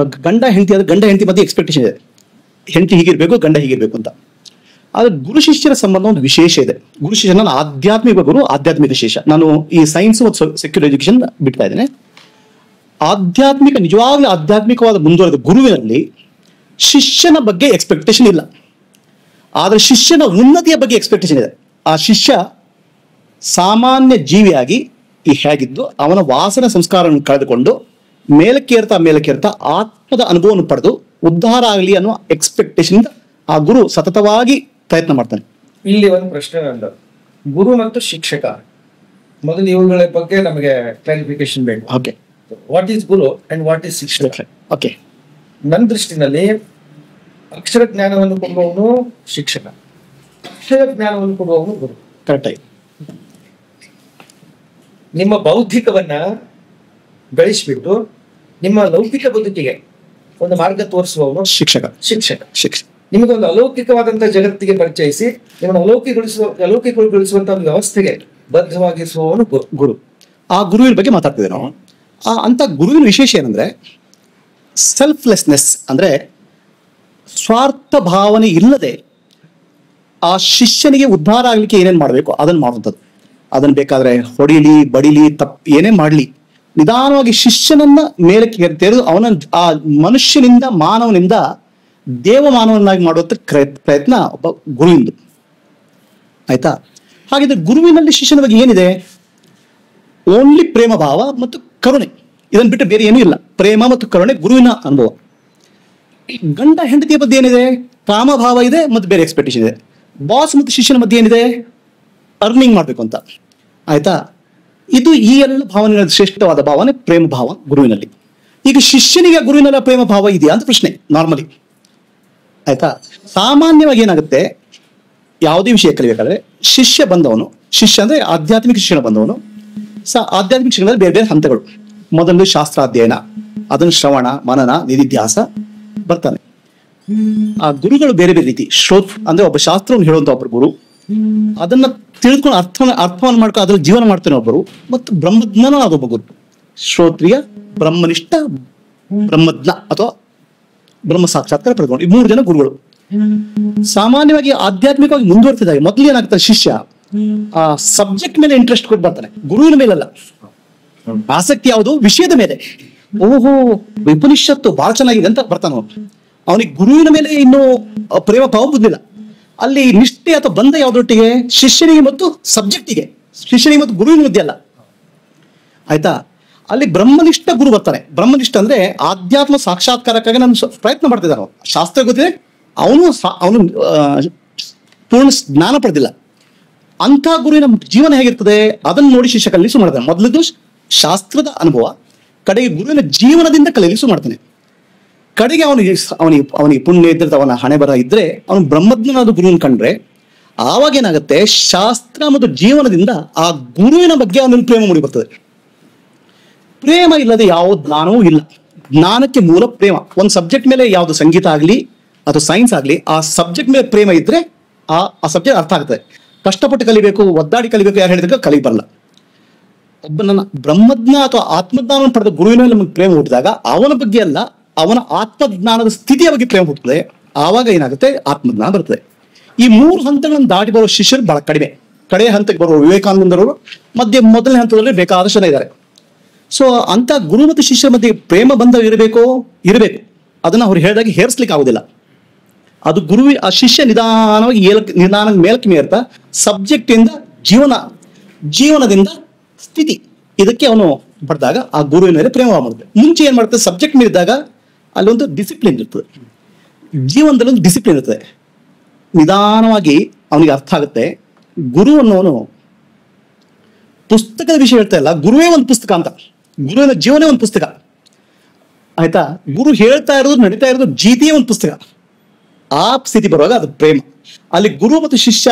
ಗಂಡ ಹೆಂಡತಿ ಆದ್ರೆ ಗಂಡ ಹೆಂಡತಿ ಮಧ್ಯೆ ಎಕ್ಸ್ಪೆಕ್ಟೇಷನ್ ಇದೆ, ಹೆಂಡತಿ ಹೀಗಿರ್ಬೇಕು, ಗಂಡ ಹೀಗಿರ್ಬೇಕು ಅಂತ. ಆದ್ರೆ ಗುರು ಶಿಷ್ಯರ ಸಂಬಂಧ ಒಂದು ವಿಶೇಷ ಇದೆ. ಗುರು ಶಿಷ್ಯ, ನಾನು ಆಧ್ಯಾತ್ಮಿಕ ಗುರು, ಆಧ್ಯಾತ್ಮಿಕ ಶಿಷ್ಯ. ನಾನು ಈ ಸೈನ್ಸ್ ಮತ್ತು ಸೆಕ್ಯುಲರ್ ಎಜುಕೇಶನ್ ಬಿಡ್ತಾ ಇದ್ದೇನೆ. ನಿಜವಾಗ್ಲೂ ಆಧ್ಯಾತ್ಮಿಕವಾದ ಮುಂದುವರೆದ ಗುರುವಿನಲ್ಲಿ ಶಿಷ್ಯನ ಬಗ್ಗೆ ಎಕ್ಸ್ಪೆಕ್ಟೇಷನ್ ಇಲ್ಲ, ಆದ್ರೆ ಶಿಷ್ಯನ ಉನ್ನತಿಯ ಬಗ್ಗೆ ಎಕ್ಸ್ಪೆಕ್ಟೇಷನ್ ಇದೆ. ಆ ಶಿಷ್ಯ ಸಾಮಾನ್ಯ ಜೀವಿಯಾಗಿ ಹೇಗಿದ್ದು ಅವನ ವಾಸನ ಸಂಸ್ಕಾರವನ್ನು ಕಳೆದುಕೊಂಡು ಮೇಲಕ್ಕೇರ್ತಾ ಆತ್ಮದ ಅನುಭವವನ್ನು ಪಡೆದು ಉದ್ಧಾರ ಆಗಲಿ ಅನ್ನೋ ಎಕ್ಸ್ಪೆಕ್ಟೇಷನ್ ಆ ಗುರು ಸತತವಾಗಿ ಪ್ರಯತ್ನ ಮಾಡ್ತಾನೆ. ಇಲ್ಲಿ ಒಂದು ಪ್ರಶ್ನೆ ನಂದು, ಗುರು ಮತ್ತು ಶಿಕ್ಷಕ, ಮೊದಲು ಇವುಗಳ ಬಗ್ಗೆ ನಮಗೆ ಕ್ಲಾರಿಫಿಕೇಶನ್ ಬೇಕು. Okay, what is Guru and what is ಶಿಕ್ಷಕ? ಓಕೆ, ನನ್ನ ದೃಷ್ಟಿನಲ್ಲಿ ಅಕ್ಷರ ಜ್ಞಾನವನ್ನು ಕೊಡುವವನು ಶಿಕ್ಷಕ, ಅಕ್ಷರ ಜ್ಞಾನವನ್ನು ಕೊಡುವವನು ಗುರು. ಕರೆಕ್ಟ್ ಆಗಿ ನಿಮ್ಮ ಬೌದ್ಧಿಕವನ್ನ ಬೆಳೆಸಿಬಿಟ್ಟು ನಿಮ್ಮ ಲೌಕಿಕ ಬದುಕಿಗೆ ಒಂದು ಮಾರ್ಗ ತೋರಿಸುವವನು ಶಿಕ್ಷಕ. ನಿಮಗೊಂದು ಅಲೌಕಿಕವಾದಂತಹ ಜಗತ್ತಿಗೆ ಪರಿಚಯಿಸಿ ನಿಮ್ಮನ್ನು ಅಲೌಕಿಕಗೊಳಿಸುವಂತ ಒಂದು ವ್ಯವಸ್ಥೆಗೆ ಬದ್ಧವಾಗಿಸುವವನು ಗುರು. ಆ ಗುರುವಿನ ಬಗ್ಗೆ ಮಾತಾಡ್ತಿದ್ದೆ ನಾವು. ಅಂತ ಗುರುವಿನ ವಿಶೇಷ ಏನಂದ್ರೆ ಸೆಲ್ಫ್ಲೆಸ್ನೆಸ್, ಅಂದ್ರೆ ಸ್ವಾರ್ಥ ಭಾವನೆ ಇಲ್ಲದೆ ಆ ಶಿಷ್ಯನಿಗೆ ಉದ್ಧಾರ ಆಗ್ಲಿಕ್ಕೆ ಏನೇನ್ ಮಾಡಬೇಕು ಅದನ್ನ ಮಾಡುವಂಥದ್ದು. ಅದನ್ನ ಬೇಕಾದ್ರೆ ಹೊಡಿಲಿ, ಬಡಿಲಿ, ಏನೇ ಮಾಡ್ಲಿ, ನಿಧಾನವಾಗಿ ಶಿಷ್ಯನನ್ನ ಮೇಲಕ್ಕೆ ತೆರೆದು ಅವನ ಆ ಮನುಷ್ಯನಿಂದ, ಮಾನವನಿಂದ ದೇವಮಾನವನ್ನಾಗಿ ಮಾಡುವಂತ ಪ್ರಯತ್ನ ಒಬ್ಬ ಗುರುವಿಂದು. ಆಯ್ತಾ? ಹಾಗಿದ್ರೆ ಗುರುವಿನಲ್ಲಿ ಶಿಷ್ಯನ ಬಗ್ಗೆ ಏನಿದೆ? ಓನ್ಲಿ ಪ್ರೇಮ ಭಾವ ಮತ್ತು ಕರುಣೆ. ಇದನ್ನು ಬಿಟ್ಟು ಬೇರೆ ಏನೂ ಇಲ್ಲ. ಪ್ರೇಮ ಮತ್ತು ಕರುಣೆ ಗುರುವಿನ ಅನುಭವ. ಗಂಡ ಹೆಂಡತಿಯ ಮಧ್ಯೆ ಏನಿದೆ? ಕಾಮಭಾವ ಇದೆ ಮತ್ತು ಬೇರೆ ಎಕ್ಸ್ಪೆಕ್ಟೇಷನ್ ಇದೆ. ಬಾಸ್ ಮತ್ತು ಶಿಷ್ಯನ ಮಧ್ಯೆ ಏನಿದೆ? ಅರ್ನಿಂಗ್ ಮಾಡಬೇಕು ಅಂತ. ಆಯ್ತಾ? ಇದು ಈ ಎಲ್ಲ ಭಾವನೆಗಳ ಶ್ರೇಷ್ಠವಾದ ಭಾವನೆ ಪ್ರೇಮ ಭಾವ ಗುರುವಿನಲ್ಲಿ. ಈಗ ಶಿಷ್ಯನಿಗೆ ಗುರುವಿನ ಪ್ರೇಮ ಭಾವ ಇದೆಯಾ ಅಂತ ಪ್ರಶ್ನೆ ನಾರ್ಮಲಿ. ಆಯ್ತಾ? ಸಾಮಾನ್ಯವಾಗಿ ಏನಾಗುತ್ತೆ, ಯಾವುದೇ ವಿಷಯ ಕಲಿಬೇಕಾದ್ರೆ ಶಿಷ್ಯ ಬಂದವನು, ಶಿಷ್ಯ ಅಂದ್ರೆ ಆಧ್ಯಾತ್ಮಿಕ ಶಿಕ್ಷಣ ಬಂದವನು, ಆಧ್ಯಾತ್ಮಿಕ ಶಿಕ್ಷಣದಲ್ಲಿ ಬೇರೆ ಬೇರೆ ಹಂತಗಳು. ಮೊದಲು ಶಾಸ್ತ್ರಾಧ್ಯಯನ, ಅದನ್ನು ಶ್ರವಣ ಮನನ ನಿಧಿಧ್ಯಾಸ ಬರ್ತಾನೆ. ಆ ಗುರುಗಳು ಬೇರೆ ಬೇರೆ ರೀತಿ. ಅಂದ್ರೆ ಒಬ್ಬ ಶಾಸ್ತ್ರವನ್ನು ಹೇಳುವಂತ ಒಬ್ಬರು ಗುರು, ಅದನ್ನ ತಿಳ್ಕೊಂಡು ಅರ್ಥವನ್ನು ಮಾಡ್ಕೊಂಡು ಅದ್ರಲ್ಲಿ ಜೀವನ ಮಾಡ್ತಾನೆ ಒಬ್ಬರು, ಮತ್ತು ಬ್ರಹ್ಮಜ್ಞಾನ ಅದೊಬ್ಬ ಗುರು. ಶ್ರೋತ್ರಿಯ, ಬ್ರಹ್ಮನಿಷ್ಠ, ಬ್ರಹ್ಮಜ್ಞ ಅಥವಾ ಬ್ರಹ್ಮ ಸಾಕ್ಷಾತ್ಕಾರ ಪಡ್ಕೊಂಡು ಈ 3 ಜನ ಗುರುಗಳು. ಸಾಮಾನ್ಯವಾಗಿ ಆಧ್ಯಾತ್ಮಿಕವಾಗಿ ಮುಂದುವರ್ತಿದಾಗ ಮೊದಲು ಏನಾಗ್ತಾರೆ, ಶಿಷ್ಯ ಆ ಸಬ್ಜೆಕ್ಟ್ ಮೇಲೆ ಇಂಟ್ರೆಸ್ಟ್ ಕೊಟ್ಟು ಬರ್ತಾನೆ, ಗುರುವಿನ ಮೇಲಲ್ಲ. ಆಸಕ್ತಿ ಯಾವುದು? ವಿಷಯದ ಮೇಲೆ. ಓಹೋ, ಉಪನಿಷತ್ತು ಬಹಳ ಚೆನ್ನಾಗಿದೆ ಅಂತ ಬರ್ತಾನ. ಅವನಿಗೆ ಗುರುವಿನ ಮೇಲೆ ಇನ್ನೂ ಪ್ರೇಮ ಭಾವ ಬಂದಿಲ್ಲ. ಅಲ್ಲಿ ನಿಷ್ಠೆ ಅಥವಾ ಬಂಧ ಯಾವ್ದೊಟ್ಟಿಗೆ? ಶಿಷ್ಯನಿಗೆ ಮತ್ತು ಸಬ್ಜೆಕ್ಟಿಗೆ, ಶಿಷ್ಯನಿಗೆ ಮತ್ತು ಗುರುವಿನ ಮಧ್ಯೆ ಅಲ್ಲ. ಆಯ್ತಾ? ಅಲ್ಲಿ ಬ್ರಹ್ಮನಿಷ್ಠ ಗುರು ಬರ್ತಾನೆ. ಬ್ರಹ್ಮನಿಷ್ಠ ಅಂದ್ರೆ ಆಧ್ಯಾತ್ಮ ಸಾಕ್ಷಾತ್ಕಾರಕ್ಕಾಗಿ ನಾನು ಪ್ರಯತ್ನ ಮಾಡ್ತಿದ್ದಾನೆ. ಶಾಸ್ತ್ರ ಗೊತ್ತಿದೆ, ಅವನು ಪೂರ್ಣ ಜ್ಞಾನ ಪಡೆದಿಲ್ಲ. ಅಂಥ ಗುರುವಿನ ಜೀವನ ಹೇಗಿರ್ತದೆ ಅದನ್ನು ನೋಡಿ ಶಿಷ್ಯ ಕಲಿಸು ಮಾಡ್ತಾನೆ. ಮೊದಲದು ಶಾಸ್ತ್ರದ ಅನುಭವ, ಕಡೆಗೆ ಗುರುವಿನ ಜೀವನದಿಂದ ಕಲಿಸು ಮಾಡ್ತಾನೆ. ಕಡೆಗೆ ಅವನಿಗೆ ಪುಣ್ಯ ಇದ್ರೆ, ಅವನ ಹಣೆ ಬರ ಇದ್ರೆ, ಅವನು ಬ್ರಹ್ಮಜ್ಞಾನದ ಗುರುವಿನ ಕಂಡ್ರೆ ಆವಾಗ ಏನಾಗುತ್ತೆ, ಶಾಸ್ತ್ರ ಮತ್ತು ಜೀವನದಿಂದ ಆ ಗುರುವಿನ ಬಗ್ಗೆ ಅವನಲ್ಲಿ ಪ್ರೇಮ ಮೂಡಿ ಬರ್ತದೆ. ಪ್ರೇಮ ಇಲ್ಲದೆ ಯಾವ ಜ್ಞಾನವೂ ಇಲ್ಲ. ಜ್ಞಾನಕ್ಕೆ ಮೂಲ ಪ್ರೇಮ. ಒಂದು ಸಬ್ಜೆಕ್ಟ್ ಮೇಲೆ ಯಾವುದು ಸಂಗೀತ ಆಗಲಿ ಅಥವಾ ಸೈನ್ಸ್ ಆಗಲಿ, ಆ ಸಬ್ಜೆಕ್ಟ್ ಮೇಲೆ ಪ್ರೇಮ ಇದ್ರೆ ಆ ಸಬ್ಜೆಕ್ಟ್ ಅರ್ಥ ಆಗ್ತದೆ. ಕಷ್ಟಪಟ್ಟು ಕಲಿಬೇಕು, ಒದ್ದಾಡಿ ಕಲಿಬೇಕು ಯಾರು ಹೇಳಿದ್ರೆ ಕಲಿ ಬರಲ್ಲ. ಒಬ್ಬನ ಬ್ರಹ್ಮಜ್ಞಾನ ಅಥವಾ ಆತ್ಮಜ್ಞಾನ ಪಡೆದ ಗುರುವಿನಲ್ಲಿ ನಮಗೆ ಪ್ರೇಮ ಹುಟ್ಟಿದಾಗ ಅವನ ಬಗ್ಗೆ ಅಲ್ಲ, ಅವನ ಆತ್ಮಜ್ಞಾನದ ಸ್ಥಿತಿಯ ಬಗ್ಗೆ ಪ್ರೇಮ ಹುಟ್ಟುತ್ತದೆ. ಆವಾಗ ಏನಾಗುತ್ತೆ, ಆತ್ಮಜ್ಞಾನ ಬರ್ತದೆ. ಈ 3 ಹಂತಗಳನ್ನು ದಾಟಿ ಬರುವ ಶಿಷ್ಯರು ಬಹಳ ಕಡಿಮೆ. ಕಡೆಯ ಹಂತಕ್ಕೆ ಬರುವ ವಿವೇಕಾನಂದರವರು ಮೊದಲನೇ ಹಂತದಲ್ಲಿ ಬೇಕಾದಷ್ಟು ಜನ ಇದ್ದಾರೆ. ಸೊ ಅಂತ ಗುರು ಮತ್ತು ಶಿಷ್ಯರ ಮಧ್ಯೆ ಪ್ರೇಮ ಬಂಧ ಇರಬೇಕು. ಅದನ್ನ ಅವ್ರು ಹೇಳಿದಾಗ ಹೇರಿಸ್ಲಿಕ್ಕೆ ಆಗುದಿಲ್ಲ. ಅದು ಆ ಶಿಷ್ಯ ನಿಧಾನವಾಗಿ ಮೇಲಕ್ಕೆ ಮೇರ್ತಾ ಸಬ್ಜೆಕ್ಟ್ ಇಂದ ಜೀವನದಿಂದ ಸ್ಥಿತಿ ಇದಕ್ಕೆ ಅವನು ಪಡೆದಾಗ ಆ ಗುರುವಿನ ಮೇಲೆ ಪ್ರೇಮ ಮಾಡುತ್ತೆ. ಮುಂಚೆ ಏನ್ ಮಾಡ್ತದೆ, ಸಬ್ಜೆಕ್ಟ್ ಮೇಲೆ ಇದ್ದಾಗ ಅಲ್ಲೊಂದು ಡಿಸಿಪ್ಲಿನ್ ಇರ್ತದೆ, ಜೀವನದಲ್ಲಿ ಒಂದು ಡಿಸಿಪ್ಲಿನ್ ಇರ್ತದೆ. ನಿಧಾನವಾಗಿ ಅವನಿಗೆ ಅರ್ಥ ಆಗುತ್ತೆ. ಗುರು ಅನ್ನೋನು ಪುಸ್ತಕದ ವಿಷಯ ಹೇಳ್ತಾ ಇಲ್ಲ, ಗುರುವೇ ಒಂದು ಪುಸ್ತಕ ಅಂತ. ಗುರುವಿನ ಜೀವನೇ ಒಂದು ಪುಸ್ತಕ. ಆಯ್ತಾ? ಗುರು ಹೇಳ್ತಾ ಇರೋದು, ನಡೀತಾ ಇರೋದು ಜೀತಿಯೇ ಒಂದು ಪುಸ್ತಕ. ಆ ಸ್ಥಿತಿ ಬರುವಾಗ ಅದು ಪ್ರೇಮ. ಅಲ್ಲಿ ಗುರು ಮತ್ತು ಶಿಷ್ಯ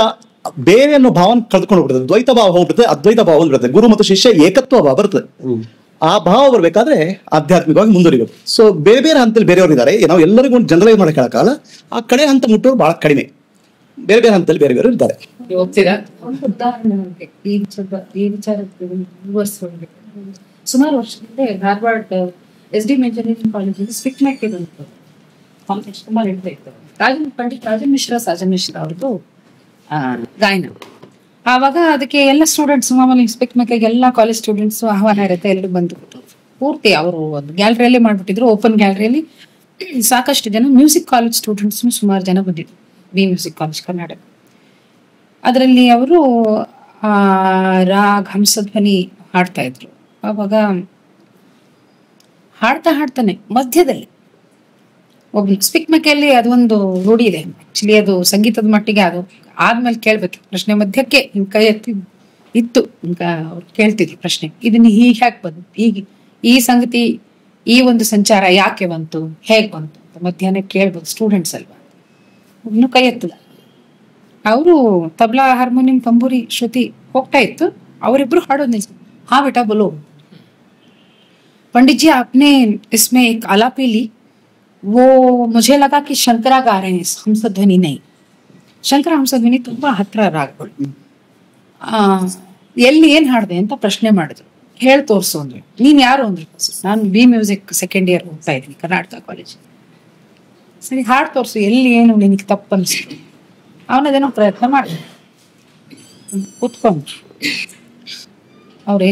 ಬೇರೆ ಅನ್ನೋ ಭಾವನ ಕಳ್ಕೊಂಡು ಹೋಗ್ಬಿಡ್ತದೆ. ದ್ವೈತ ಭಾವ ಹೋಗ್ಬಿಡುತ್ತೆ, ಅದ್ವೈತ ಭಾವ ಬರುತ್ತೆ. ಗುರು ಮತ್ತು ಶಿಷ್ಯ ಏಕತ್ವ ಭಾವ ಬರ್ತದೆ. ಆ ಭಾವ ಬರ್ಬೇಕಾದ್ರೆ ಆಧ್ಯಾತ್ಮಿಕವಾಗಿ ಮುಂದುವರಿಬೇಕು. ಸೊ ಬೇರೆ ಬೇರೆ ಹಂತದಲ್ಲಿ ಬೇರೆಯವರು ಇದ್ದಾರೆ. ನಾವು ಎಲ್ಲರಿಗೂ ಜನರಲೈಸ್ ಮಾಡಕ್ಕೆ ಹೇಳಕ್ಕಾಗಲ್ಲ. ಆ ಕಡೆ ಹಂತ ಮುಟ್ಟೋರು ಬಹಳ ಕಡಿಮೆ. ಬೇರೆ ಬೇರೆ ಹಂತದಲ್ಲಿ ಬೇರೆ ಬೇರೆ ಇದ್ದಾರೆ. ಒಂದು ಉದಾಹರಣೆ ಈ ವಿಚಾರಕ್ಕೆ ಸುಮಾರು ವರ್ಷದಿಂದ ಧಾರವಾಡ SD ಇಂಜಿನಿಯರಿಂಗ್ ಕಾಲೇಜಲ್ಲಿ ಸ್ಪಿಕ್ ಮ್ಯಾಕ್ ಬಂತು. ಕಾಂಪಿಟೇಷನ್ ತುಂಬಾ ನಡೀತಾ ಇತ್ತು. ಪಂಡಿತ್ ರಾಜನ್ ಮಿಶ್ರಾ ಅವ್ರದ್ದು ಗಾಯನ. ಆವಾಗ ಅದಕ್ಕೆ ಎಲ್ಲ ಸ್ಟೂಡೆಂಟ್ಸ್ ಮಾಮೂಲಿ ಸ್ಪಿಕ್ ಮ್ಯಾಕಿಗೆ ಎಲ್ಲ ಕಾಲೇಜ್ ಸ್ಟೂಡೆಂಟ್ಸ್ ಆಹ್ವಾನ ಇರುತ್ತೆ, ಎಲ್ಲರೂ ಬಂದ್ಬಿಟ್ಟು ಪೂರ್ತಿ ಅವರು ಒಂದು ಗ್ಯಾಲರಿಯಲ್ಲಿ ಮಾಡ್ಬಿಟ್ಟಿದ್ರು. ಓಪನ್ ಗ್ಯಾಲರಿಯಲ್ಲಿ ಸಾಕಷ್ಟು ಜನ ಮ್ಯೂಸಿಕ್ ಕಾಲೇಜ್ ಸ್ಟೂಡೆಂಟ್ಸ್ ಸುಮಾರು ಜನ ಬಂದಿದ್ರು. B music college Karnataka. ಅದರಲ್ಲಿ ಅವರು ರಾಗ್ ಹಂಸಧ್ವನಿ ಹಾಡ್ತಾ ಇದ್ರು. ಆವಾಗ ಹಾಡ್ತಾನೆ ಮಧ್ಯದಲ್ಲಿ ಒಬ್ಬ ಸ್ಪಿಕ್ ಮ್ಯಾಕಲ್ಲಿ ಅದೊಂದು ರೂಢಿ ಇದೆ. ಆಕ್ಚುಲಿ ಅದು ಸಂಗೀತದ ಮಟ್ಟಿಗೆ ಅದು ಆದ್ಮೇಲೆ ಕೇಳ್ಬೇಕು ಪ್ರಶ್ನೆ. ಮಧ್ಯಕ್ಕೆ ಹಿಂಗ್ ಕೈ ಎತ್ತಿ ಇತ್ತು ಅವ್ರು ಕೇಳ್ತಿದ್ರು ಪ್ರಶ್ನೆ, ಇದನ್ನ ಹೀಗೆ ಯಾಕೆ ಬಂತು, ಈ ಸಂಗತಿ ಈ ಒಂದು ಸಂಚಾರ ಯಾಕೆ ಬಂತು, ಹೇಗ್ ಬಂತು ಅಂತ ಮಧ್ಯಾಹ್ನ ಕೇಳ್ಬೋದು. ಸ್ಟೂಡೆಂಟ್ಸ್ ಅಲ್ವಾ, ಇನ್ನೂ ಕೈ ಎತ್ತದ. ಅವರು ತಬ್ಲಾ ಹಾರ್ಮೋನಿಯಂ ತಂಬೂರಿ ಶ್ರುತಿ ಹೋಗ್ತಾ ಇತ್ತು. ಅವರಿಬ್ರು ಹಾಡೋದು ನಿಲ್ಸ. ಹಾ ಬೇಟಾ ಬೋಲೋ. पंडित जी आपने इसमें एक आलापी ली, वो मुझे लगा कि शंकरा गा रहे हैं, हंसध्वनि नहीं. ಶಂಕರ ಹಂಸಧ್ವನಿ ತುಂಬಾ ಹತ್ರ ರಾಗಗಳು. ಎಲ್ಲಿ ಏನ್ ಹಾಡ್ದೆ ಅಂತ ಪ್ರಶ್ನೆ ಮಾಡಿದ್ರು. ಹೇಳಿ ತೋರ್ಸು ಅಂದ್ರು. ನೀನ್ ಯಾರು ಅಂದ್ರು. ನಾನು ಬಿ ಮ್ಯೂಸಿಕ್ ಸೆಕೆಂಡ್ ಇಯರ್ ಹೋಗ್ತಾ ಇದ್ದೀನಿ ಕರ್ನಾಟಕ ಕಾಲೇಜ್. ಸರಿ ಹಾಡ್ ತೋರ್ಸು, ಎಲ್ಲಿ ಏನು ನಿನಗೆ ತಪ್ಪು ಅನ್ಸ್ತು. ಅವನದೇನೋ ಪ್ರಯತ್ನ ಮಾಡಿದ. ಕೂತ್ಕೊಂಡ್ರು. ಅವ್ರು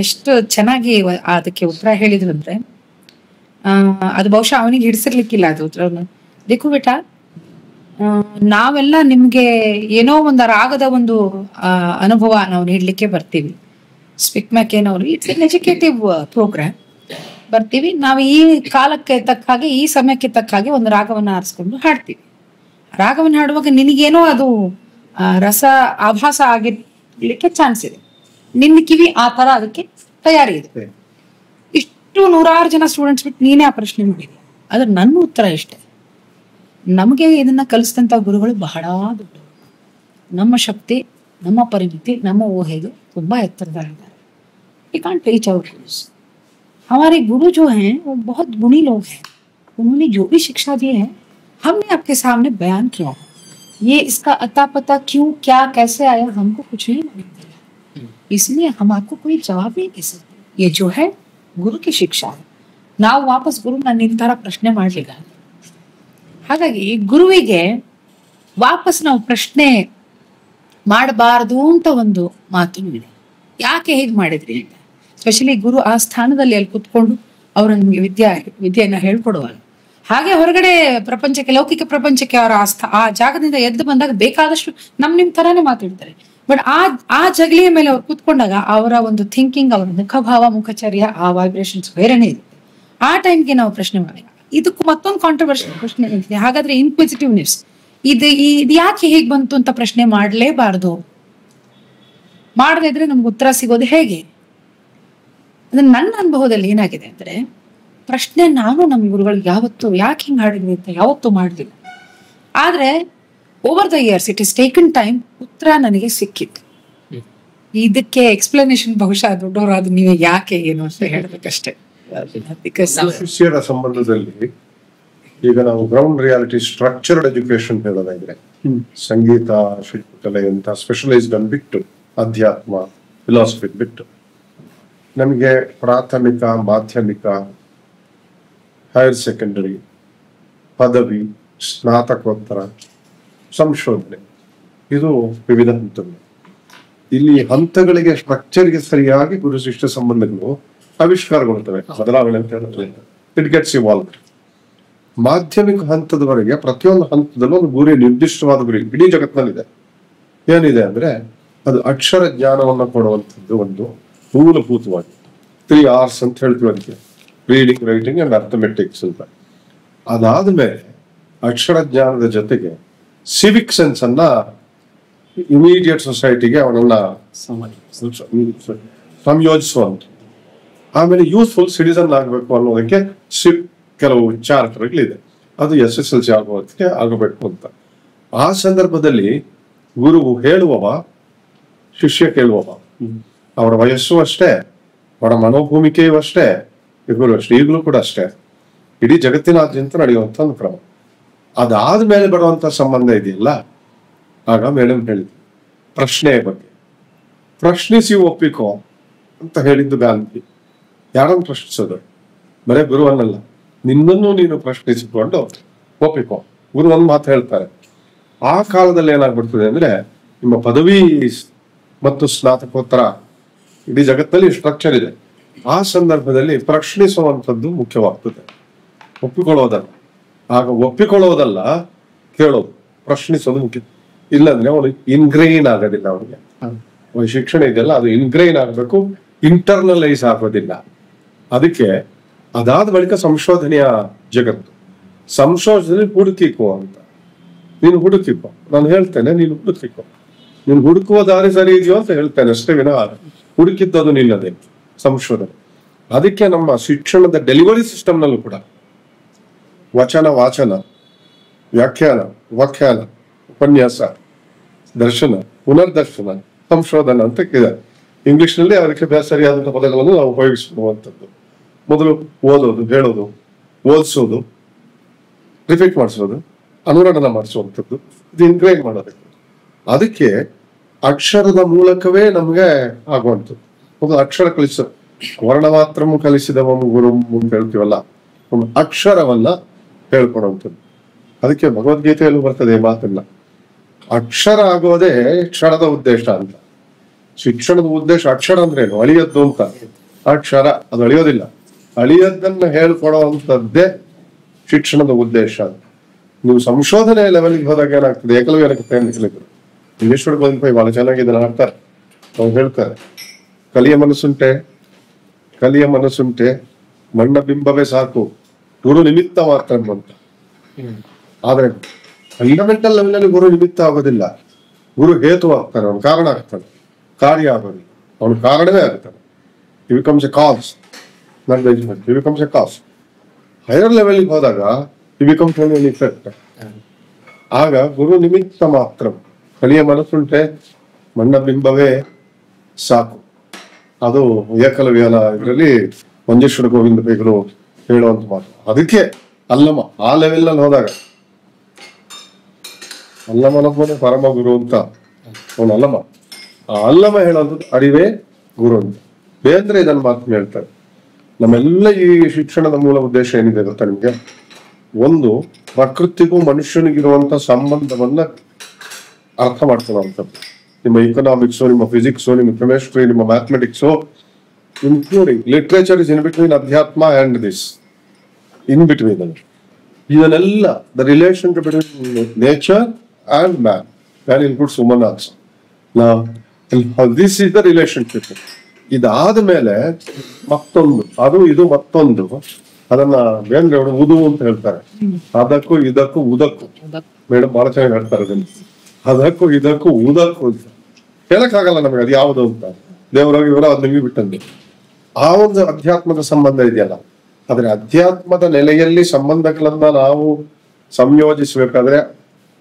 ಎಷ್ಟು ಚೆನ್ನಾಗಿ ಅದಕ್ಕೆ ಉತ್ತರ ಹೇಳಿದ್ರು ಅಂದ್ರೆ, ಅದು ಬಹುಶಃ ಅವನಿಗೆ ಹಿಡಿಸಿರ್ಲಿಕ್ಕಿಲ್ಲ ಅದು. ದೇಖು ಬೇಟ, ನಾವೆಲ್ಲ ನಿಮ್ಗೆ ಏನೋ ಒಂದು ರಾಗದ ಒಂದು ಅನುಭವ ನಾವು ನೀಡ್ಲಿಕ್ಕೆ ಬರ್ತೀವಿ. ಸ್ಪಿಕ್ ಮ್ಯಾಕೇನವರು ಇಟ್ಸ್ ಎನ್ ಎಜುಕೇಟಿವ್ ಪ್ರೋಗ್ರಾಮ್. ಬರ್ತೀವಿ, ನಾವು ಈ ಕಾಲಕ್ಕೆ ತಕ್ಕ ಹಾಗೆ, ಈ ಸಮಯಕ್ಕೆ ತಕ್ಕ ಹಾಗೆ ಒಂದು ರಾಗವನ್ನು ಆರಿಸ್ಕೊಂಡು ಹಾಡ್ತೀವಿ. ರಾಗವನ್ನು ಹಾಡುವಾಗ ನಿನಗೇನೋ ಅದು ರಸ ಆಭಾಸ ಆಗಿರ್ಲಿಕ್ಕೆ ಚಾನ್ಸ್ ಇದೆ. ನಿನ್ನ ಕಿವಿ ಆ ತರ ಅದಕ್ಕೆ ತಯಾರಿ ಇದೆ. ಇಷ್ಟು 100 ಜನ ಸ್ಟೂಡೆಂಟ್ಸ್ ಬಿಟ್ಟು ನೀನೇ ಆ ಪ್ರಶ್ನೆ ಮಾಡಿದ್ಯ. ಆದ್ರೆ ನನ್ನ ಉತ್ತರ ಇಷ್ಟೇ, ನಮಗೆ ಇದನ್ನ ಕಲಿಸಿದಂತ ಗುರುಗಳು ಬಹಳ ದೊಡ್ಡವರು. ನಮ್ಮ ಶಕ್ತಿ, ನಮ್ಮ ಪರಿಮಿತಿ, ನಮ್ಮ ಊಹೆಗೆ ತುಂಬಾ ಎತ್ತರದಲ್ಲಿದ್ದಾರೆ. We can't reach our gurus. हमारे गुरु जो हैं वो बहुत गुणी लोग हैं. उन्होंने जो भी शिक्षा दी है हमने आपके सामने बयान किया है. ये इसका अता पता क्यों, क्या, कैसे आया, हमको कुछ नहीं मालूम है. इसलिए हम आपको कोई जवाब नहीं दे सकते. ये जो है गुरु की शिक्षा है. ನಾವು ವಾಪಸ್ ಗುರುನ ನಿಂತರ ಪ್ರಶ್ನೆ ಮಾಡಲಿಲ್ಲ. ಹಾಗಾಗಿ ಗುರುವಿಗೆ ವಾಪಸ್ ನಾವು ಪ್ರಶ್ನೆ ಮಾಡಬಾರದು ಅಂತ ಒಂದು ಮಾತು ಇದೆ. ಯಾಕೆ ಹೇಗೆ ಮಾಡಿದ್ರಿ ಅಂತ. ಸ್ಪೆಷಲಿ ಗುರು ಆ ಸ್ಥಾನದಲ್ಲಿ ಅಲ್ಲಿ ಕುತ್ಕೊಂಡು ಅವರು ನಮಗೆ ವಿದ್ಯೆಯನ್ನ ಹೇಳ್ಕೊಡುವಾಗ, ಹಾಗೆ ಹೊರಗಡೆ ಪ್ರಪಂಚಕ್ಕೆ, ಲೌಕಿಕ ಪ್ರಪಂಚಕ್ಕೆ ಅವರ ಆ ಜಾಗದಿಂದ ಎದ್ದು ಬಂದಾಗ ಬೇಕಾದಷ್ಟು ನಿಮ್ ತರಾನೇ ಮಾತಾಡ್ತಾರೆ. ಬಟ್ ಆ ಜಗಲಿಯ ಮೇಲೆ ಅವ್ರು ಕುತ್ಕೊಂಡಾಗ ಅವರ ಒಂದು ಥಿಂಕಿಂಗ್, ಅವರ ಮುಖಭಾವ, ಮುಖಚರ್ಯ, ಆ ವೈಬ್ರೇಷನ್ಸ್ ಬೇರೆನೇ ಇದೆ. ಆ ಟೈಮ್ಗೆ ನಾವು ಪ್ರಶ್ನೆ ಮಾಡಿ, ಇದಕ್ಕೂ ಮತ್ತೊಂದು ಕಾಂಟ್ರವರ್ಷಿಯಲ್ ಪ್ರಶ್ನೆ ಇದೆ. ಹಾಗಾದ್ರೆ ಇನ್ಕ್ವಿಸಿಟಿವ್ನೆಸ್ ಇದು ಯಾಕೆ ಹೇಗೆ ಬಂತು ಅಂತ ಪ್ರಶ್ನೆ ಮಾಡಲೇಬಾರದು. ಮಾಡದೇ ಇದ್ರೆ ನಮ್ಗೆ ಉತ್ತರ ಸಿಗೋದು ಹೇಗೆ? ಅದು ನನ್ನ ಅನುಭವದಲ್ಲಿ ಏನಾಗಿದೆ ಅಂದ್ರೆ, ಪ್ರಶ್ನೆ ನಾನು ನಮ್ಮ ಗುರುಗಳಿಗೆ ಯಾವತ್ತು ಯಾಕೆ ಹಿಂಗೆ ಹಾಡಿದ್ವಿ ಅಂತ ಯಾವತ್ತೂ ಮಾಡಲಿಲ್ಲ. ಆದ್ರೆ over the years it is taken time, ಉತ್ತರ ನನಗೆ ಸಿಕ್ಕಿತ್ತು. ಇದಕ್ಕೆ ಎಕ್ಸ್ಪ್ಲನೇಷನ್ ಬಹುಶಃ ದೊಡ್ಡವರಾದ ನೀವೇ ಯಾಕೆ ಏನು ಅಂತ ಹೇಳ್ಬೇಕಷ್ಟೇ. ಶಿಷ್ಯರ ಸಂಬಂಧದಲ್ಲಿ ಈಗ ನಾವು ಗ್ರೌಂಡ್ ರಿಯಾಲಿಟಿ ಸ್ಟ್ರಕ್ಚರ್ಡ್ ಎಜುಕೇಶನ್ ಹೇಳೋದಾದ್ರೆ, ಸಂಗೀತ, ಶಿಲ್ಪಕಲೆ ಅಂತ ಸ್ಪೆಷಲೈಸ್ಡ್ ಅನ್ನು ಬಿಟ್ಟು, ಅಧ್ಯಾತ್ಮ, ಫಿಲಾಸಫಿ ಬಿಟ್ಟು, ನಮಗೆ ಪ್ರಾಥಮಿಕ, ಮಾಧ್ಯಮಿಕ, ಹೈಯರ್ ಸೆಕೆಂಡರಿ, ಪದವಿ, ಸ್ನಾತಕೋತ್ತರ, ಸಂಶೋಧನೆ, ಇದು ವಿವಿಧ ಹಂತಗಳು. ಇಲ್ಲಿ ಹಂತಗಳಿಗೆ, ಸ್ಟ್ರಕ್ಚರ್ಗೆ ಸರಿಯಾಗಿ ಗುರು ಶಿಷ್ಯ ಸಂಬಂಧಗಳು ಆವಿಷ್ಕಾರಗೊಳ್ತವೆ, ಬದಲಾವಣೆ ಅಂತ ಹೇಳ್ತವೆ. It gets evolved. ಮಾಧ್ಯಮಿಕ ಹಂತದವರೆಗೆ ಪ್ರತಿಯೊಂದು ಹಂತದಲ್ಲೂ ಒಂದು ಗುರಿ, ನಿರ್ದಿಷ್ಟವಾದ ಗುರಿ ಇಡೀ ಜಗತ್ತಿನಲ್ಲಿದೆ. ಏನಿದೆ ಅಂದ್ರೆ, ಅದು ಅಕ್ಷರ ಜ್ಞಾನವನ್ನ ಕೊಡುವಂಥದ್ದು ಒಂದು ಮೂಲಭೂತವಾಗಿ 3 R's ಅಂತ ಹೇಳ್ತೀವಿ ಅದಕ್ಕೆ, ರೀಡಿಂಗ್, ರೈಟಿಂಗ್ ಅಂಡ್ ಅರ್ಥಮೆಟಿಕ್ಸ್ ಅಂತ. ಅದಾದ್ಮೇಲೆ ಅಕ್ಷರ ಜ್ಞಾನದ ಜೊತೆಗೆ ಸಿವಿಕ್ ಸೆನ್ಸ್ ಅನ್ನ ಇಮಿಡಿಯೇಟ್ ಸೊಸೈಟಿಗೆ ಅವನನ್ನ ಸಂಯೋಜಿಸುವಂತ, ಆಮೇಲೆ ಯೂಸ್ಫುಲ್ ಸಿಟಿಸನ್ ಆಗಬೇಕು ಅನ್ನೋದಕ್ಕೆ ಕೆಲವು ಚಾರ್ಟರ್ಗಳಿದೆ. ಅದು SSLC ಆಗೋದಕ್ಕೆ ಆಗಬೇಕು ಅಂತ. ಆ ಸಂದರ್ಭದಲ್ಲಿ ಗುರು ಹೇಳುವವ, ಶಿಷ್ಯ ಕೇಳುವವ. ಅವರ ವಯಸ್ಸು ಅಷ್ಟೇ, ಅವರ ಮನೋಭೂಮಿಕೆಯೂ ಅಷ್ಟೇ, ಇವರು ಅಷ್ಟೇ, ಈಗಲೂ ಕೂಡ ಅಷ್ಟೇ. ಇಡೀ ಜಗತ್ತಿನಾದ್ಯಂತ ನಡೆಯುವಂತ ಒಂದು ಕ್ರಮ. ಅದಾದ್ಮೇಲೆ ಬರುವಂತ ಸಂಬಂಧ ಇದೆಯಲ್ಲ, ಆಗ ಮೇಡಮ್ ಹೇಳಿದ್ರು ಪ್ರಶ್ನೆಯ ಬಗ್ಗೆ. ಪ್ರಶ್ನಿಸಿ ಒಪ್ಪಿಕೋ ಅಂತ ಹೇಳಿದ್ದು ಗಾಂಧಿ. ಯಾರನ್ನು ಪ್ರಶ್ನಿಸೋದು? ಬರೇ ಗುರುವನ್ನಲ್ಲ, ನಿನ್ನನ್ನು ನೀನು ಪ್ರಶ್ನಿಸಿಕೊಂಡು ಒಪ್ಪಿಕೋ. ಗುರು ಒಂದು ಮಾತು ಹೇಳ್ತಾರೆ. ಆ ಕಾಲದಲ್ಲಿ ಏನಾಗ್ಬಿಡ್ತದೆ ಅಂದ್ರೆ, ನಿಮ್ಮ ಪದವಿ ಮತ್ತು ಸ್ನಾತಕೋತ್ತರ ಇಡೀ ಜಗತ್ತಿನಲ್ಲಿ ಸ್ಟ್ರಕ್ಚರ್ ಇದೆ. ಆ ಸಂದರ್ಭದಲ್ಲಿ ಪ್ರಶ್ನಿಸುವಂಥದ್ದು ಮುಖ್ಯವಾಗ್ತದೆ, ಒಪ್ಪಿಕೊಳ್ಳೋದಲ್ಲ. ಆಗ ಒಪ್ಪಿಕೊಳ್ಳೋದಲ್ಲ, ಕೇಳೋದು, ಪ್ರಶ್ನಿಸೋದು ಮುಖ್ಯ. ಇಲ್ಲಾಂದ್ರೆ ಅವನು ಇನ್ಗ್ರೈನ್ ಆಗೋದಿಲ್ಲ. ಅವನಿಗೆ ಶಿಕ್ಷಣ ಇದೆಯಲ್ಲ, ಅದು ಇನ್ಗ್ರೈನ್ ಆಗಬೇಕು, ಇಂಟರ್ನಲೈಸ್ ಆಗೋದಿಲ್ಲ. ಅದಕ್ಕೆ ಅದಾದ ಬಳಿಕ ಸಂಶೋಧನೆಯ ಜಗತ್ತು. ಸಂಶೋಧನೆ ಹುಡುಕಿಕೋ ಅಂತ. ನೀನು ಹುಡುಕಿಕೋ, ನಾನು ಹೇಳ್ತೇನೆ, ನೀನು ಹುಡುಕಿಕೋ. ನೀನು ಹುಡುಕುವ ದಾರಿ ಸರಿ ಇದೆಯೋ ಅಂತ ಹೇಳ್ತೇನೆ ಅಷ್ಟೇ ವಿನ ಹುಡುಕಿದ್ದದು ನಿನ್ನದೇ ಸಂಶೋಧನೆ. ಅದಕ್ಕೆ ನಮ್ಮ ಶಿಕ್ಷಣದ ಡೆಲಿವರಿ ಸಿಸ್ಟಮ್ನಲ್ಲೂ ಕೂಡ ವಚನ, ವಾಚನ, ವ್ಯಾಖ್ಯಾನ, ವ್ಯಾಖ್ಯಾನ, ಉಪನ್ಯಾಸ, ದರ್ಶನ, ಪುನರ್ದರ್ಶನ, ಸಂಶೋಧನ ಅಂತ ಇದೆ. ಇಂಗ್ಲಿಷ್ ನಲ್ಲಿ ಅದಕ್ಕೆ ಸರಿಯಾದಂತಹ ಪದಗಳನ್ನು ನಾವು ಉಪಯೋಗಿಸುವಂಥದ್ದು. ಮೊದಲು ಓದೋದು, ಹೇಳೋದು, ಓದಿಸೋದು, ರಿಪೀಟ್ ಮಾಡಿಸೋದು, ಅನುರಣನ ಮಾಡಿಸುವಂಥದ್ದು, ಇದು ಇನ್ಗ್ರೈನ್ ಮಾಡೋದಕ್ಕೆ. ಅದಕ್ಕೆ ಅಕ್ಷರದ ಮೂಲಕವೇ ನಮ್ಗೆ ಆಗುವಂಥದ್ದು. ಒಂದು ಅಕ್ಷರ ಕಲಿಸ, ವರ್ಣ ಮಾತ್ರ ಕಲಿಸಿದವ ಗುರು ಅಂತ ಹೇಳ್ತೀವಲ್ಲ, ಒಂದು ಅಕ್ಷರವನ್ನ ಹೇಳ್ಕೊಡುವಂಥದ್ದು. ಅದಕ್ಕೆ ಭಗವದ್ಗೀತೆಯಲ್ಲೂ ಬರ್ತದೆ ಈ ಮಾತನ್ನ, ಅಕ್ಷರ ಆಗೋದೇ ಕ್ಷಣದ ಉದ್ದೇಶ ಅಂತ. ಶಿಕ್ಷಣದ ಉದ್ದೇಶ ಅಕ್ಷರ ಅಂದ್ರೆ ಏನು? ಅಳಿಯದ್ದು ಅಂತ. ಅಕ್ಷರ ಅದು ಅಳಿಯೋದಿಲ್ಲ. ಅಳಿಯದ್ದನ್ನ ಹೇಳ್ಕೊಡುವಂಥದ್ದೇ ಶಿಕ್ಷಣದ ಉದ್ದೇಶ. ನೀವು ಸಂಶೋಧನೆ ಲೆವೆಲ್ಗೆ ಹೋದಾಗ ಏನಾಗ್ತದೆ, ಏಕಲವ್ಯನಕ್ಕೆ ನಿಲ್ಲಿದ್ರು ಇಂಗ್ಲಿಷ್ ಬಂದ್ಪೈ ಬಹಳ ಚೆನ್ನಾಗಿ ಇದನ್ನ ಆಡ್ತಾರೆ. ಅವ್ರು ಹೇಳ್ತಾರೆ, ಕಲಿಯ ಮನಸ್ಸುಂಟೆ ಮಣ್ಣ ಬಿಂಬವೇ ಸಾಕು, ಗುರು ನಿಮಿತ್ತ ಮಾತ್ರ ಅಂತ. ಆದ್ರೆ ಫಂಡಮೆಂಟಲ್ ಲೆವೆಲ್ ಗುರು ನಿಮಿತ್ತ ಆಗೋದಿಲ್ಲ, ಗುರು ಹೇತು ಆಗ್ತಾನೆ, ಅವನು ಕಾರಣ ಆಗ್ತಾನೆ, ಕಾರ್ಯ ಆಗೋದಿಲ್ಲ, ಅವನು ಕಾರಣವೇ ಆಗ್ತಾನೆ. He becomes a cause, not the instrument. He becomes a cause. Higher ಲೆವೆಲ್ಗೆ ಹೋದಾಗ he becomes only an effect. ಆಗ ಗುರು ನಿಮಿತ್ತ ಮಾತ್ರ, ಕಲಿಯ ಮನಸ್ಸುಂಟೆ ಮಣ್ಣ ಬಿಂಬವೇ ಸಾಕು. ಅದು ಏಕಲವ್ಯನ ಇದರಲ್ಲಿ ಮಂಜೇಶ್ವರ ಗೋವಿಂದ ಪೈಗಳು ಹೇಳುವಂತ ಮಾತು. ಅದಕ್ಕೆ ಅಲ್ಲಮ ಆ ಲೆವೆಲ್ ನಲ್ಲಿ ಹೋದಾಗ ಅಲ್ಲಮನೊಬ್ಬನೇ ಪರಮ ಗುರು ಅಂತ ಅವನು ಅಲ್ಲಮ. ಆ ಅಲ್ಲಮ ಹೇಳೋದು ಅರಿವೇ ಗುರು ಅಂತ. ಬೇಂದ್ರೆ ಇದನ್ನ ಮಾತು ಹೇಳ್ತಾರೆ. ನಮ್ಮೆಲ್ಲ ಈ ಶಿಕ್ಷಣದ ಮೂಲ ಉದ್ದೇಶ ಏನಿದೆ ಗೊತ್ತಾ ನಿಮ್ಗೆ? ಒಂದು, ಪ್ರಕೃತಿಗೂ ಮನುಷ್ಯನಿಗಿರುವಂತ ಸಂಬಂಧವನ್ನ ಅರ್ಥ ಮಾಡ್ಕೊಳ್ಳುವಂಥದ್ದು. ನಿಮ್ಮ ಇಕನಾಮಿಕ್ಸು, ನಿಮ್ಮ ಫಿಸಿಕ್ಸು, ನಿಮ್ಮ ಕೆಮಿಸ್ಟ್ರಿ, ನಿಮ್ಮ mathematics, including literature is in between ಅಧ್ಯಾತ್ಮ ಅಂಡ್ ದಿಸ್, ಇನ್ ಬಿಟ್ವೀನ್ ಅಲ್ಲಿ ಇದನ್ನೆಲ್ಲ the relationship between nature and man, man includes woman also. This is the relationship. ಇದಾದ ಮೇಲೆ ಮತ್ತೊಂದು, ಅದು ಇದು ಮತ್ತೊಂದು, ಅದನ್ನ ಬೇಂದ್ರೆ ಅವರು ಉದು ಅಂತ ಹೇಳ್ತಾರೆ. ಅದಕ್ಕೂ ಇದಕ್ಕೂ ಉದಕ್ಕೂ, ಮೇಡಮ್ ಬಹಳ ಚೆನ್ನಾಗಿ ಹೇಳ್ತಾರೆ ಅದನ್ನ. ಅದಕ್ಕೂ ಇದಕ್ಕೂ ಉದಕ್ಕೂ ಅಂತ ಹೇಳಕ್ಕಾಗಲ್ಲ ನಮಗೆ ಅದು ಯಾವುದು ಅಂತ. ದೇವರಾಗಿ ಇವರ ಅದ್ ನಿಮಗೆ ಬಿಟ್ಟಂಗೆ ಆ ಒಂದು ಅಧ್ಯಾತ್ಮದ ಸಂಬಂಧ ಇದೆಯಲ್ಲ, ಆದ್ರೆ ಅಧ್ಯಾತ್ಮದ ನೆಲೆಯಲ್ಲಿ ಸಂಬಂಧಗಳನ್ನ ನಾವು ಸಂಯೋಜಿಸಬೇಕಾದ್ರೆ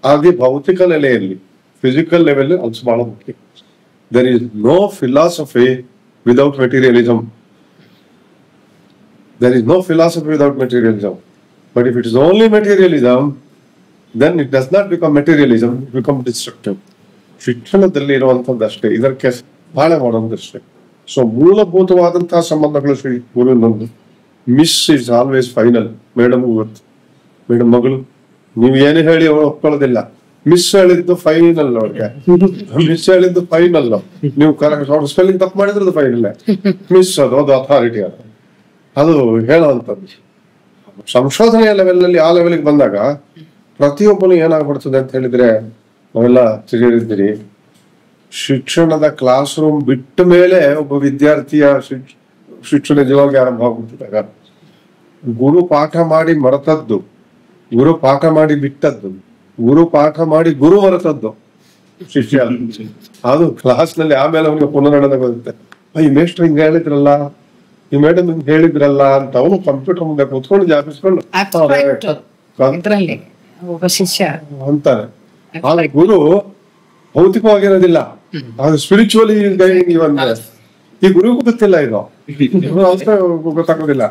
ಅದೇ ಭೌತಿಕ ನೆಲೆಯಲ್ಲಿ, ಫಿಸಿಕಲ್ ಲೆವೆಲ್ ಅದು ಬಹಳ ಮುಖ್ಯ. There is no philosophy without materialism. There is no philosophy without materialism. But if it is only materialism, then it does not become materialism, it becomes destructive. ಶಿಕ್ಷಣದಲ್ಲಿ ಇರುವಂತದ್ದಷ್ಟೇ, ಇದಕ್ಕೆ ಬಾಳೆ ಮಾಡೋದಷ್ಟೇ. ಸೊ ಮೂಲಭೂತವಾದಂತಹ ಸಂಬಂಧಗಳು ಶ್ರೀ ಗುರುವಿನೊಂದು. Miss is always final. Madam ಗೊತ್ತು, madam ಮಗಳು ನೀವು ಏನು ಹೇಳಿ ಅವಳು ಒಪ್ಕೊಳ್ಳೋದಿಲ್ಲ. ಮಿಸ್ ಹೇಳಿದ್ದು ಫೈನಲ್, ಅವ್ರಿಗೆ ಮಿಸ್ ಹೇಳಿದ್ದು ಫೈನಲ್. ನೀವು ಕರೆಕ್ಟ್ ಸ್ಪೆಲ್ಲಿಂಗ್ ತಪ್ಪು ಮಾಡಿದ್ರೆ ಫೈನಲ್. ಮಿಸ್ ಅದು ಅಥಾರಿಟಿ, ಅದು ಹೇಳುವಂಥದ್ದು. ಸಂಶೋಧನೆಯ ಲೆವೆಲ್ ನಲ್ಲಿ ಆ ಲೆವೆಲ್ಗೆ ಬಂದಾಗ ಪ್ರತಿಯೊಬ್ಬನು ಏನಾಗ್ಬಿಡ್ತದೆ ಅಂತ ಹೇಳಿದ್ರೆ, ನಾವೆಲ್ಲ ತಿಳಿದಿದ್ದೀರಿ, ಶಿಕ್ಷಣದ ಕ್ಲಾಸ್ ರೂಮ್ ಬಿಟ್ಟ ಮೇಲೆ ಒಬ್ಬ ವಿದ್ಯಾರ್ಥಿಯ ಶಿಕ್ಷಣ ಜೀವನ ಆರಂಭ ಆಗ್ಬಿಡ್ತಿದ್ದಾಗ ಗುರು ಪಾಠ ಮಾಡಿ ಮರೆತದ್ದು, ಗುರು ಪಾಠ ಮಾಡಿ ಬಿಟ್ಟದ್ದು, ಗುರು ಪಾಠ ಮಾಡಿ ಗುರು ಮರೆತದ್ದು ಶಿಷ್ಯ. ಅದು ಕ್ಲಾಸ್ ನಲ್ಲಿ ಆಮೇಲೆ ಅವನಿಗೆ ಪುನರ್ನಡೆದ ಬರುತ್ತೆ. ಈ ಮೇಷ್ಟ್ರು ಹಿಂಗ ಹೇಳಿದ್ರಲ್ಲ, ಈ ಮೇಡಮ್ ಹಿಂಗ್ ಹೇಳಿದ್ರಲ್ಲ ಅಂತ ಅವನು ಕಂಪ್ಯೂಟರ್ ಮುಂದೆ ಕೂತ್ಕೊಂಡು ಜಾಪಿಸ್ಕೊಂಡು ಅಂತಾನೆ. ಆದ್ರೆ ಗುರು ಭೌತಿಕವಾಗಿರೋದಿಲ್ಲ, ಅದು ಸ್ಪಿರಿಚುವಲಿ ಈ ಗುರುಗೂ ಗೊತ್ತಿಲ್ಲ, ಇದು ಗೊತ್ತಾಗೋದಿಲ್ಲ.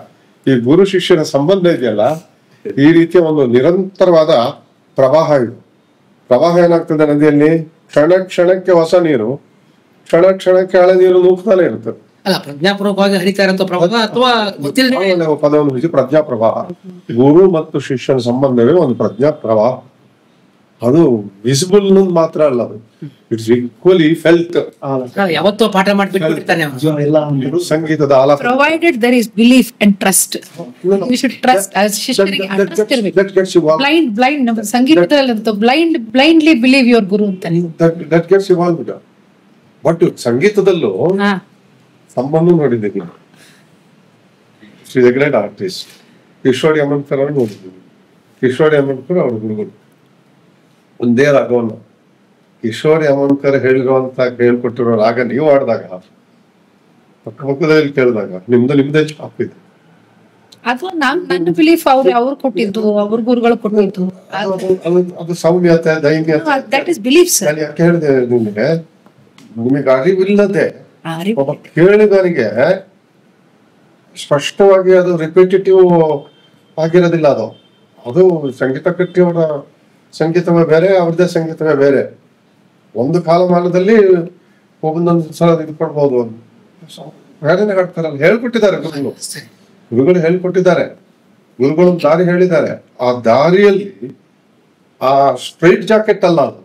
ಈ ಗುರು ಶಿಷ್ಯನ ಸಂಬಂಧ ಇದೆಯಲ್ಲ, ಈ ರೀತಿಯ ಒಂದು ನಿರಂತರವಾದ ಪ್ರವಾಹ ಇದು. ಪ್ರವಾಹ ಏನಾಗ್ತದೆ ನದಿಯಲ್ಲಿ? ಕ್ಷಣ ಕ್ಷಣಕ್ಕೆ ಹೊಸ ನೀರು, ಕ್ಷಣ ಕ್ಷಣಕ್ಕೆ ಹಳೆ ನೀರು ನೂಕ್ತಾನೆ ಇರ್ತದೆ. ಪ್ರಜ್ಞಾಪೂರ್ವಕವಾಗಿ ಹರಿತಾ ಇರೋ ಪ್ರವಾಹ ಅಥವಾ ಪದವನ್ನು ಹಿಡಿದು ಪ್ರಜ್ಞಾ ಪ್ರವಾಹ. ಗುರು ಮತ್ತು ಶಿಷ್ಯನ ಸಂಬಂಧವೇ ಒಂದು ಪ್ರಜ್ಞಾ ಪ್ರವಾಹ. ಅದು ವಿಸಿಬಲ್ ಮಾತ್ರ ಅಲ್ಲ, ಅದು ಇಟ್ಸ್ ಈಕ್ವಲಿ ಫೆಲ್ಟ್. ಯಾವತ್ತೋ ಪಾಠ ಮಾಡಿಬಿಟ್ಟಿರ್ತಾನೆ ಸಂಗೀತದ ಆಲಾಪ. Provided there is belief and trust, you should trust. ಶಿಷ್ಯರಿಗೆ ಟ್ರಸ್ಟ್ ಇರಬೇಕು. ಬ್ಲೈಂಡ್ ಸಂಗೀತದಲ್ಲಂತೂ ಬ್ಲೈಂಡ್ಲಿ ಬಿಲೀವ್ ಯುವರ್ ಗುರು ಅಂತಾನೆ. That gets evolved. ಬಟ್ ಸಂಗೀತದಲ್ಲೂ ಸಂಬಂಧ ನೋಡಿದ್ದೀನಿ. Shri the great artist Kishori Amonkar ಅವ್ರು ನೋಡಿದ್ದೀನಿ. ಕಿಶೋರಿ ಅಮನ್ಕರ್ ಅವ್ರ ಗುರುಗಳು ಒಂದೇ ರಾಗವನ್ನು ಕಿಶೋರಿ ಅಮನ್ಕರ್ ಹೇಳಿರುವಂತ ಹೇಳ್ಕೊಟ್ಟಿರೋ ರಾಗ ನೀವು ಆಡಿದಾಗ ಪಕ್ಕದಲ್ಲಿ ಕೇಳಿದಾಗ ನಿಮ್ದೇ ಚಾಪ್ ಇದೆ. ಅದು ನನ್ನ ಬಿಲೀಫ್ ಅವ್ರು ಕೊಟ್ಟಿದ್ದು, ಅವ್ರ ಗುರುಗಳು ಕೊಟ್ಟಿದ್ದು. ಅದು ಸೌಮ್ಯತೆ, ದೈನ್ಯತೆ, ದಟ್ ಇಸ್ ಬಿಲೀಫ್ ಸರ್. ಯಾಕೆ ಹೇಳಿದೆ ನಿಮಗೆ ಅರಿವಿಲ್ಲದೆ ಒಬ್ಬ ಕೇಳಿದವರಿಗೆ ಸ್ಪಷ್ಟವಾಗಿ ಅದು ರಿಪಿಟೇಟಿವ್ ಆಗಿರೋದಿಲ್ಲ. ಅದು ಸಂಗೀತ ಕಟ್ಟಿಯವರ ಸಂಗೀತವೇ ಬೇರೆ, ಅವ್ರದ್ದೇ ಸಂಗೀತವೇ ಬೇರೆ. ಒಂದು ಕಾಲಮಾನದಲ್ಲಿ ಒಂದೊಂದು ಸಲ ಇದ್ಕೊಳ್ಬಹುದು. ಬೇರೆನೆ ಹಾಡ್ತಾರಲ್ಲ, ಹೇಳ್ಕೊಟ್ಟಿದ್ದಾರೆ ಗುರುಗಳು ಹೇಳ್ಕೊಟ್ಟಿದ್ದಾರೆ, ಗುರುಗಳು ದಾರಿ ಹೇಳಿದ್ದಾರೆ. ಆ ದಾರಿಯಲ್ಲಿ ಆ ಸ್ಟ್ರೈಟ್ ಜಾಕೆಟ್ ಅಲ್ಲ ಅದು.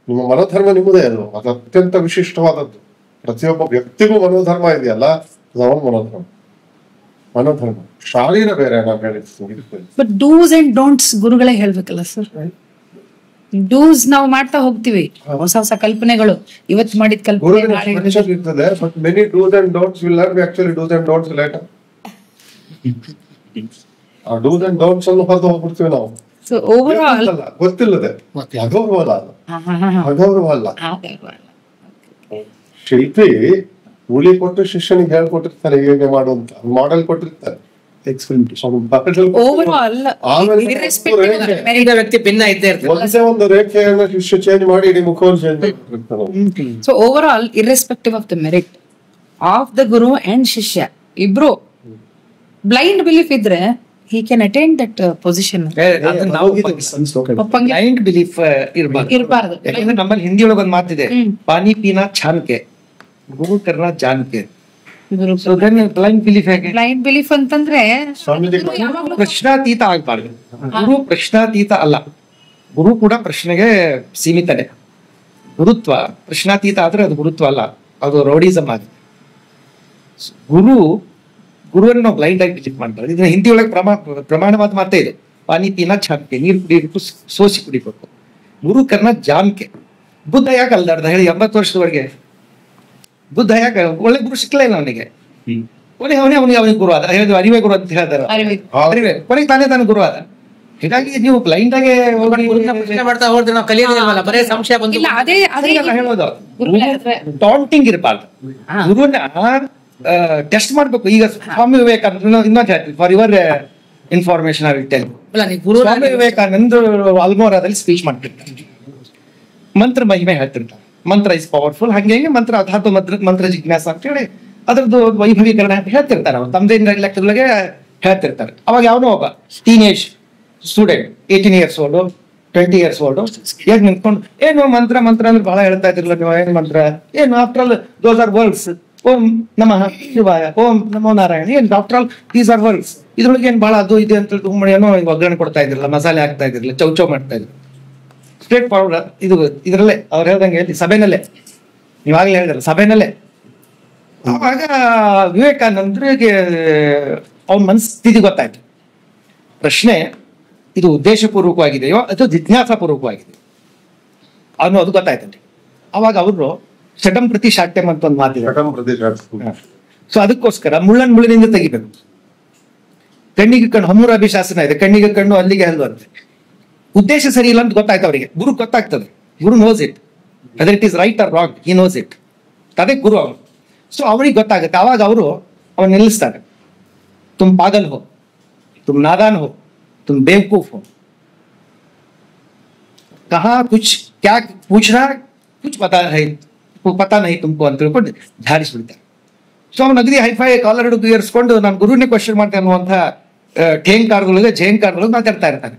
ನಿಮ್ಮ ಮನೋಧರ್ಮ ನಿಮ್ಮದೇ, ಅದು ಅತ್ಯಂತ ವಿಶಿಷ್ಟವಾದದ್ದು. ಪ್ರತಿಯೊಬ್ಬ ವ್ಯಕ್ತಿಗೂ ಮನೋಧರ್ಮ ಇದೆಯಲ್ಲ, ಅದು ಅವನ ಮನೋಧರ್ಮ. ಮನೋಧರ್ಮ ಶಾರೀರ ಬೇರೆ ನಾವು ಹೇಳಿದ್ವಿ. ಬಟ್ ಡೂಸ್ ಅಂಡ್ ಡೋಂಟ್ಸ್ ಗುರುಗಳೇ ಹೇಳ್ಬೇಕಲ್ಲ ಸರ್. ಡೂಸ್ ನಾವು ಮಾಡ್ತಾ ಹೋಗ್ತೀವಿ, ಹೊಸ ಹೊಸ ಕಲ್ಪನೆಗಳು, ಇವತ್ತು ಮಾಡಿದ ಕಲ್ಪನೆ ನಾಳೆ ಇರ್ತದೆ. But many dos and don'ts will learn actually dos and don'ts later. ಆ ಡೂಸ್ ಅಂಡ್ ಡೋಂಟ್ಸ್ ಅನ್ನು ಹೊರತು ಹೋಗ್ಬಿಡ್ತೀವಿ ನಾವು. ಸೊ ಓವರ್ ಆಲ್ ಗೊತ್ತಿಲ್ಲದೆ ಅಗೌರವ ಅಲ್ಲ, ಅಗೌರವ ಅಲ್ಲ. ಶಿಲ್ಪಿ ಉಳಿ ಕೊಟ್ಟು ಶಿಷ್ಯನಿಗೆ ಹೇಳ್ಕೊಟ್ಟಿರ್ತಾರೆ ಹೇಗೆ ಮಾಡುವಂತ ಮಾಡೆಲ್ ಕೊಟ್ಟಿರ್ತಾರೆ. ಓವರ್ ಆಲ್ ಈಗ ವ್ಯಕ್ತಿ ಭಿನ್ನ ಇದ್ದೇ ಇರ್ತಾರೆ. ಒಂದೇ ಒಂದು ರೇಖೆಯನ್ನು ಶಿಷ್ಯ ಚೇಂಜ್ ಮಾಡಿ ಇಡೀ ಮುಖವನ್ನು ಚೇಂಜ್ ಮಾಡಿರ್ತಾರೆ. So over all irrespective of the merit of the Guru and ಶಿಷ್ಯ ಇಬ್ರು ಬ್ಲೈಂಡ್ ಬಿಲೀಫ್ ಇದ್ರೆ he can attain that position. ನಾವು ಒಪ್ಪಂಗೆ ಬ್ಲೈಂಡ್ ಬಿಲೀಫ್ ಇರಬಾರ್ದು. ಯಾಕಂದ್ರೆ ನಮ್ಮಲ್ಲಿ ಹಿಂದಿ ಒಳಗೆ ಒಂದು ಮಾತಿದೆ, ಪಾನಿ ಪೀನಾ ಛಾನ್ಕೆ ಗುರು ಕರ್ನಾ ಜಾನ್ಕೆ. ಬ್ಲೈಂಡ್ ಬಿಲೀಫ್ ಹೇಗೆ? ಬ್ಲೈಂಡ್ ಬಿಲೀಫ್ ಅಂತಂದ್ರೆ ಪ್ರಶ್ನಾತೀತ ಆಗ್ಬಾರ್ದು. ಗುರು ಪ್ರಶ್ನಾತೀತ ಅಲ್ಲ, ಗುರು ಕೂಡ ಪ್ರಶ್ನೆಗೆ ಸೀಮಿತನೇ. ಗುರುತ್ವ ಪ್ರಶ್ನಾತೀತ ಆದ್ರೆ ಅದು ಗುರುತ್ವ ಅಲ್ಲ, ಅದು ರೌಡಿಸಮ್ ಆಗಿದೆ. ಗುರುವನ್ನು ನಾವು ಬ್ಲೈಂಡ್ ಆಗಿ ಬಿಲೀಫ್ ಮಾಡ್ಬಾರ್ದು. ಇದನ್ನ ಹಿಂದಿ ಒಳಗೆ ಪ್ರಮಾಣವಾದ ಮಾತೇ ಇದೆ. ಪಾನಿ ಪೀನಾ ಛಾನ್ಕೆ, ನೀರು ಕುಡಿಯಬೇಕು, ಸೋಸಿ ಕುಡಿಬೇಕು. ಗುರು ಕರ್ನ ಜಾನ್ಕೆ. ಬುದ್ಧ ಯಾಕೆ ಅಲ್ದಾಡ್ದ ಹೇಳಿ 80 ವರ್ಷದವರೆಗೆ? ಬುದ್ಧ ಯಾಕೆ ಒಳ್ಳೆ ಗುರು ಸಿಕ್ಕಲೇ ಇಲ್ಲ ಅವನಿಗೆ. ಅವನಿಗೆ ಗುರು ಆದ, ಹೇಳಿದ್ರು ಅರಿವೇ ಗುರು ಅಂತ ಹೇಳ್ತಾರೆ. ಅರಿವೇ ಕೊನೆಗೆ ತಾನೇ ಗುರು ಆದ. ಹೀಗಾಗಿ ನೀವು ಬ್ಲೈಂಡ್ ಆಗಿ ಪ್ರಶ್ನೆ ಮಾಡ್ತಾ ಹೋದ್ರೆ ನಾವು ಕಲಿಯೋದಿಲ್ವಲ್ಲ, ಬರೇ ಸಂಶಯ ಬಂದು ಇಲ್ಲ, ಅದೇ ಹೇಳೋದು. ಟಾಂಟಿಂಗ್ ಇರಬಾರ್ದು. ಗುರುನ ಟೆಸ್ಟ್ ಮಾಡ್ಬೇಕು. ಈಗ ಸ್ವಾಮಿ ವಿವೇಕಾನಂದ ಇನ್ನೊಂದು ಹೇಳ್ತೀವಿ, for your information I will tell you. Swami Vivekananda ಅಲ್ಮೋರಾದಲ್ಲಿ ಸ್ಪೀಚ್ ಮಾಡ್ತಿರ್ತಾರೆ, ಮಂತ್ರ ಮಹಿಮೆ ಹೇಳ್ತಿರ್ತಾರೆ. ಮಂತ್ರ ಇಸ್ ಪವರ್ಫುಲ್, ಹಂಗೆ ಮಂತ್ರ ಅಧಾತು ಮಂತ್ರ ಜಿಜ್ಞಾಸ ಅಂತ ಹೇಳಿ ಅದ್ರದ್ದು ವೈಭವೀಕರಣ ಅಂತ ಹೇಳ್ತಿರ್ತಾರೆ. ಅವ್ರು ತಮ್ಮದೇ ಲೆಕ್ಕದೊಳಗೆ ಹೇಳ್ತಿರ್ತಾರೆ. ಅವಾಗ ಯಾವನೋ ಒಬ್ಬ teenage student 18 years old 20 years old ಹೇಗೆ ನಿಂತ್ಕೊಂಡು ಏನು ಮಂತ್ರ ಅಂದ್ರೆ ಬಹಳ ಹೇಳ್ತಾ ಇದ್ರಲ್ಲ ನೀವು, ಏನ್ ಮಂತ್ರ ಏನು? After all those are words. ಓಂ ನಮಃ ಶಿವಾಯ, ಓಂ ನಮೋ ನಾರಾಯಣ, ಏನ್ after all these are words. ಇದ್ರೊಳಗೆ ಏನ್ ಬಹಳ ಅದು ಇದು ಅಂತ ಏನೋ ಒಗ್ಗರಣೆ ಕೊಡ್ತಾ ಇದ್ರಲ್ಲ, ಮಸಾಲೆ ಹಾಕ್ತಾ ಇದ್ರಲ್ಲ, ಚೌಚೌ ಮಾಡ್ತಾ ಇದ್ರು. ಸ್ಟ್ರೇಟ್ ಫಾರ್ವರ್ಡ್ ಇದು ಇದ್ರಲ್ಲೇ ಅವ್ರು ಹೇಳ್ದಂಗೆ ಸಭೆನಲ್ಲೇ, ನೀವಾಗಲೇ ಹೇಳಿದ್ರಲ್ಲ ಸಭೆನಲ್ಲೇ. ಆವಾಗ ವಿವೇಕಾನಂದರಿಗೆ ಅವನ ಮನಸ್ಥಿತಿ ಗೊತ್ತಾಯ್ತು. ಪ್ರಶ್ನೆ ಇದು ಉದ್ದೇಶಪೂರ್ವಕವಾಗಿದೆಯೋ ಅಥವಾ ಜಿಜ್ಞಾಸಾಪೂರ್ವಕವಾಗಿದೆ ಅನ್ನೋದು ಗೊತ್ತಾಯ್ತಂತೆ. ಅವಾಗ ಅವರು ಷಟಂ ಪ್ರತಿ ಶಾಟ್ಯಂ ಅಂತ ಒಂದು ಮಾತಿದೆ. ಸೊ ಅದಕ್ಕೋಸ್ಕರ ಮುಳ್ಳಿನಿಂದ ತೆಗಿಬೇಕು. ಕಣ್ಣಿಗೆ ಕಣ್ಣು, ಹಮ್ಮುರಾಭಿಶಾಸನ ಇದೆ, ಕಣ್ಣಿಗೆ ಕಣ್ಣು ಅಲ್ಲಿಗೆ ಹಲ್ಲು ಅಂತೆ. ಉದ್ದೇಶ ಸರಿ ಇಲ್ಲ ಅಂತ ಗೊತ್ತಾಯ್ತು ಅವರಿಗೆ. ಗುರು ಗೊತ್ತಾಗ್ತದೆ, ಗುರು knows it, whether it is right or wrong, he knows it. ಅದೇ ಗುರು ಅವನು. ಸೊ ಅವರಿಗೆ ಗೊತ್ತಾಗುತ್ತೆ. ಅವಾಗ ಅವರು ಅವನು ನಿಲ್ಲಿಸ್ತಾರೆ. ತುಮ್ ಪಾಗಲ್ ಹೋ, ತುಮ್ ನಾದಾನ್ ಹೋ, तुम बेवकूफ हो, कहा कुछ क्या पूछना, कुछ पता नहीं तुमको ಅಂತ ತಿಳ್ಕೊಂಡು ಧಾರಿಸ್ಬಿಡ್ತಾರೆ. ಸೊ ಅವ್ನು ಅಗದಿ ಹೈಫೈ ಕಾಲರ್ ಹಿಡಿದು ಏರ್ಸ್ಕೊಂಡು ನಾನು ಗುರುನೇ ಕ್ವಶನ್ ಮಾಡ್ತೇನೆ ಅನ್ನುವಂಥ ಜೇಂಕಾರದೊಳಗೆ ಮಾತಾಡ್ತಾ ಇರ್ತಾನೆ.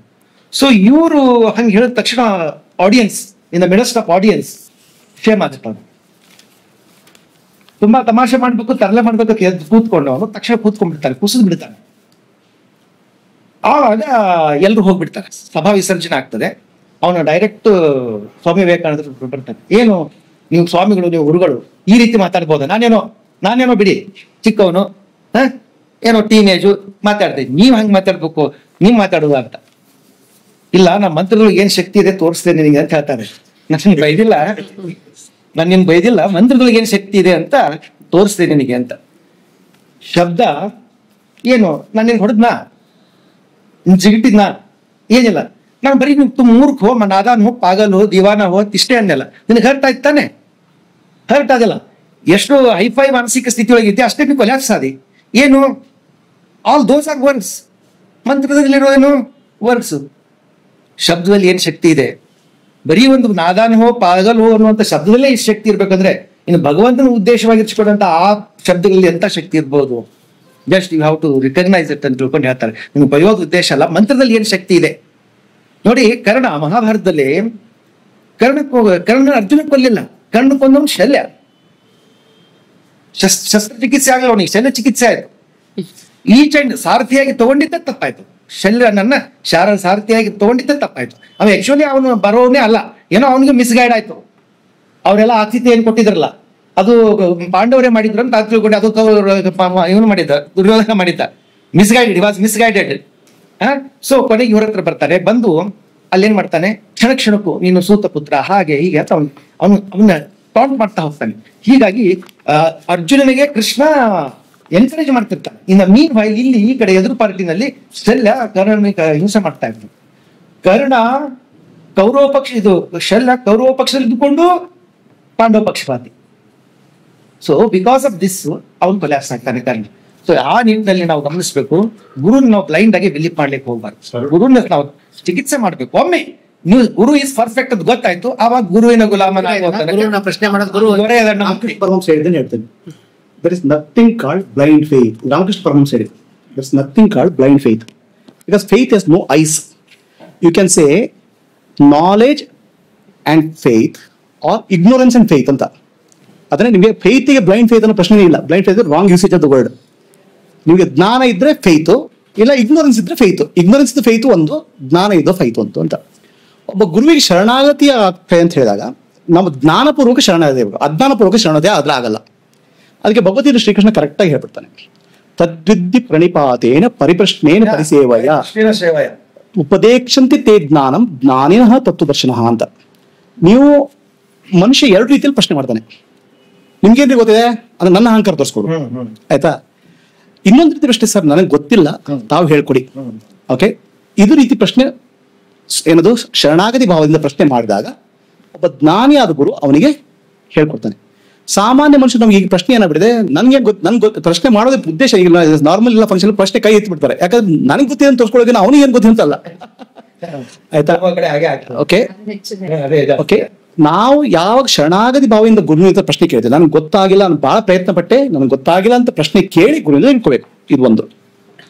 ಸೊ ಇವರು ಹಂಗೆ ಹೇಳಿದ ತಕ್ಷಣ audience, in the midst of audience shame ಆಗುತ್ತೆ. ತುಂಬಾ ತಮಾಷೆ ಮಾಡ್ಬೇಕು, ತರಲೆ ಮಾಡ್ಬೇಕು ಎದ್ದು ಕೂತ್ಕೊಂಡು ಅವನು ತಕ್ಷಣ ಕೂತ್ಕೊಂಡ್ಬಿಡ್ತಾನೆ, ಕುಸಿದು ಬಿಡ್ತಾನೆ. ಆವಾಗ ಎಲ್ರು ಹೋಗ್ಬಿಡ್ತಾರೆ, ಸಭಾ ವಿಸರ್ಜನೆ ಆಗ್ತದೆ. ಅವನು ಡೈರೆಕ್ಟ್ ಸ್ವಾಮಿ ವಿವೇಕಾನಂದ ಬರ್ತಾನೆ. ಏನು ನೀವು ಸ್ವಾಮಿಗಳು, ನೀವು ಗುರುಗಳು ಈ ರೀತಿ ಮಾತಾಡ್ಬೋದ? ನಾನೇನೋ ಬಿಡಿ ಚಿಕ್ಕವನು, ಏನೋ ಟೀನೇಜು ಮಾತಾಡ್ತಾ ಇದ್ದೀನಿ, ನೀವ್ ಹಂಗೆ ಮಾತಾಡ್ಬೇಕು, ನೀವ್ ಮಾತಾಡುವ ಅಂತ. ಇಲ್ಲ, ನಮ್ಮ ಮಂತ್ರಗಳಿಗೆ ಏನ್ ಶಕ್ತಿ ಇದೆ ತೋರಿಸ್ತೇನೆ ನಿನಗೆ ಅಂತ ಹೇಳ್ತಾನೆ. ನಾನು ನಿನ್ ಬೈದಿಲ್ಲ, ಮಂತ್ರಗಳಿಗೆ ಏನ್ ಶಕ್ತಿ ಇದೆ ಅಂತ ತೋರಿಸ್ತೇನೆ ನಿನಗೆ ಅಂತ. ಶಬ್ದ ಏನು, ನಾನು ನಿನ್ ಹೊಡೆದ್ನಾ, ಜಿಗಿಟ್ಟಿದ್ನ? ಏನಿಲ್ಲ, ನಾನು ಬರೀ ಮೂರ್ಖ ಹೋ, ನಾದಾನ್ ಹೋ, ಪಾಗಲ್ ಹೋ, ದಿವಾನ ಹೋ ಇಷ್ಟೇ ಅನ್ನಲ್ಲ. ನಿನಗೆ ಹರ್ಟ್ ಆಯ್ತು ತಾನೆ? ಹರ್ಟ್ ಆಗಲ್ಲ. ಎಷ್ಟು ಹೈಫೈ ಮಾನಸಿಕ ಸ್ಥಿತಿ ಒಳಗಿದ್ದೆ ಅಷ್ಟೇ ನೀವು ಕೊಲ್ಯಾಪ್ಸ್ ಆದಿ. ಏನು? All those are words. ಮಂತ್ರದಲ್ಲಿರೋ ಏನು ವರ್ಡ್ಸ್. ಶಬ್ದದಲ್ಲಿ ಏನ್ ಶಕ್ತಿ ಇದೆ? ಬರೀ ಒಂದು ನಾದಾನ್ ಹೋ, ಪಾಗಲ್ ಹೋ ಅನ್ನುವಂಥ ಶಬ್ದದಲ್ಲೇ ಇಷ್ಟು ಶಕ್ತಿ ಇರ್ಬೇಕಂದ್ರೆ ಇನ್ನು ಭಗವಂತನ ಉದ್ದೇಶವಾಗಿರ್ಸ್ಕೊಂಡಂತ ಆ ಶಬ್ದಗಳಲ್ಲಿ ಎಂತ ಶಕ್ತಿ ಇರ್ಬೋದು? Just you have to recognise it ಅಂತ ತಿಳ್ಕೊಂಡು ಹೇಳ್ತಾರೆ. ನಿಮ್ಗೆ ಬರೆಯೋದು ಉದ್ದೇಶ ಅಲ್ಲ, ಮಂತ್ರದಲ್ಲಿ ಏನು ಶಕ್ತಿ ಇದೆ ನೋಡಿ. ಕರ್ಣ ಮಹಾಭಾರತದಲ್ಲಿ ಕರ್ಣ ಅರ್ಜುನ ಕೊಲ್ಲಿಲ್ಲ, ಕರ್ಣ ಕೊಂದವನು ಶಲ್ಯ. ಶಸ್ತ್ರಚಿಕಿತ್ಸೆ ಆಗಲ್ಲ ಅವನಿಗೆ, ಶಲ್ಯ ಚಿಕಿತ್ಸೆ ಆಯ್ತು. ಈಚ್ ಅಂಡ್ ಸಾರಥಿಯಾಗಿ ತಗೊಂಡಿದ್ದೆ ತಪ್ಪಾಯ್ತು. ಶಲ್ಯನನ್ನ ಸಾರಥಿಯಾಗಿ ತಗೊಂಡಿದ್ದೆ ತಪ್ಪಾಯ್ತು. ಅವ ಆಕ್ಚುಲಿ ಅವನು ಬರೋನೇ ಅಲ್ಲ, ಏನೋ ಅವನಿಗೆ ಮಿಸ್ಗೈಡ್ ಆಯ್ತು. ಅವರೆಲ್ಲ ಆತಿಥ್ಯ ಏನ್ ಕೊಟ್ಟಿದ್ರಲ್ಲ ಅದು ಪಾಂಡವರೇ ಮಾಡಿದ್ರು ಅಂತ ತಿಳ್ಕೊಂಡು ಅದು ಇವನು ಮಾಡಿದ್ದ, ದುರ್ಯೋಧನ ಮಾಡಿದ್ದ. Misguided, was misguided. ಸೊ ಕೊನೆಗೆ ಇವ್ರ ಹತ್ರ ಬರ್ತಾನೆ. ಬಂದು ಅಲ್ಲೇನ್ ಮಾಡ್ತಾನೆ, ಕ್ಷಣ ಕ್ಷಣಕ್ಕೂ ನೀನು ಸೂತ ಪುತ್ರ ಹಾಗೆ ಹೀಗೆ ಅಂತ ಅವನ್ನ ಟಾಂಟ್ ಮಾಡ್ತಾ ಹೋಗ್ತಾನೆ. ಹೀಗಾಗಿ ಅರ್ಜುನನಿಗೆ ಕೃಷ್ಣ ಎನ್ಕರೇಜ್ ಮಾಡ್ತಿರ್ತಾನೆ. ಇನ್ನು ಮೀನ್ ವೈಲ್ ಇಲ್ಲಿ ಈ ಕಡೆ ಎದುರು ಪಾರ್ಟಿನಲ್ಲಿ ಶಲ್ಯ ಕರ್ಣನಿಗೆ ಹಿಂಸೆ ಮಾಡ್ತಾ ಇರ್ತಾನೆ. ಕರ್ಣ ಕೌರವ ಪಕ್ಷ, ಇದು ಶಲ್ಯ ಕೌರವ ಪಕ್ಷದಲ್ಲಿ ಇದ್ದುಕೊಂಡು ಪಾಂಡವ ಪಕ್ಷಪಾತಿ. ಸೊ ಬಿಕಾಸ್ ಆಫ್ ದಿಸ್ ಅವನು ಕೊಲೆ ಆಗ್ತಾನೆ ಕರ್ಣ. ಸೊ ಆ ನಿಟ್ಟಿನಲ್ಲಿ ನಾವು ಗಮನಿಸಬೇಕು, ಗುರುನ ನಾವು ಬ್ಲೈಂಡ್ ಆಗಿ ಬಿಲೀವ್ ಮಾಡ್ಲಿಕ್ಕೆ ಹೋಗ್ಬಾರ್ದು. ಗುರುನ ನಾವು ಚಿಕಿತ್ಸೆ ಮಾಡ್ಬೇಕು. ಒಮ್ಮೆ ನೀವು ಗುರು ಇಸ್ ಪರ್ಫೆಕ್ಟ್ ಅಂತ ಗೊತ್ತಾಯ್ತು, ಆವಾಗ ಗುರುವಿನ ಗುರುವಿನ ಪ್ರಶ್ನೆ ಮಾಡೋದು ಗುರು ರಾಮಕೃಷ್ಣ ಪರಮಹಂಸ ಹೇಳಿದ್ದೇನೆ ಹೇಳ್ತೇನೆ. There is nothing called blind faith. Ramakrishna Paramahamsa ಹೇಳಿದ್ರು, there is nothing called blind faith, because faith has no eyes. You can say knowledge and faith are ignorance and faith ಅಂತ. ಅದನ್ನ ನಿಮಗೆ ಫೇತಿಗೆ ಬ್ಲೈಂಡ್ ಫೇತ್ ಅನ್ನೋ ಪ್ರಶ್ನೆ ಇಲ್ಲ. Blind faith wrong usage of the word. ನಿಮಗೆ ಜ್ಞಾನ ಇದ್ರೆ ಫೇತು, ಇಲ್ಲ ಇಗ್ನೋರೆನ್ಸ್ ಇದ್ರೆ ಫೇತು. ಇಗ್ನೋರೆನ್ಸ್ ಇದ್ದು ಫೇತು ಒಂದು, ಜ್ಞಾನ ಇದ್ದು ಫೈತು ಅಂತ. ಒಬ್ಬ ಗುರುವಿಗೆ ಶರಣಾಗತಿ ಆಗ್ತದೆ ಅಂತ ಹೇಳಿದಾಗ ನಮ್ಮ ಜ್ಞಾನಪೂರ್ವಕ ಶರಣಾಗತಿ ಆಗಬೇಕು, ಅಜ್ಞಾನಪೂರ್ವಕ ಶರಣಾಗತಿ ಆದ್ರೆ ಆಗಲ್ಲ. ಅದಕ್ಕೆ ಭಗವದ್ಗೀತೆ ಶ್ರೀಕೃಷ್ಣ ಕರೆಕ್ಟ್ ಆಗಿ ಹೇಳ್ಬಿಡ್ತಾನೆ, ತದ್ವಿದ್ಧಿ ಪ್ರಣಿಪಾತೇನ ಪರಿಪ್ರಶ್ನೇನ ಪರಿಸೇವಯ ಉಪದೇಕ್ಷಂತಿ ತೇ ಜ್ಞಾನಂ ಜ್ಞಾನಿನಃ ತತ್ವದರ್ಶನಃ ಅಂತ. ನೀವು ಮನುಷ್ಯ ಎರಡು ರೀತಿಯಲ್ಲಿ ಪ್ರಶ್ನೆ ಮಾಡ್ತಾನೆ. ನಿಮ್ಗೇನ್ರಿ ಗೊತ್ತಿದೆ ಅದು ನನ್ನ ಅಹಂಕಾರ ತೋರಿಸ್ಕೊಡು, ಆಯ್ತಾ. ಇನ್ನೊಂದು ರೀತಿ ಪ್ರಶ್ನೆ, ಸರ್ ನನಗೆ ಗೊತ್ತಿಲ್ಲ ತಾವು ಹೇಳ್ಕೊಡಿ. ಓಕೆ, ಇದು ರೀತಿ ಪ್ರಶ್ನೆ ಏನದು ಶರಣಾಗತಿ ಭಾವದಿಂದ ಪ್ರಶ್ನೆ ಮಾಡಿದಾಗ ಒಬ್ಬ ಜ್ಞಾನಿಯಾದ ಗುರು ಅವನಿಗೆ ಹೇಳ್ಕೊಡ್ತಾನೆ. ಸಾಮಾನ್ಯ ಮನುಷ್ಯ ನಮ್ಗೆ ಈಗ ಪ್ರಶ್ನೆ ಏನಾಗ್ಬಿಟ್ಟಿದೆ, ನನ್ಗೆ ಪ್ರಶ್ನೆ ಮಾಡೋದೇ ಉದ್ದೇಶ ಈಗ ನಾರ್ಮಲ್ ಇಲ್ಲ ಫಂಕ್ಷನ್ ಪ್ರಶ್ನೆ ಕೈ ಎತ್ತಿ ಬಿಡ್ತಾರೆ. ಯಾಕಂದ್ರೆ ನನಗೆ ಗೊತ್ತಿದೆ ಅಂತ ತೋರಿಸ್ಕೊಳ್ಳೋಕೆ ಅವನಿಗೆ ಏನ್ ಗೊತ್ತಿಂತಲ್ಲ, ಆಯ್ತಾ. ಓಕೆ ಓಕೆ, ನಾವು ಯಾವಾಗ ಶರಣಾಗತಿ ಭಾವದಿಂದ ಗುರುವಿನ ಪ್ರಶ್ನೆ ಕೇಳ್ತೇವೆ, ನನಗೆ ಗೊತ್ತಾಗಿಲ್ಲ, ನಾನು ಬಹಳ ಪ್ರಯತ್ನ ಪಟ್ಟೆ, ನನಗೆ ಗೊತ್ತಾಗಿಲ್ಲ ಅಂತ ಪ್ರಶ್ನೆ ಕೇಳಿ ಗುರುವಿನ ಇಟ್ಕೋಬೇಕು. ಇದು ಒಂದು.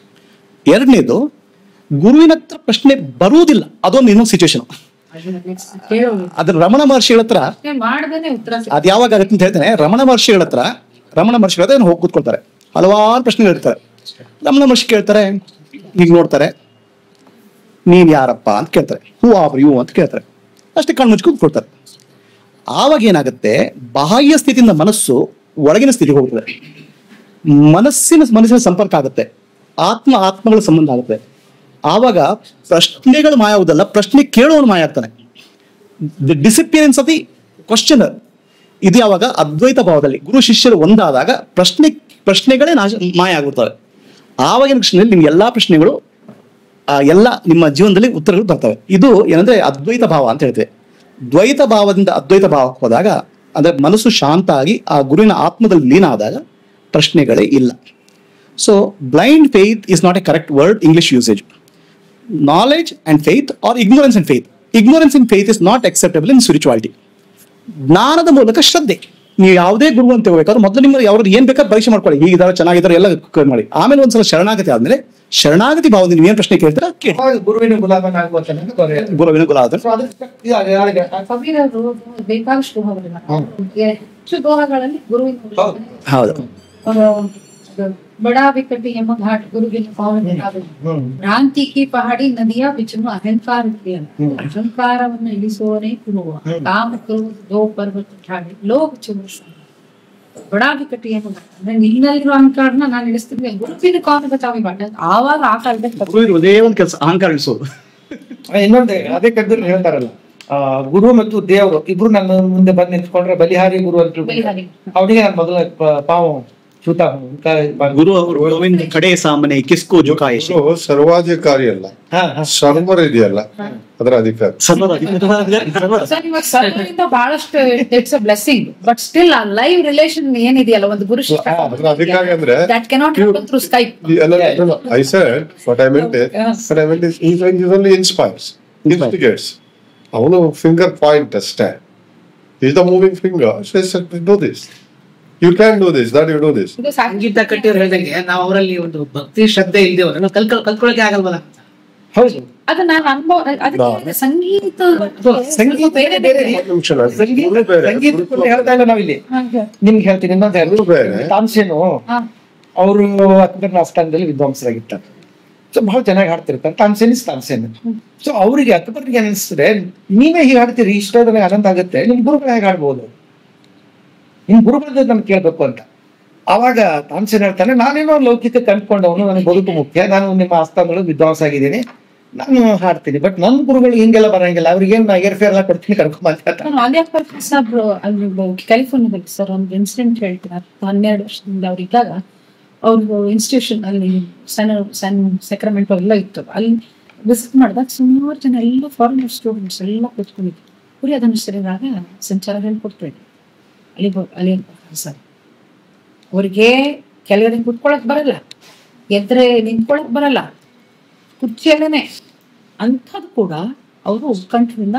ಎರಡನೇದು, ಗುರುವಿನ ಹತ್ರ ಪ್ರಶ್ನೆ ಬರುವುದಿಲ್ಲ, ಅದೊಂದು ಇನ್ನೊಂದು ಸಿಚುವೇಶನ್. ಅದ್ರ ರಮಣ ಮಹರ್ಷಿಗಳ ಹತ್ರ ಅದ್ ಯಾವಾಗ ಆಗತ್ತೆ ಅಂತ ಹೇಳ್ತೇನೆ. ರಮಣ ಮಹರ್ಷಿಗಳ ಹತ್ರ ಹೋಗಿ ಕೂತ್ಕೊಳ್ತಾರೆ, ಹಲವಾರು ಪ್ರಶ್ನೆಗಳು ಇರ್ತಾರೆ. ರಮಣ ಮಹರ್ಷಿ ಕೇಳ್ತಾರೆ, ಈಗ ನೋಡ್ತಾರೆ, ನೀನ್ ಯಾರಪ್ಪ ಅಂತ ಕೇಳ್ತಾರೆ, ಹೂ ಆರ್ ಯು ಅಂತ ಕೇಳ್ತಾರೆ. ಅಷ್ಟೇ ಕಣ್ಣು ಮುಚ್ಚಿ ಕೂತ್ಕೊಳ್ತಾರೆ. ಆವಾಗ ಏನಾಗುತ್ತೆ, ಬಾಹ್ಯ ಸ್ಥಿತಿಯಿಂದ ಮನಸ್ಸು ಒಳಗಿನ ಸ್ಥಿತಿಗೆ ಹೋಗ್ತದೆ, ಮನಸ್ಸಿನ ಸಂಪರ್ಕ ಆಗುತ್ತೆ, ಆತ್ಮಗಳ ಸಂಬಂಧ ಆಗುತ್ತೆ. ಆವಾಗ ಪ್ರಶ್ನೆಗಳು ಮಾಯ ಆಗುದಲ್ಲ, ಪ್ರಶ್ನೆ ಕೇಳೋನು ಮಾಯ ಆಗ್ತಾನೆ. The disappearance of the questioner. ಇದು ಯಾವಾಗ ಅದ್ವೈತ ಭಾವದಲ್ಲಿ ಗುರು ಶಿಷ್ಯರು ಒಂದಾದಾಗ ಪ್ರಶ್ನೆಗಳೇ ಮಾಯ ಆಗ್ಬಿಡ್ತವೆ. ಆವಾಗಿನ ಕೃಷ್ಣನಲ್ಲಿ ನಿಮ್ಗೆ ಎಲ್ಲಾ ಪ್ರಶ್ನೆಗಳು ಎಲ್ಲ ನಿಮ್ಮ ಜೀವನದಲ್ಲಿ ಉತ್ತರಗಳು ಬರ್ತವೆ. ಇದು ಏನಂದ್ರೆ ಅದ್ವೈತ ಭಾವ ಅಂತ ಹೇಳ್ತೇವೆ. ದ್ವೈತ ಭಾವದಿಂದ ಅದ್ವೈತ ಭಾವಕ್ಕೆ ಹೋದಾಗ, ಅಂದ್ರೆ ಮನಸ್ಸು ಶಾಂತ ಆಗಿ ಆ ಗುರುವಿನ ಆತ್ಮದಲ್ಲಿ ಲೀನ ಆದಾಗ ಪ್ರಶ್ನೆಗಳೇ ಇಲ್ಲ. So blind faith is not a correct word English usage. Knowledge and faith are ignorance and faith. Ignorance in faith is not acceptable in spirituality. ಜ್ಞಾನದ ಮೂಲಕ ಶ್ರದ್ಧೆ. ನೀವು ಯಾವುದೇ ಗುರು ಅಂತ ಹೋಗ್ಬೇಕಾದ್ರೆ ಮೊದಲು ನಿಮ್ಮ ಯಾವ್ದು ಏನ್ ಬೇಕಾದ್ರೆ ಪರೀಕ್ಷೆ ಮಾಡ್ಕೊಳ್ಳಿ, ಹೀಗಿದ್ದಾರೆ ಚೆನ್ನಾಗಿದ್ದಾರೆ ಎಲ್ಲ ಮಾಡಿ. ಆಮೇಲೆ ಒಂದ್ಸಲ ಶರಣಾಗತಿ ಆದ್ಮೇಲೆ ಶರಣಾಗತಿ ಭಾವದಿಂದ ನೀವು ಏನ್ ಪ್ರಶ್ನೆ ಕೇಳ್ತೀರಾ ಕೇಳಿ. ಗುರುವಿನ ಗುಲಾಮನ ಗುರುವಿನ ಗುಲಾಮ ಬೇಕಾದಷ್ಟು ಹೆಚ್ಚು ದೋಹಗಳಲ್ಲಿ ಗುರುವಿನ ಹೌದು. बड़ा विकट यम घाट गुरु बिन पावन ಭ್ರಾಂತಿ ಕಿ ಪಹಾಡಿ ನದಿಯ ಬಿಚ್ಚುನು ಅಹಂಕಾರ ಅಹಂಕಾರವನ್ನು ಇಳಿಸುವನೇ ಕುರುವ ಕಾಮ ಕ್ರೋಧ ದೋ ಪರ್ವತ ಠಾಡಿ ಲೋಕ ಚುಮಸ ಬಡಾ ವಿಕಟ ಯಮ ಘಾಟ್. ಅಂದ್ರೆ ನಿನ್ನಲ್ಲಿರೋ ಅಹಂಕಾರನ ನಾನು ಇಳಿಸ್ತೀನಿ, ಗುರುವಿನ ಕಾರಣ ಬಚಾವಿ ಬಾಟ. ಆವಾಗ ಆ ಕಾಲದಲ್ಲಿ ಒಂದೇ ಒಂದು ಕೆಲಸ, ಅಹಂಕಾರ ಇಳಿಸೋದು. ಇನ್ನೊಂದೇ ಅದೇ ಕದ್ದು ಹೇಳ್ತಾರಲ್ಲ, ಗುರು ಮತ್ತು ದೇವರು ಇಬ್ರು ನನ್ನ ಮುಂದೆ ಬಂದು ನಿಂತ್ಕೊಂಡ್ರೆ ಬಲಿಹಾರಿ ಗುರು ಅಂತ ಅವನಿಗೆ ನಾನು ಮೊದಲ ಪಾವು ಗುರು ಗೋವಿಂದ ಕಡೆ ಸಾಮನೆ ಕಿಸ್ಕೋ ಜುಕಾಯಿ. ಸರ್ವಾಧಿಕಾರಿ ಅಲ್ಲ, ಸರ್ವರ್ ಇದೆಯಲ್ಲ ಅದರ ಅಧಿಕಾರಿ. ಬಹಳಷ್ಟು it's a blessing, but still ಆ ಲೈವ್ ರಿಲೇಷನ್ ಏನಿದೆಯಲ್ಲ ಒಂದು ಗುರು ಶಿಷ್ಯ ಅಧಿಕಾರಿ ಅಂದ್ರೆ that cannot happen through Skype. I said what I meant is he only inspires, instigates. ಅವನು ಫಿಂಗರ್ ಪಾಯಿಂಟ್ ಅಷ್ಟೇ. He's the moving finger. So I said, do this. You can do this, that you do this. ಸಂಗೀತ ಕಟ್ಟಿಯವ್ರು ಹೇಳ್ದಂಗೆ ನಾವು ಅವರಲ್ಲಿ ಒಂದು ಭಕ್ತಿ ಶ್ರದ್ಧೆ ಇಲ್ದೇವಲ್ಲ ನಾವು ಕಲ್ಕೊಳಕ್ಕೆ ಆಗಲ್ವಲ್ಲ. ಹೌದು, ಅದು ನಾನು ಅನುಭವ. ಸಂಗೀತ ಬೇರೆ ಸಂಗೀತ ಹೇಳ್ತಾ ಇಲ್ಲ ನಾವಿಲ್ಲಿ. ನಿಮ್ಗೆ ಹೇಳ್ತೀನಿ ಇನ್ನೊಂದು ತಾನ್ಸೇನು, ಅವರು ಹತ್ತನೇ ಆಸ್ಥಾನದಲ್ಲಿ ವಿದ್ವಾಂಸರಾಗಿರ್ತಾರೆ. ಸೊ ಬಹಳ ಚೆನ್ನಾಗಿ ಹಾಡ್ತಿರ್ತಾರೆ. ತಾನ್ಸೇನ್. ಸೊ ಅವ್ರಿಗೆ ಅಕ್ಕಪಕ್ಕರಿಗೆ ಅನಿಸ್ತದೆ, ನೀವೇ ಹೀಗೆ ಹಾಡ್ತೀರಿ, ಇಷ್ಟ ನನಗೆ ಆನಂದ ಆಗುತ್ತೆ, ನಿಮ್ ಗುರುಗಳು ಹೇಗೆ ಹಾಡ್ಬೋದು, ನಿಮ್ ಗುರುಗಳ ನಮ್ಗೆ ಕೇಳ್ಬೇಕು ಅಂತ. ಆವಾಗ ತಾನ್ಸೇನ್ ಹೇಳ್ತಾನೆ, ನಾನೇನೋ ಲೌಕಿಕ ಕಂಡ್ಕೊಂಡವನು, ನನಗೆ ಬದುಕು ಮುಖ್ಯ, ನಾನು ನಿಮ್ಮ ಆಸ್ಥಾನಗಳು ವಿದ್ವಾಂಸ ಆಗಿದ್ದೀನಿ, ನಾನು ಹಾಡ್ತೀನಿ, ಬಟ್ ನನ್ನ ಗುರುಗಳು ಹಿಂಗೆಲ್ಲ ಬರಂಗಿಲ್ಲ, ಅವ್ರಿಗೇನು ಏರ್ಫೇರ್ ಎಲ್ಲ ಕೊಡ್ತೀನಿ ಕರ್ಕೊಂಡ್ ನಾನು ಆಲಿಯಾ ಫಾರೂಕ್ ಸಾಬ್ ಅಲ್ಲಿ ಕ್ಯಾಲಿಫೋರ್ನಿಯಾದಲ್ಲಿ ಸರ್ ಒಂದು ಇನ್ಸಿಡೆಂಟ್ ಹೇಳ್ತೀನಿ. 12 ವರ್ಷದಿಂದ ಅವ್ರು ಇದ್ದಾಗ ಅವ್ರ ಇನ್ಸ್ಟಿಟ್ಯೂಷನ್ ಅಲ್ಲಿ ಸನ್ ಸೆಕ್ರಮೆಂಟೋ ಎಲ್ಲ ಇತ್ತು. ಅಲ್ಲಿ ವಿಸಿಟ್ ಮಾಡಿದಾಗ ಸುಮಾರು ಜನ ಎಲ್ಲ ಫಾರಿನರ್ ಸ್ಟೂಡೆಂಟ್ಸ್ ಎಲ್ಲ ಕೂತ್ಕೊಂಡಿದ್ರು. ಪುರಿ ಅದನ್ನು ಸರಿಯಾಗ ಸಂಚಾರ ಹೇಳ್ಕೊಡ್ತಾ ಇದ್ರು. ಅಲ್ಲಿ ಸರ್ ಅವ್ರಿಗೆ ಕೆಳಗಡೆ ಕುತ್ಕೊಳಕ್ ಬರಲ್ಲ, ಎದ್ರೆ ನಿಂತ್ಕೊಳಕ್ ಬರಲ್ಲ, ಕುರ್ಚಿಯಲ್ಲೇನೆ. ಅಂಥದ್ದು ಕೂಡ ಅವರು ಉತ್ಕಂಠದಿಂದ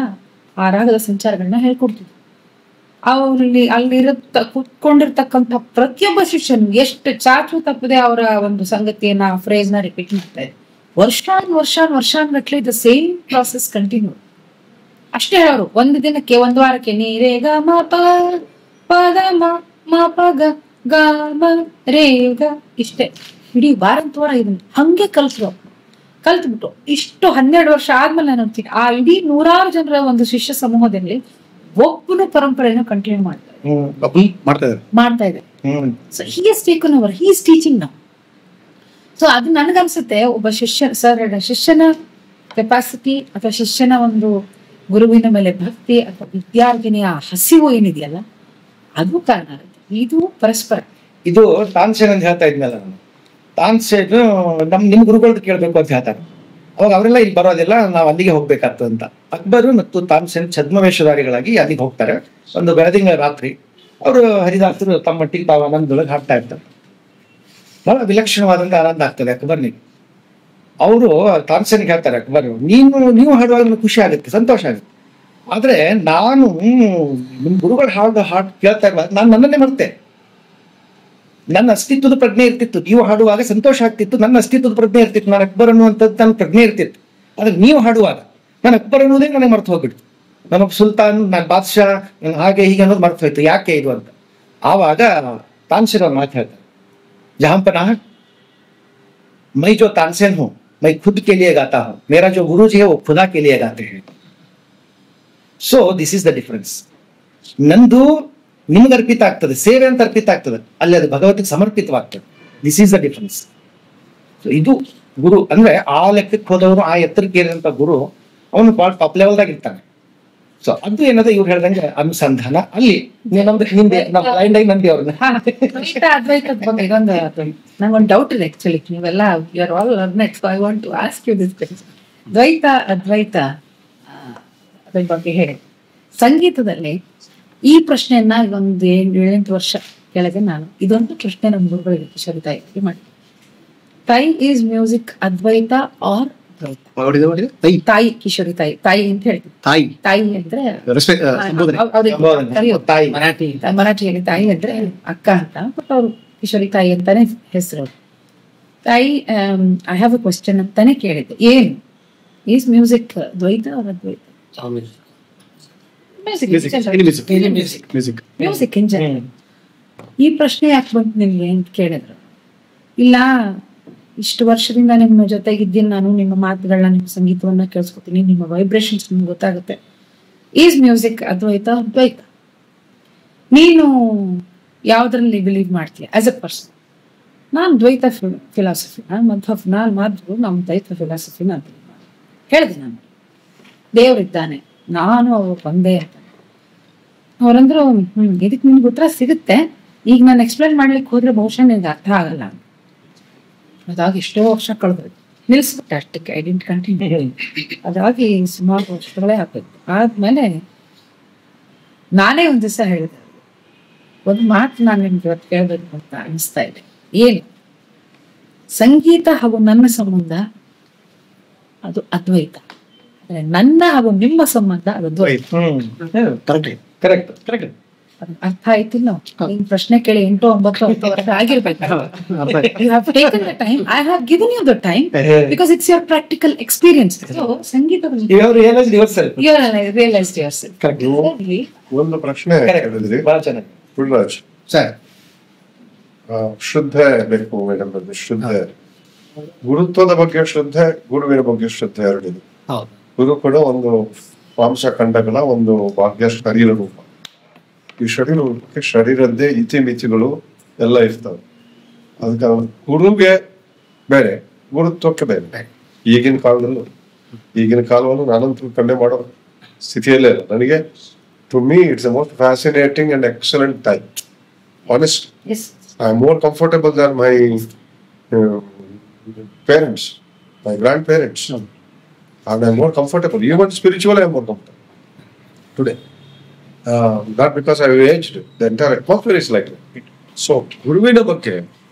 ಆ ರಾಗದ ಸಂಚಾರಗಳನ್ನ ಹೇಳ್ಕೊಡ್ತಿದ್ರು. ಅಲ್ಲಿರತ್ತ ಕುತ್ಕೊಂಡಿರ್ತಕ್ಕಂಥ ಪ್ರತಿಯೊಬ್ಬ ಶಿಷ್ಯನು ಎಷ್ಟು ಚಾಚು ತಪ್ಪದೆ ಅವರ ಒಂದು ಸಂಗತಿಯನ್ನ ಫ್ರೇಸ್ನ ರಿಪೀಟ್ ಮಾಡ್ತಾ ಇದ್ರು. ವರ್ಷಾನ್ಗಟ್ಲೆ ದ ಸೇಮ್ ಪ್ರಾಸೆಸ್ ಕಂಟಿನ್ಯೂ. ಅಷ್ಟೇ ಹೇಳೋರು, ಒಂದು ದಿನಕ್ಕೆ ಒಂದು ವಾರಕ್ಕೆ ನೀರೇ ಗ ಮ ಪ ಪದ ಮ ಪ ಗ ಗ ಮ ರೇ ಗ ಇಷ್ಟೇ ಇಡೀ ವಾರ ಇದನ್ನ ಹಂಗೆ ಕಲ್ತ್ಬಿಟ್ಟು ಇಷ್ಟು 12 ವರ್ಷ ಆದ್ಮೇಲೆ ನಾನು ಅಂತೀನಿ, ಆ ಇಡೀ 100 ಜನರ ಒಂದು ಶಿಷ್ಯ ಸಮೂಹದಲ್ಲಿ ಒಬ್ಬನು ಪರಂಪರೆಯನ್ನು ಕಂಟಿನ್ಯೂ ಮಾಡ್ತಾ ಇದೆ. So he is taken over, he is teaching ನಾವು. ಸೊ ಅದು ನನಗನ್ಸುತ್ತೆ ಒಬ್ಬ ಶಿಷ್ಯನ ಕೆಪಾಸಿಟಿ ಅಥವಾ ಶಿಷ್ಯನ ಒಂದು ಗುರುವಿನ ಮೇಲೆ ಭಕ್ತಿ ಅಥವಾ ವಿದ್ಯಾರ್ಥಿನಿಯ ಹಸಿವು ಏನಿದೆಯಲ್ಲ ಅದು ಕಾರಣ ಆಗುತ್ತೆ. ಇದು ಪರಸ್ಪರ. ಇದು ತಾನ್ಸೇನ್ ಅಂತ ಹೇಳ್ತಾ ಇದ್ನಲ್ಲ ನಾನು, ತಾನ್ಸೇನ್ ನಿಮ್ ಗುರುಗಳದ್ದು ಕೇಳ್ಬೇಕು ಅಂತ ಹೇಳ್ತಾರೆ. ಅವಾಗ ಅವರೆಲ್ಲ ಇಲ್ಲಿ ಬರೋದಿಲ್ಲ, ನಾವು ಅಲ್ಲಿಗೆ ಹೋಗ್ಬೇಕಾಗ್ತದೆ ಅಂತ. ಅಕ್ಬರ್ ಮತ್ತು ತಾನ್ಸೇನ್ ಛದ್ಮವೇಷಧಾರಿಗಳಾಗಿ ಅಲ್ಲಿಗೆ ಹೋಗ್ತಾರೆ. ಒಂದು ಬೆಳದಿಂಗಳ ರಾತ್ರಿ ಅವರು ಹರಿದಾಸರು ತಮ್ಮ ಮಟ್ಟಿಗೆ ತಾವು ಆನಂದದೊಳಗೆ ಹಾಡ್ತಾ ಇರ್ತಾರೆ. ಬಹಳ ವಿಲಕ್ಷಣವಾದಂತ ಆನಂದ ಆಗ್ತದೆ ಅಕ್ಬರ್ನಿಗೆ. ಅವರು ತಾನ್ಸೇನ್ಗೆ ಹೇಳ್ತಾರೆ, ಅಕ್ಬರ್ ನೀವು ಹಾಡುವಾಗ ನನಗೆ ಖುಷಿ ಆಗುತ್ತೆ, ಸಂತೋಷ ಆಗುತ್ತೆ, ಆದ್ರೆ ನಾನು ನಿಮ್ ಗುರುಗಳು ಹಾಡು ಕೇಳ್ತಾ ಇರುವಾಗ ನಾನು ನನ್ನನ್ನೇ ಮರ್ತೆ. ನನ್ನ ಅಸ್ತಿತ್ವದ ಪ್ರಜ್ಞೆ ಇರ್ತಿತ್ತು, ನೀವು ಹಾಡುವಾಗ ಸಂತೋಷ ಆಗ್ತಿತ್ತು, ನನ್ನ ಅಸ್ತಿತ್ವದ ಪ್ರಜ್ಞೆ ಇರ್ತಿತ್ತು, ನಾನು ಅಕ್ಬರ್ ಅನ್ನುವಂಥದ್ದು ನನ್ನ ಪ್ರಜ್ಞೆ ಇರ್ತಿತ್ತು. ಆದ್ರೆ ನೀವು ಹಾಡುವಾಗ ನಾನು ಅಕ್ಬರ್ ಅನ್ನೋದೇ ನನಗೆ ಮರ್ತು ಹೋಗ್ಬಿಡ್ತು. ನಾನೊಬ್ಬ ಸುಲ್ತಾನ್, ನಾನು ಬಾದ್ಶಾ, ಹಾಗೆ ಹೀಗೆ ಅನ್ನೋದು ಮರ್ತು ಹೋಯ್ತು, ಯಾಕೆ ಇದು ಅಂತ. ಆವಾಗ ತಾನ್ಸೇನ್ ಅವ್ರು ಮಾತು ಹೇಳ್ತಾರೆ, ಜಹಾಂಪನಾಹ मैं जो तानसेन हूं मैं खुद के लिए गाता हूं, मेरा जो गुरु जी है वो खुदा के लिए गाते हैं. So this is the difference. ನಂದು ನಿಮ್ಗೆ ಅರ್ಪಿತ ಆಗ್ತದೆ, ಸೇವೆ ಅಂತ ಅರ್ಪಿತ ಆಗ್ತದೆ, ಅಲ್ಲಿ ಅದು ಭಗವತಿಗೆ ಸಮರ್ಪಿತವಾಗ್ತದೆ. This is the difference. So ಇದು ಗುರು ಅಂದ್ರೆ ಆ ಲೆಕ್ಕಕ್ಕೆ ಹೋದವರು, ಆ ಎತ್ತರಕ್ಕೆ ಏರಿದಂತ ಗುರು ಅವನು ಬಹಳ ಟಾಪ್ ಲೆವೆಲ್ದಾಗ ಇರ್ತಾನೆ. ಸೊ ಅದು ಏನದ ಇವ್ರು ಹೇಳ್ದಂಗೆ ಅನುಸಂಧಾನ. ಅಲ್ಲಿ ಹಿಂದೆ ನಂಬಿ ಅವ್ರನ್ನ ನಂಗೊಂದು ಡೌಟ್ ಇದೆ ಆಕ್ಚುಲಿ. ನೀವೆಲ್ಲ you are all learned, so I want to ask you this question. Dvaita Advaita ಅದ್ರ ಬಗ್ಗೆ ಹೇಳಿ. ಸಂಗೀತದಲ್ಲಿ ಈ ಪ್ರಶ್ನೆಯನ್ನ ಒಂದು 7-8 ವರ್ಷ ಕೆಳಗೆ ನಾನು ಇದೊಂದು ಪ್ರಶ್ನೆ ನಮ್ಮ ಗುರುಗಳಿಗೆ ಕಿಶೋರಿ ತಾಯಿ ಮಾಡಿ, ತಾಯಿ ಈಸ್ ಮ್ಯೂಸಿಕ್ ಅದ್ವೈತ ಆರ್ ತಾಯಿ ಕಿಶೋರಿ ತಾಯಿ ಅಂತ ಹೇಳ್ತೀವಿ. ತಾಯಿ ಅಂದ್ರೆ ಮರಾಠಿಯಲ್ಲಿ ತಾಯಿ ಅಂದ್ರೆ ಅಕ್ಕ ಅಂತ, ಬಟ್ ಅವ್ರು ಕಿಶೋರಿ ತಾಯಿ ಅಂತಾನೆ ಹೆಸರು. ತಾಯಿ ಐ ಹ್ಯಾವ್ ಅ ಕ್ವಶನ್ ಅಂತಾನೆ ಕೇಳಿದ್ದೆ, ಏನು ಈಸ್ ಮ್ಯೂಸಿಕ್ ದ್ವೈತ ಆರ್ ಅದ್ವೈತ? Music in general. ಈ ಪ್ರಶ್ನೆ ಯಾಕೆ ಬಂತು ನಿಮ್ಗೆ ಅಂತ ಕೇಳಿದ್ರು. ಇಲ್ಲ, ಇಷ್ಟು ವರ್ಷದಿಂದ ನಿಮ್ಮ ಜೊತೆಗಿದ್ದೀನಿ ನಾನು, ನಿಮ್ಮ ಮಾತುಗಳನ್ನ, ನಿಮ್ಮ ಸಂಗೀತವನ್ನ ಕೇಳಿಸ್ಕೊತೀನಿ, ನಿಮ್ಮ ವೈಬ್ರೇಷನ್ಸ್ ನಿಮ್ಗೆ ಗೊತ್ತಾಗುತ್ತೆ. ಈಸ್ ಮ್ಯೂಸಿಕ್ ಅದ್ವೈತ ಅದ್ವೈತ? ನೀನು ಯಾವ್ದ್ರಲ್ಲಿ ಬಿಲೀವ್ ಮಾಡ್ತೀಯ ಆಸ್ ಎ ಪರ್ಸನ್? ನಾನು ದ್ವೈತ ಫಿಲಾಸಫಿನ ನಮ್ಮ ದ್ವೈತ ಫಿಲಾಸಫಿನ ಹೇಳಿದೆ. ನಾನು ದೇವರಿದ್ದಾನೆ, ನಾನು ಅವ್ರು ಒಂದೇ ಅಂತ. ಅವ್ರಂದ್ರು ಇದಕ್ಕೆ ನಿಮ್ಗೆ ಉತ್ತರ ಸಿಗುತ್ತೆ, ಈಗ ನಾನು ಎಕ್ಸ್ಪ್ಲೇನ್ ಮಾಡ್ಲಿಕ್ಕೆ ಹೋದ್ರೆ ಬಹುಶಃ ನಿಮ್ಗೆ ಅರ್ಥ ಆಗಲ್ಲ. ಅದಾಗ ಎಷ್ಟೋ ವರ್ಷ ಕಳೆದೋಯ್ತು, ನಿಲ್ಸ್ಬಿಟ್ಟೆ ಅಷ್ಟಕ್ಕೆ, ಐ ಡಿಂಟ್ ಕಂಟಿನ್ಯೂ. ಅದಾಗಿ ಸುಮಾರು ವರ್ಷಗಳೇ ಆಗ್ಬೇಕು. ಆದ್ಮೇಲೆ ನಾನೇ ಒಂದ್ ದಿವಸ ಹೇಳಿದೆ, ಒಂದು ಮಾತು ನಾನು ನಿಮ್ಗೆ ಇವತ್ತು ಕೇಳಬೇಕು ಅಂತ ಅನಿಸ್ತಾ ಇದೆ. ಏನು? ಸಂಗೀತ ಹಾಗೂ ನನ್ನ ಸಂಬಂಧ ಅದು ಅದ್ವೈತ, ಅಂದ್ರೆ ನನ್ನ ಹಾಗೂ ನಿಮ್ಮ ಸಂಬಂಧ ಅದು ದ್ವೈತ. ಕರೆಕ್ಟ್. ಅರ್ಥ ಆಯ್ತಿಲ್ಲ? ನಿಮ್ ಪ್ರಶ್ನೆ ಕೇಳಿ 8-9 ವರ್ಷ ಆಗಿರ್ಬೇಕು. You have taken the time, I have given you the time because it's your practical experience. So ಸಂಗೀತದಲ್ಲಿ you have realized yourself. You have realized yourself. Correct. ಒಂದು ಪ್ರಶ್ನೆ ಕೇಳಿದ್ರಿ ಬಹಳ ಚೆನ್ನಾಗಿ ಗುರುರಾಜ್ ಸರ್. ಶ್ರದ್ಧೆ ಬೇಕು ಮೇಡಮ್, ಶ್ರದ್ಧೆ, ಗುರುತ್ವದ ಬಗ್ಗೆ ಶ್ರದ್ಧೆ, ಗುರುವಿನ ಬಗ್ಗೆ ಶ್ರದ್ಧೆ ಎರಡಿದೆ. ಹೌದು. ಗುರು ಕೂಡ ಒಂದು ಮಾಂಸಖಂಡಗಳ ಒಂದು ಭಾಗ್ಯ ಶರೀರ ರೂಪ. ಈ ಶರೀರ ರೂಪಕ್ಕೆ ಶರೀರದ್ದೇ ಇತಿಮಿತಿಗಳು ಎಲ್ಲ ಇರ್ತವೆ. ಅದಕ್ಕೆ ಗುರುಗೆ ಬೇರೆ, ಗುರುತ್ವಕ್ಕೆ ಬೇರೆ. ಈಗಿನ ಕಾಲವನ್ನು ನಾನಂತೂ ಕಂಡೆ ಮಾಡೋ ಸ್ಥಿತಿಯಲ್ಲೇ ಇಲ್ಲ. ನನಗೆ to me it's the most fascinating and excellent time. Honest, I am more comfortable than my parents, my grandparents, and I'm more comfortable. Even spiritually, I'm more comfortable today. Not because I've aged. The entire atmosphere is like that. So, ಗುರುವಿನ ಬಗ್ಗೆ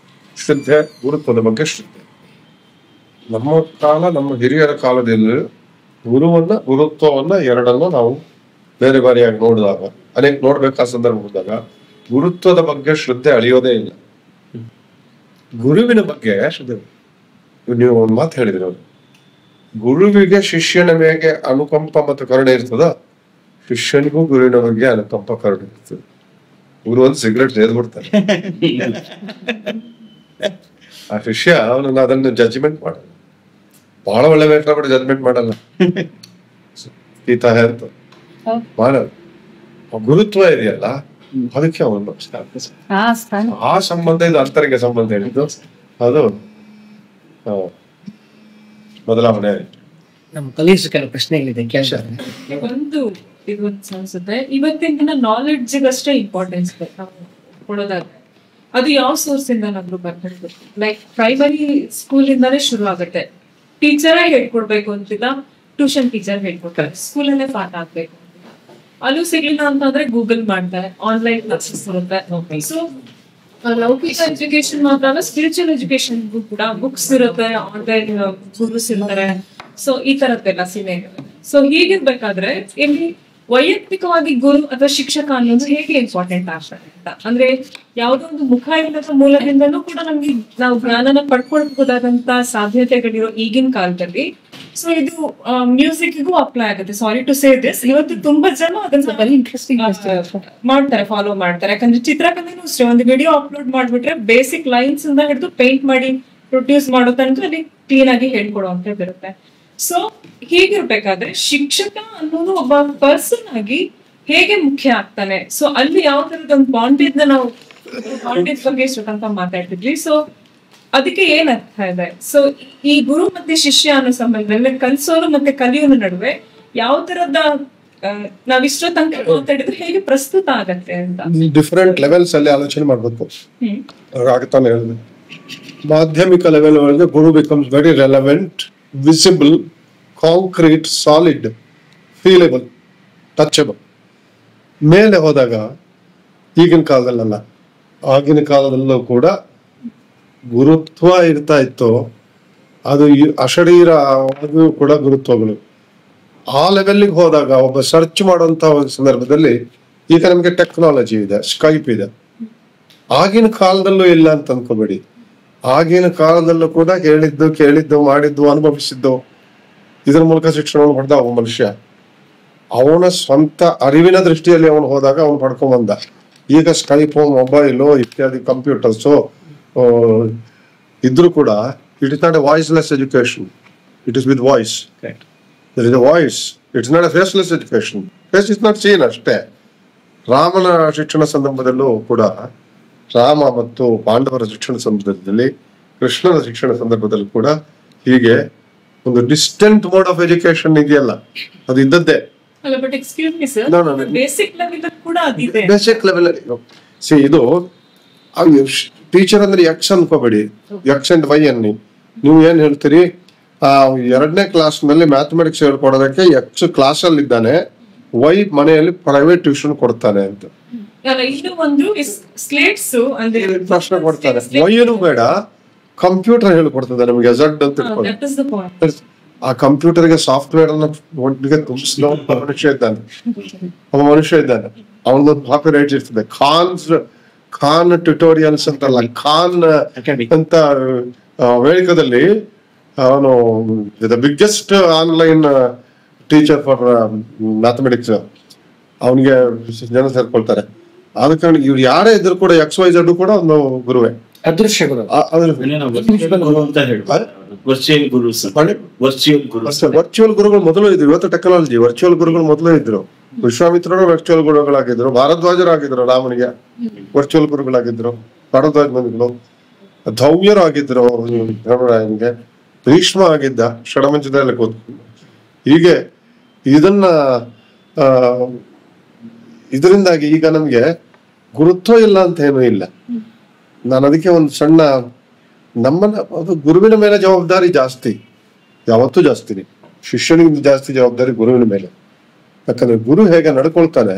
ಶ್ರದ್ಧೆ, ಗುರುತ್ವದ ಬಗ್ಗೆ ಶ್ರದ್ಧೆ. ನಮ್ಮ ಹಿರಿಯರ ಕಾಲದಲ್ಲಿ ಗುರುತ್ವವನ್ನ ಎರಡನ್ನು ನಾವು ಬೇರೆ ಬೇರೆಯಾಗಿ ನೋಡಿದಾಗ, ನೋಡ್ಬೇಕಾದ ಸಂದರ್ಭ ಬಂದಾಗ ಗುರುತ್ವದ ಬಗ್ಗೆ ಶ್ರದ್ಧೆ ಅಳಿಯೋದೇ ಇಲ್ಲ. ಗುರುವಿನ ಬಗ್ಗೆ ಶ್ರದ್ಧೆ. ನೀವು ಒಂದು ಮಾತು ಹೇಳಿದ್ರಿ, ಅವರು ಗುರುವಿಗೆ ಶಿಷ್ಯನ ಮೇಲೆ ಅನುಕಂಪ ಮತ್ತು ಕರುಣೆ ಇರ್ತದ, ಶಿಷ್ಯನಿಗೂ ಗುರುವಿನ ಬಗ್ಗೆ ಅನುಕಂಪ ಕರುಣೆ ಇರ್ತದೆ. ಗುರು ಒಂದು ಸಿಗರೇಟ್ ಸೇದ್ಬಿಡ್ತಾರೆ, ಆ ಶಿಷ್ಯ ಅವನನ್ನ ಅದನ್ನು ಜಡ್ಜ್ಮೆಂಟ್ ಮಾಡಲ್ಲ. ಬಹಳ ಒಳ್ಳೆ ಬೇಕಾಗ್ಬಿಟ್ಟು ಜಡ್ಜ್ಮೆಂಟ್ ಮಾಡಲ್ಲ, ಈತ ಅಂತ ಮಾಡಲ್ಲ. ಗುರುತ್ವ ಇದೆಯಲ್ಲ, ಅದಕ್ಕೆ ಅವನು ಆ ಸಂಬಂಧ, ಇದು ಅಂತರಂಗ ಸಂಬಂಧ ಹೇಳಿದ್ದು, ಅದು ಬದಲಾವಣೆ. ನಮ್ಮ ಕಲೀಸ್ ಕೆಲವು ಪ್ರಶ್ನೆಗಳಿದೆ ಕೇಳ್ತಾರೆ. ಒಂದು ಇದು ಅನ್ಸುತ್ತೆ, ಇವತ್ತಿನ ದಿನ ನಾಲೆಡ್ಜ್ಗಷ್ಟೇ ಇಂಪಾರ್ಟೆನ್ಸ್ ನಾವು ಕೊಡೋದಾದ್ರೆ ಅದು ಯಾವ ಸೋರ್ಸ್ ಇಂದನಾದ್ರೂ ಬರ್ಬೇಕು. ಲೈಕ್ ಪ್ರೈಮರಿ ಸ್ಕೂಲ್ ಇಂದಾನೇ ಶುರು ಆಗುತ್ತೆ. ಟೀಚರೇ ಹೇಳ್ಕೊಡ್ಬೇಕು ಅಂತಿಲ್ಲ, ಟ್ಯೂಷನ್ ಟೀಚರ್ ಹೇಳ್ಕೊಡ್ತಾರೆ, ಸ್ಕೂಲಲ್ಲೇ ಪಾಠ ಆಗ್ಬೇಕು. ಅಲ್ಲೂ ಸಿಗ್ಲಿಲ್ಲ ಅಂತಂದ್ರೆ ಗೂಗಲ್ ಮಾಡ್ತಾರೆ, ಆನ್ಲೈನ್ ಕ್ಲಾಸಸ್ ಇರುತ್ತೆ. ಸೊ ಲೌಕಿಕ ಎಜುಕೇಶನ್ ಮಾತ್ರ ಅಲ್ಲ, ಸ್ಪಿರಿಚುವಲ್ ಎಜುಕೇಶನ್ಗೂ ಕೂಡ ಬುಕ್ಸ್ ಇರುತ್ತೆ, ಆನ್ಲೈನ್ ಗುರುಸ್ ಇರ್ತಾರೆ. ಸೊ ಈ ತರದ್ದೆಲ್ಲ ಸಿನೆ. ಸೊ ಹೀಗಿರ್ಬೇಕಾದ್ರೆ ಇಲ್ಲಿ ವೈಯಕ್ತಿಕವಾಗಿ ಗುರು ಅಥವಾ ಶಿಕ್ಷಕ ಅನ್ನೋದು ಹೇಗೆ ಇಂಪಾರ್ಟೆಂಟ್ ಆಗ್ತದೆ ಅಂತ ಅಂದ್ರೆ, ಯಾವುದೋ ಒಂದು ಮುಖ ಇಲ್ಲದ ಮೂಲದಿಂದನೂ ಕೂಡ ನಮ್ಗೆ ನಾವು ಜ್ಞಾನನ ಪಡ್ಕೊಳ್ಬಹುದಾದಂತ ಸಾಧ್ಯತೆಗಳಿರೋ ಈಗಿನ ಕಾಲದಲ್ಲಿ. ಸೊ ಇದು ಮ್ಯೂಸಿಕ್ಗೂ ಅಪ್ಲೈ ಆಗುತ್ತೆ. ಸಾರಿ ಟು ಸೇ ದಿಸ್, ಇವತ್ತು ತುಂಬಾ ಜನ ಅದನ್ನ ವೆರಿ ಇಂಟ್ರೆಸ್ಟಿಂಗ್ ಮಾಡ್ತಾರೆ, ಫಾಲೋ ಮಾಡ್ತಾರೆ. ಯಾಕಂದ್ರೆ ಚಿತ್ರಕಲೆನೂ ಅಷ್ಟೇ, ಒಂದು ವಿಡಿಯೋ ಅಪ್ಲೋಡ್ ಮಾಡ್ಬಿಟ್ರೆ ಬೇಸಿಕ್ ಲೈನ್ಸ್ ಇಂದ ಹಿಡಿದು ಪೇಂಟ್ ಮಾಡಿ ಪ್ರೊಡ್ಯೂಸ್ ಮಾಡೋ ತನಕ ಅಲ್ಲಿ ಕ್ಲೀನ್ ಆಗಿ ಹೇಳ್ಕೊಡುವಂತದ್ದು ಇರುತ್ತೆ. ಸೊ ಹೀಗಿರ್ಬೇಕಾದ್ರೆ ಶಿಕ್ಷಕ ಅನ್ನೋದು ಒಬ್ಬ ಪರ್ಸನ್ ಆಗಿ ಹೇಗೆ ಮುಖ್ಯ ಆಗ್ತಾನೆ. ಸೊ ಅಲ್ಲಿ ಯಾವ ತರದ ಒಂದು ಬಾಂಡೇಜ್ ನಾವು ಬಾಂಡೇಜ್ ಬಗ್ಗೆ ಇಷ್ಟಂತ ಮಾತಾಡ್ತಿದ್ವಿ. ಸೊ ಅದಕ್ಕೆ ಏನ್ ಅರ್ಥ ಇದೆ? ಸೊ ಈ ಗುರು ಮತ್ತೆ ಶಿಷ್ಯ ಅನ್ನೋ ಸಂಬಂಧದಲ್ಲಿ ಕಲಿಸೋರು ಮತ್ತೆ ಕಲಿಯೋನ ನಡುವೆ ಯಾವ ತರದ ನಾವಿಷ್ಟೋ ತನಕ ಮಾತಾಡಿದ್ರೆ ಹೇಗೆ ಪ್ರಸ್ತುತ ಆಗತ್ತೆ ಅಂತ ಡಿಫರೆಂಟ್ ಲೆವೆಲ್ಸ್ ಅಲ್ಲಿ ಆಲೋಚನೆ ಮಾಡ್ಬೇಕು. ಆಗತಾನೆ ಹೇಳಿದೆ, ಮಾಧ್ಯಮಿಕ ಲೆವೆಲ್ ಒಳಗೆ ಗುರು becomes very relevant, visible, concrete, solid, feelable, touchable. ಮೇಲೆ ಹೋದಾಗ ಈಗಿನ ಕಾಲದಲ್ಲ, ಆಗಿನ ಕಾಲದಲ್ಲೂ ಕೂಡ ಗುರುತ್ವ ಇರ್ತಾ ಇತ್ತು. ಅದು ಅಶರೀರ ಕೂಡ ಗುರುತ್ವಗಳು. ಆ ಲೆವೆಲ್ಗೆ ಹೋದಾಗ ಒಬ್ಬ ಸರ್ಚ್ ಮಾಡುವಂತ ಒಂದು ಸಂದರ್ಭದಲ್ಲಿ ಈಗ ನಮ್ಗೆ ಟೆಕ್ನಾಲಜಿ ಇದೆ, ಸ್ಕೈಪ್ ಇದೆ. ಆಗಿನ ಕಾಲದಲ್ಲೂ ಇಲ್ಲ ಅಂತ ಅನ್ಕೋಬೇಡಿ. ಆಗಿನ ಕಾಲದಲ್ಲೂ ಕೂಡ ಹೇಳಿದ್ದು, ಕೇಳಿದ್ದು, ಮಾಡಿದ್ದು, ಅನುಭವಿಸಿದ್ದು, ಇದರ ಮೂಲಕ ಶಿಕ್ಷಣವನ್ನು ಪಡೆದ ಒಬ್ಬ ಮನುಷ್ಯ ಅವನ ಸ್ವಂತ ಅರಿವಿನ ದೃಷ್ಟಿಯಲ್ಲಿ ಅವನು ಹೋದಾಗ ಅವನು ಪಡ್ಕೊಂಡ್ ಬಂದ. ಈಗ ಸ್ಕೈಪು, ಮೊಬೈಲು ಇತ್ಯಾದಿ ಕಂಪ್ಯೂಟರ್ಸು ಇದ್ರೂ ಕೂಡ it is not a voiceless education, it is with voice. There is a voice, it's not a faceless education. Face is not seen ಅಷ್ಟೇ. ರಾಮನ ಶಿಕ್ಷಣ ಸಂದರ್ಭದಲ್ಲೂ ಕೂಡ, ರಾಮ ಮತ್ತು ಪಾಂಡವರ ಶಿಕ್ಷಣ ಸಂದರ್ಭದಲ್ಲಿ, ಕೃಷ್ಣನ ಶಿಕ್ಷಣ ಸಂದರ್ಭದಲ್ಲೂ ಕೂಡ ಹೀಗೆ ಒಂದು ಡಿಸ್ಟೆಂಟ್ ಮೋಡ್ ಆಫ್ ಎಜುಕೇಶನ್ ಇದೆಯಲ್ಲ, ಅದು ಇದ್ದದ್ದೇ. ಬೇಸಿಕ್ ಲೆವೆಲ್ ಇದು ಟೀಚರ್ ಅಂದ್ರೆ ಎಕ್ಸ್ ಅನ್ಕೋಬೇಡಿ, ಎಕ್ಸ್ ಅಂಡ್ ವೈ ಅನ್ನಿ. ನೀವು ಏನ್ ಹೇಳ್ತೀರಿ, 2ನೇ ಕ್ಲಾಸ್ ನಲ್ಲಿ ಮ್ಯಾಥಮೆಟಿಕ್ಸ್ ಹೇಳ್ಕೊಡೋದಕ್ಕೆ ಎಕ್ಸ್ ಕ್ಲಾಸ್ ಅಲ್ಲಿ ಇದ್ದಾನೆ, ವೈ ಮನೆಯಲ್ಲಿ ಪ್ರೈವೇಟ್ ಟ್ಯೂಷನ್ ಕೊಡ್ತಾನೆ ಅಂತ ಪ್ರಶ್ನೆ ಕೊಡ್ತಾರೆ. ವೈನು ಬೇಡ, ಕಂಪ್ಯೂಟರ್ ಹೇಳ್ಕೊಡ್ತದೆ ನಮ್ಗೆ ಝಡ್ ಅಂತ ಇಟ್ಕೊಂಡು. ಆ ಕಂಪ್ಯೂಟರ್ಗೆ ಸಾಫ್ಟ್ವೇರ್ ಅನ್ನ ಒಟ್ಟಿಗೆ ತುಂಬಿಸಿದ ಮನುಷ್ಯ ಇದ್ದಾನೆ, ಒಬ್ಬ ಮನುಷ್ಯ ಇದ್ದಾನೆ. ಅವನದೊಂದು ಕಾಪಿರೈಟ್ ಇರ್ತದೆ. ಖಾನ್ ಟ್ಯುಟೋರಿಯಲ್ಸ್ ಅಂತಲ್ಲ, ಖಾನ್ ಅಂತ ಅಮೆರಿಕದಲ್ಲಿ ಅವನು the biggest online teacher for mathematics. ಅವನಿಗೆ ಜನ ಸೇರ್ಕೊಳ್ತಾರೆ. ಆದ ಕಾರಣ ಇವ್ರು ಯಾರೇ ಇದ್ರು ಕೂಡ XYZ ಕೂಡ ಒಂದು ಗುರುವೇ, ಅದೃಶ್ಯ ಗುರು. ವರ್ಚುವಲ್ ಗುರುಗಳು ಮೊದಲು ಇದ್ರು. ಇವತ್ತು ಟೆಕ್ನಾಲಜಿ, ವರ್ಚುವಲ್ ಗುರುಗಳು ಮೊದಲು ಇದ್ರು. ವಿಶ್ವಾಮಿತ್ರರು ವರ್ಚುವಲ್ ಗುರುಗಳಾಗಿದ್ರು, ಭಾರದ್ವಾಜರಾಗಿದ್ರು, ರಾಮನಿಗೆ ವರ್ಚುವಲ್ ಗುರುಗಳಾಗಿದ್ರು. ಕಡದಾಜ್ಮನಿಗಳು ಧೌಮ್ಯರು ಆಗಿದ್ರು ಧರ್ಮರಾಯನಿಗೆ. ಭೀಷ್ಮ ಆಗಿದ್ದ ಷಡಮಂಚದಲ್ಲಿ ಕೂತ್ಕೊಂಡು. ಹೀಗೆ ಇದನ್ನ ಇದರಿಂದಾಗಿ ಈಗ ನಮ್ಗೆ ಗುರುತ್ವ ಇಲ್ಲ ಅಂತ ಏನೂ ಇಲ್ಲ. ನಾನು ಅದಕ್ಕೆ ಒಂದು ಸಣ್ಣ ನಮ್ಮನ್ನ ಅದು ಗುರುವಿನ ಮೇಲೆ ಜವಾಬ್ದಾರಿ ಜಾಸ್ತಿ, ಯಾವತ್ತೂ ಜಾಸ್ತಿನಿ. ಶಿಷ್ಯನಿಗಿಂತ ಜಾಸ್ತಿ ಜವಾಬ್ದಾರಿ ಗುರುವಿನ ಮೇಲೆ. ಯಾಕಂದ್ರೆ ಗುರು ಹೇಗೆ ನಡ್ಕೊಳ್ತಾನೆ,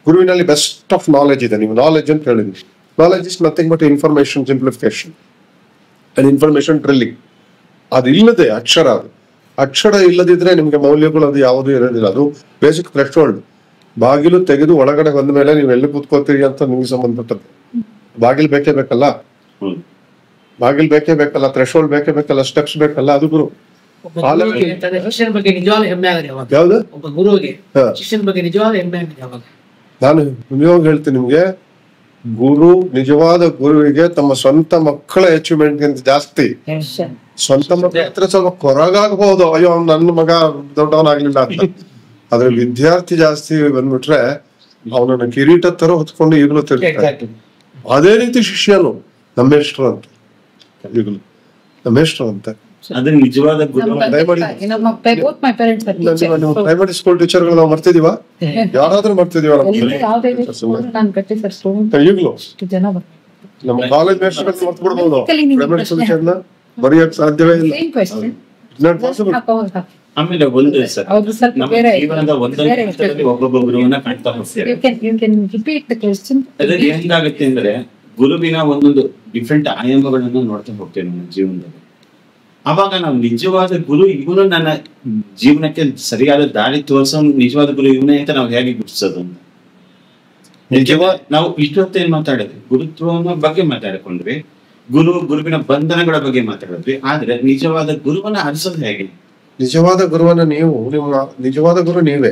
ಗುರುವಿನಲ್ಲಿ ಬೆಸ್ಟ್ ಆಫ್ ನಾಲೆಜ್ ಇದೆ. ನೀವು ನಾಲೆಜ್ ಅಂತ ಹೇಳಿದ್ರಿ, knowledge is nothing but information simplification and information drilling. ಅದಿಲ್ಲದೆ ಅಕ್ಷರ, ಅದು ಅಕ್ಷರ ಇಲ್ಲದಿದ್ರೆ ನಿಮ್ಗೆ ಮೌಲ್ಯಗಳು ಅದು ಯಾವುದೂ ಇರೋದಿಲ್ಲ. ಅದು ಬೇಸಿಕ್ ಥ್ರೆಶೋಲ್ಡ್. ಬಾಗಿಲು ತೆಗೆದು ಒಳಗಡೆ ಬಂದ ಮೇಲೆ ನೀವು ಎಲ್ಲಿ ಕೂತ್ಕೋತೀರಿ ಅಂತ ನಿಮ್ಗೆ ಸಂಬಂಧಪಟ್ಟದ್ದು. ಬಾಗಿಲು ಬೇಕೇ ಬೇಕಲ್ಲ, ಬಾಗಿಲು ಬೇಕೇ ಬೇಕಲ್ಲ, ಥ್ರೆಶೋಲ್ಡ್ ಬೇಕೇ ಬೇಕಲ್ಲ, ಸ್ಟೆಪ್ಸ್ ಬೇಕಲ್ಲ, ಅದು ಗುರು. ಶಿಷ್ಯನ ಬಗ್ಗೆ ನಿಜವಾದ ಹೆಮ್ಮೆ ಆಗದೆ ಯಾವಾಗ? ಯಾವ್ದು? ಒಬ್ಬ ಗುರುವಿಗೆ ಶಿಷ್ಯನ ಬಗ್ಗೆ ನಿಜವಾದ ಹೆಮ್ಮೆ ಆಗಿದೆ ಯಾವಾಗ? ನಾನು ನಿಜವಾಗ ಹೇಳ್ತೀನಿ ನಿಮ್ಗೆ, ಗುರು ನಿಜವಾದ ಗುರುವಿಗೆ ತಮ್ಮ ಸ್ವಂತ ಮಕ್ಕಳ ಅಚೀವ್ಮೆಂಟ್ ಗಿಂತ ಜಾಸ್ತಿ ಸ್ವಂತ ಮಕ್ಕಳ ಹತ್ರ ಸ್ವಲ್ಪ ಕೊರಗಾಗಬಹುದು, ಅಯ್ಯೋ ನನ್ನ ಮಗ ದೊಡ್ಡವನಾಗ್ಲಿಲ್ಲ ಅಂತ. ಆದ್ರೆ ವಿದ್ಯಾರ್ಥಿ ಜಾಸ್ತಿ ಬಂದ್ಬಿಟ್ರೆ ಅವನನ್ನ ಕಿರೀಟ ತರ ಹೊತ್ಕೊಂಡು ಈಗಲೂ ತಿರ್ತಾರೆ. ಅದೇ ರೀತಿ ಶಿಷ್ಯನು ನಮ್ಮೆಷ್ಟರು ಅಂತ, ಈಗಲೂ ನಮ್ಮೆಷ್ಟರು ಅಂತ. ಅದೇ ನಿಜವಾದ ಗುರು. ಪ್ರೈಮರಿ ಸ್ಕೂಲ್ ಟೀಚರ್ಗಳು ನಾವು ಮರ್ತಿದೀವ? ಯಾರಾದ್ರೂ ಮರ್ತಿದೀವ? ಈಗಲೂ ನಮ್ಮ ಕಾಲೇಜ್ ಮೇಸ್ಟರ್ ಮರ್ತು ಬಿಡ್ಬೋದು. ಪ್ರೈಮರಿ ಸ್ಕೂಲ್ ಟೀಚರ್ನ ಬರೆಯಕ್ ಸಾಧ್ಯವೇ ಇಲ್ಲ. ಆಮೇಲೆ ಒಂದು ಸರ್, ನಮ್ಮ ಜೀವನದ ಒಂದೊಂದು ಹಂತದಲ್ಲಿ ಒಬ್ಬೊಬ್ಬ ಗುರುವನ್ನ ಕಾಣ್ತಾ ಹೋಗ್ತೇವೆ. ಅದ್ರಲ್ಲಿ ಹೆಂಗಾಗುತ್ತೆ ಅಂದ್ರೆ ಗುರುವಿನ ಒಂದೊಂದು ಡಿಫ್ರೆಂಟ್ ಆಯಾಮಗಳನ್ನ ನೋಡ್ತಾ ಹೋಗ್ತೇವೆ ನಮ್ಮ ಜೀವನದಲ್ಲಿ. ಅವಾಗ ನಾವು ನಿಜವಾದ ಗುರು ಇವನು ನನ್ನ ಜೀವನಕ್ಕೆ ಸರಿಯಾದ ದಾರಿ ತೋರಿಸೋ ನಿಜವಾದ ಗುರು ಇವನೇ ಅಂತ ನಾವು ಹೇಗೆ ಗುರುತಿಸೋದು ಅಂತ. ನಾವು ಇಷ್ಟೊತ್ತೇನ್ ಮಾತಾಡಿದ್ವಿ, ಗುರುತ್ವನ ಬಗ್ಗೆ ಮಾತಾಡಿಕೊಂಡ್ವಿ, ಗುರುವಿನ ಬಂಧನಗಳ ಬಗ್ಗೆ ಮಾತಾಡಿದ್ವಿ. ಆದ್ರೆ ನಿಜವಾದ ಗುರುವನ್ನ ಅರಿಸೋದು ಹೇಗೆ? ನಿಜವಾದ ಗುರುವನ್ನ ನೀವು, ನಿಮ್ಮ ನಿಜವಾದ ಗುರು ನೀವೇ.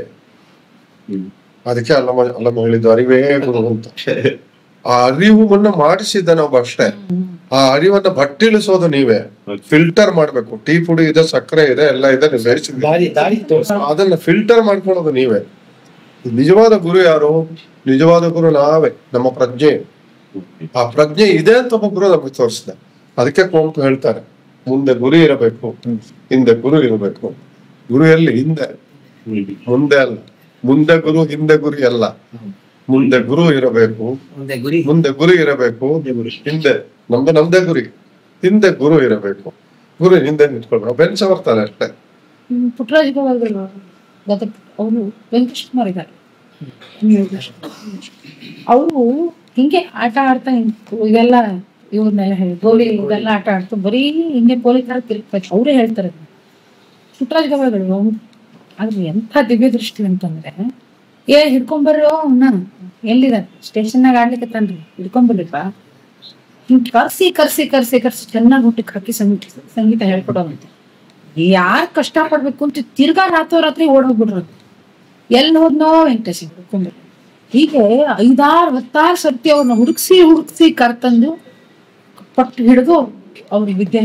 ಅದಕ್ಕೆ ಅಲ್ಲಮ್ಮ ಹೇಳಿದ್ದು ಅರಿವೇ ಗುರು ಅಂತ. ಆ ಅರಿವನ್ನ ಮಾಡಿಸಿದ್ದ ನಾವು ಅಷ್ಟೇ. ಆ ಅರಿವನ್ನ ಭಟ್ಟಿಳಿಸೋದು ನೀವೇ. ಫಿಲ್ಟರ್ ಮಾಡ್ಬೇಕು. ಟೀ ಪುಡಿ ಇದೆ, ಸಕ್ಕರೆ ಇದೆ, ಎಲ್ಲ ಇದೆ, ಅದನ್ನ ಫಿಲ್ಟರ್ ಮಾಡ್ಕೊಳ್ಳೋದು ನೀವೇ. ನಿಜವಾದ ಗುರು ಯಾರು? ನಿಜವಾದ ಗುರು ನಾವೇ, ನಮ್ಮ ಪ್ರಜ್ಞೆ. ಆ ಪ್ರಜ್ಞೆ ಇದೆ ಅಂತ ಒಬ್ಬ ಗುರು ನಮಗೆ ತೋರಿಸಿದ. ಅದಕ್ಕೆ ಕುವೆಂಪು ಹೇಳ್ತಾರೆ, ಮುಂದೆ ಗುರಿ ಇರಬೇಕು, ಹಿಂದೆ ಗುರು ಇರಬೇಕು. ಗುರು ಎಲ್ಲಿ? ಹಿಂದೆ, ಮುಂದೆ ಅಲ್ಲ. ಮುಂದೆ ಗುರು, ಹಿಂದೆ ಗುರಿ ಅಲ್ಲ. ಮುಂದೆ ಗುರು ಇರಬೇಕು, ಮುಂದೆ ಗುರಿ ಇರಬೇಕು, ಹಿಂದೆ ನಮ್ದೇ ಗುರಿ, ಹಿಂದೆ ಗುರು ಇರಬೇಕು. ಗುರು ಹಿಂದೆ ನಿಂತ್ಕೊಳ್ಬೇಕು. ಬೆನ್ಸ ಬರ್ತಾನೆ ಅಷ್ಟೇ. ಪುಟ್ಟರಾಜ ಗವಾಯಿಗಳು ಅವರು ವೆಂಕಟೇಶ್ ಕುಮಾರ್ ಇದ್ದಾರೆ. ಅವರು ಹಿಂಗೆ ಆಟ ಆಡ್ತಾ ಇವೆಲ್ಲ ಇವ್ರನ್ನ ಗೋಲಿ ಇದೆಲ್ಲ ಆಟ ಆಡ್ತು, ಬರೀ ಹಿಂಗೆ ಗೋಲಿ ತರ ತಿರುಗ್ಬೇಕು. ಅವರೇ ಹೇಳ್ತಾರೆ ಪುಟ್ಟರಾಜ ಗವಾಯಿಗಳು. ಆದ್ರೆ ಎಂಥ ದಿವ್ಯ ದೃಷ್ಟಿ ಅಂತಂದ್ರೆ, ಹಿಡ್ಕೊಂಬರ್ರೋ ಅವನ್ನ, ಎಲ್ಲಿದಾರೆ ಸ್ಟೇಷನ್ನಾಗ ಆಡ್ಲಿಕ್ಕೆ ತಾನ್ರಿ, ಹಿಡ್ಕೊಂಬರ್ಲಿಪ್ಪ, ಹಿಂಗ್ ಕರ್ಸಿ ಚೆನ್ನಾಗಿ ಹುಟ್ಟಿಗೆ ಹಾಕಿ ಸಂಗೀತ ಹೇಳ್ಕೊಡೋವಂತೆ. ಯಾರ್ ಕಷ್ಟ ಪಡ್ಬೇಕು ಅಂತ ತಿರ್ಗಾ ರಾತ್ರಿ ಓಡೋಗ್ಬಿಡ್ರು. ಎಲ್ಲಿ ಹೋದ್ನೋ ವೆಂಕಟೇಶ್ ಹಿಡ್ಕೊಂಡ್ರು. ಹೀಗೆ 5-6 ಸರ್ತಿ ಅವ್ರನ್ನ ಹುಡುಕ್ಸಿ ಕರ್ತಂದು ಪಟ್ಟು ಹಿಡಿದು ಅವ್ರಿಗೆ ವಿದ್ಯೆ